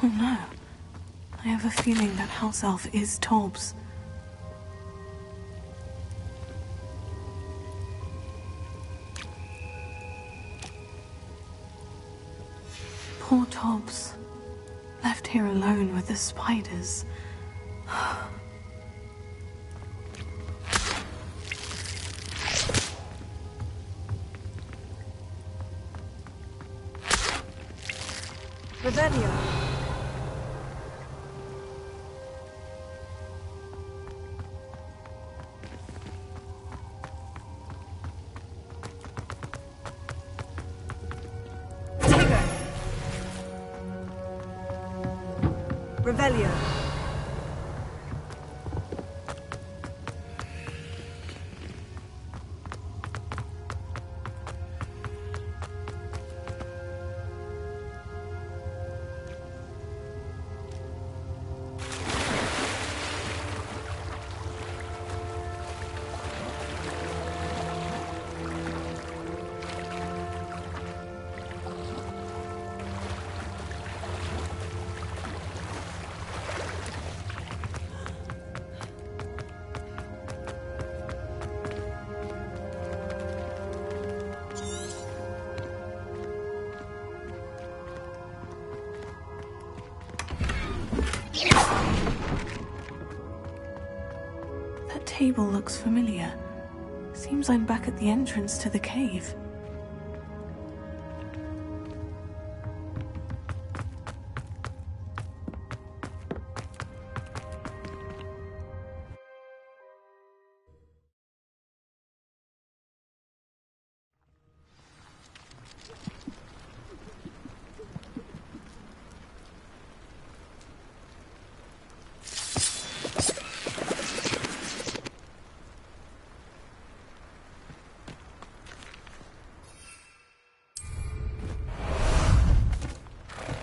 Oh no. I have a feeling that house elf is Tobbs. Poor Tobbs. Left here alone with the spiders. Revelio. Revelio. That table looks familiar. Seems I'm back at the entrance to the cave.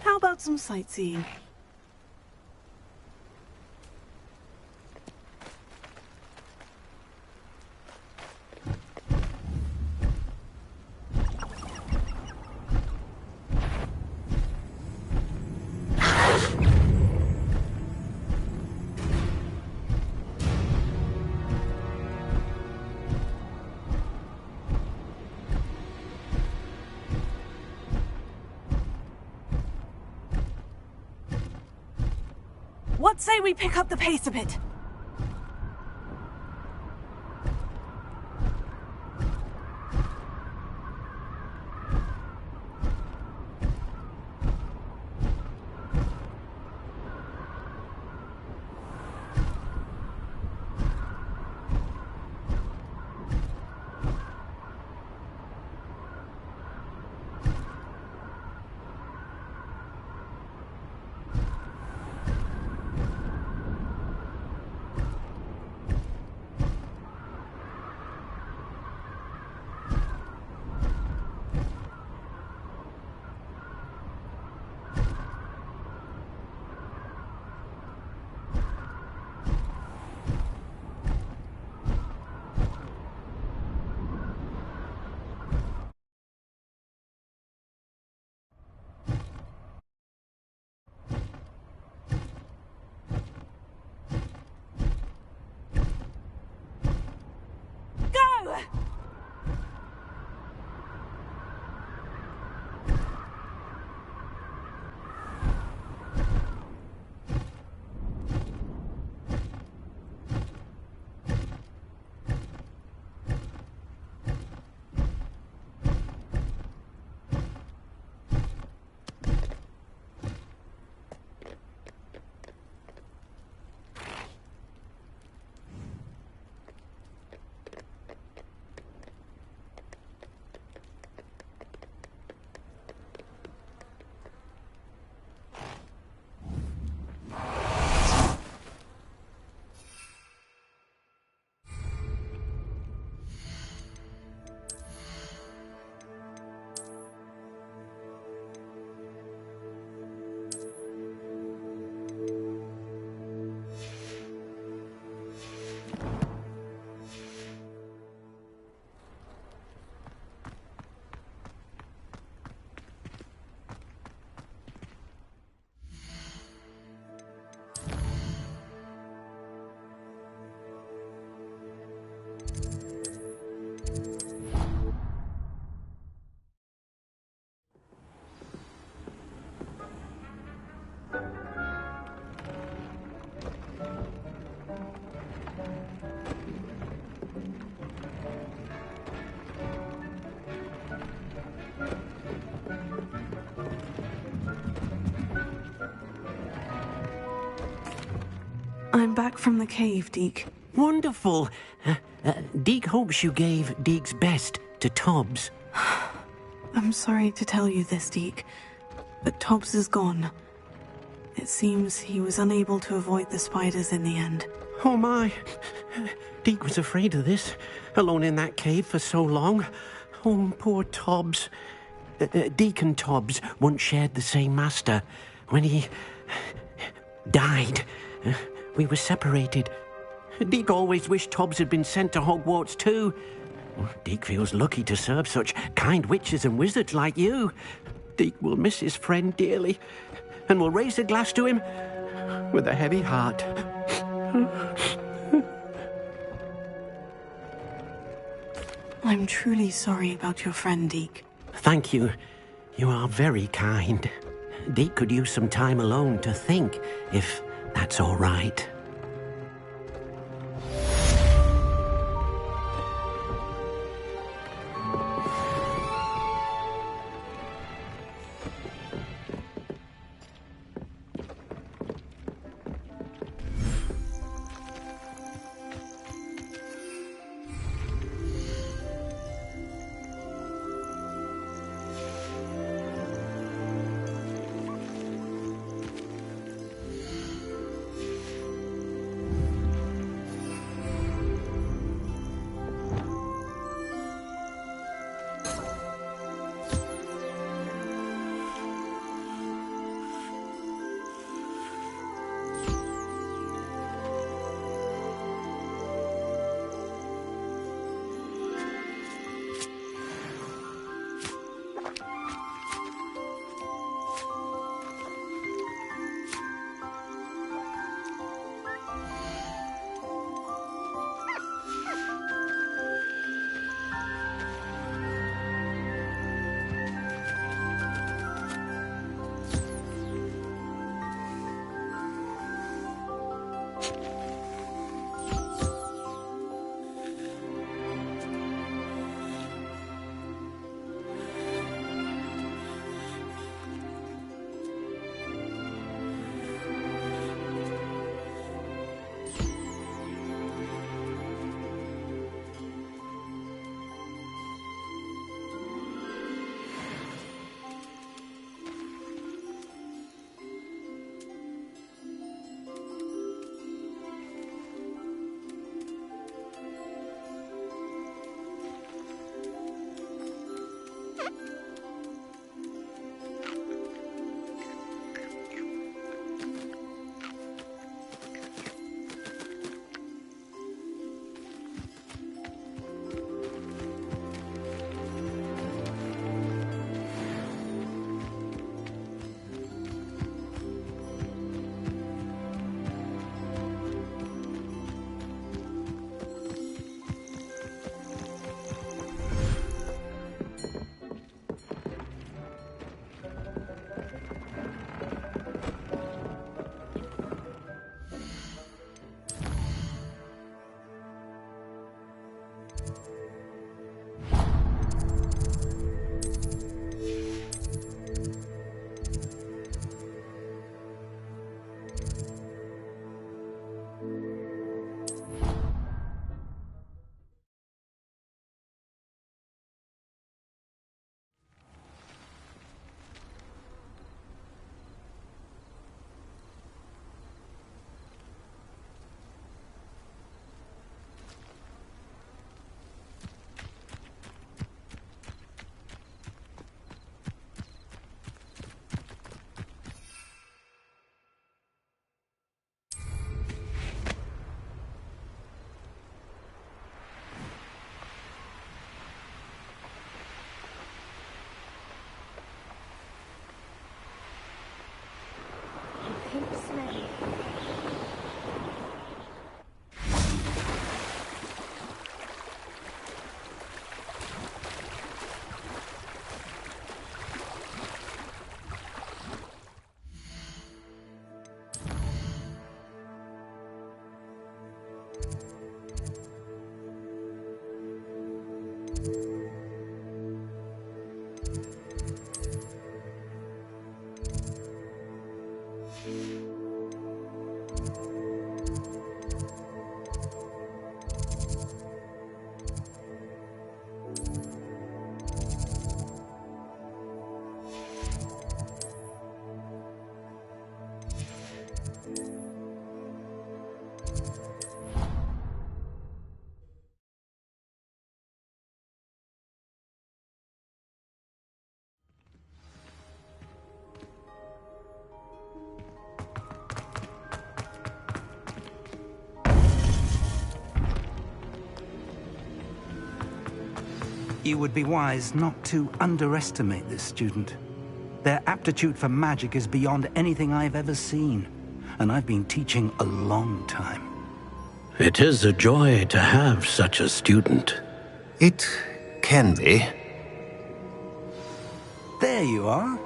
How about some sightseeing? What say we pick up the pace a bit? I'm back from the cave, Deke. Wonderful. Deke hopes you gave Deke's best to Tobbs. I'm sorry to tell you this, Deke, but Tobbs is gone. It seems he was unable to avoid the spiders in the end. Oh my. Deke was afraid of this, alone in that cave for so long. Oh, poor Tobbs. Deke and Tobbs once shared the same master. When he died, we were separated. Deke always wished Tobbs had been sent to Hogwarts too. Deke feels lucky to serve such kind witches and wizards like you. Deke will miss his friend dearly, and will raise a glass to him with a heavy heart. I'm truly sorry about your friend, Deke. Thank you. You are very kind. Deke could use some time alone to think, if that's all right. You would be wise not to underestimate this student. Their aptitude for magic is beyond anything I've ever seen, and I've been teaching a long time. It is a joy to have such a student. It can be. There you are.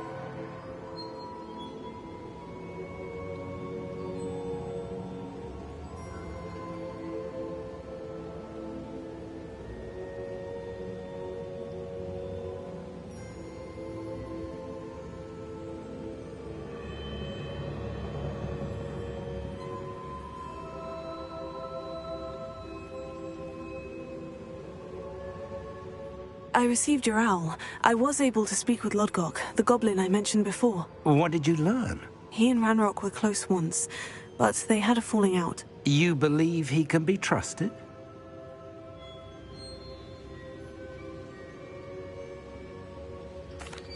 I received your owl. I was able to speak with Lodgok, the goblin I mentioned before. What did you learn? He and Ranrock were close once, but they had a falling out. You believe he can be trusted?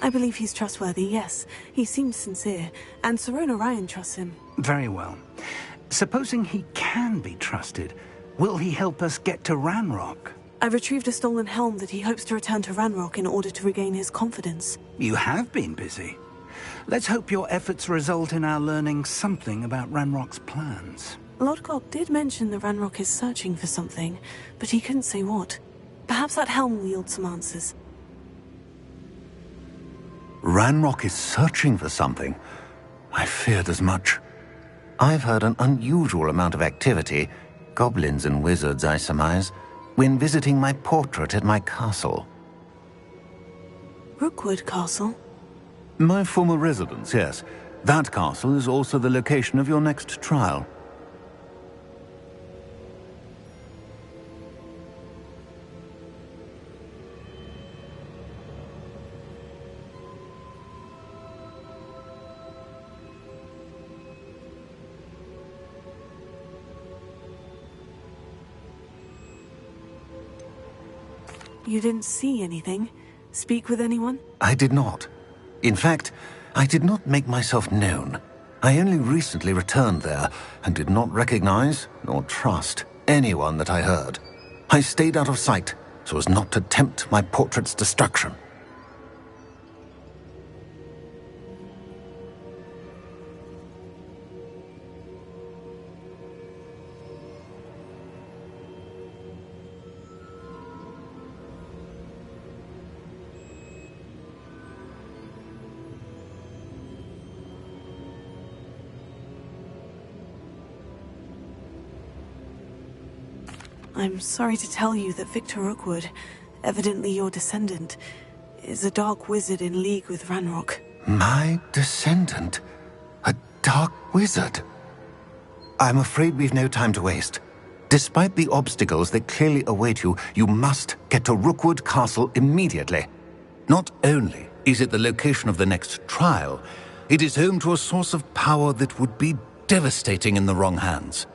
I believe he's trustworthy, yes. He seems sincere, and Sirona Ryan trusts him. Very well. Supposing he can be trusted, will he help us get to Ranrock? I've retrieved a stolen helm that he hopes to return to Ranrock in order to regain his confidence. You have been busy. Let's hope your efforts result in our learning something about Ranrock's plans. Lodgok did mention that Ranrock is searching for something, but he couldn't say what. Perhaps that helm will yield some answers. Ranrock is searching for something. I feared as much. I've heard an unusual amount of activity, goblins and wizards, I surmise, when visiting my portrait at my castle. Rookwood Castle? My former residence, yes. That castle is also the location of your next trial. You didn't see anything? Speak with anyone? I did not. In fact, I did not make myself known. I only recently returned there and did not recognize nor trust anyone that I heard. I stayed out of sight so as not to tempt my portrait's destruction. I'm sorry to tell you that Victor Rookwood, evidently your descendant, is a dark wizard in league with Ranrock. My descendant? A dark wizard? I'm afraid we've no time to waste. Despite the obstacles that clearly await you, you must get to Rookwood Castle immediately. Not only is it the location of the next trial, it is home to a source of power that would be devastating in the wrong hands.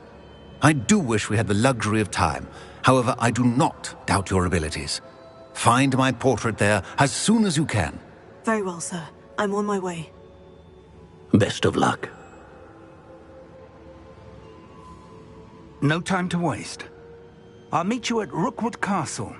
I do wish we had the luxury of time. However, I do not doubt your abilities. Find my portrait there as soon as you can. Very well, sir. I'm on my way. Best of luck. No time to waste. I'll meet you at Rookwood Castle.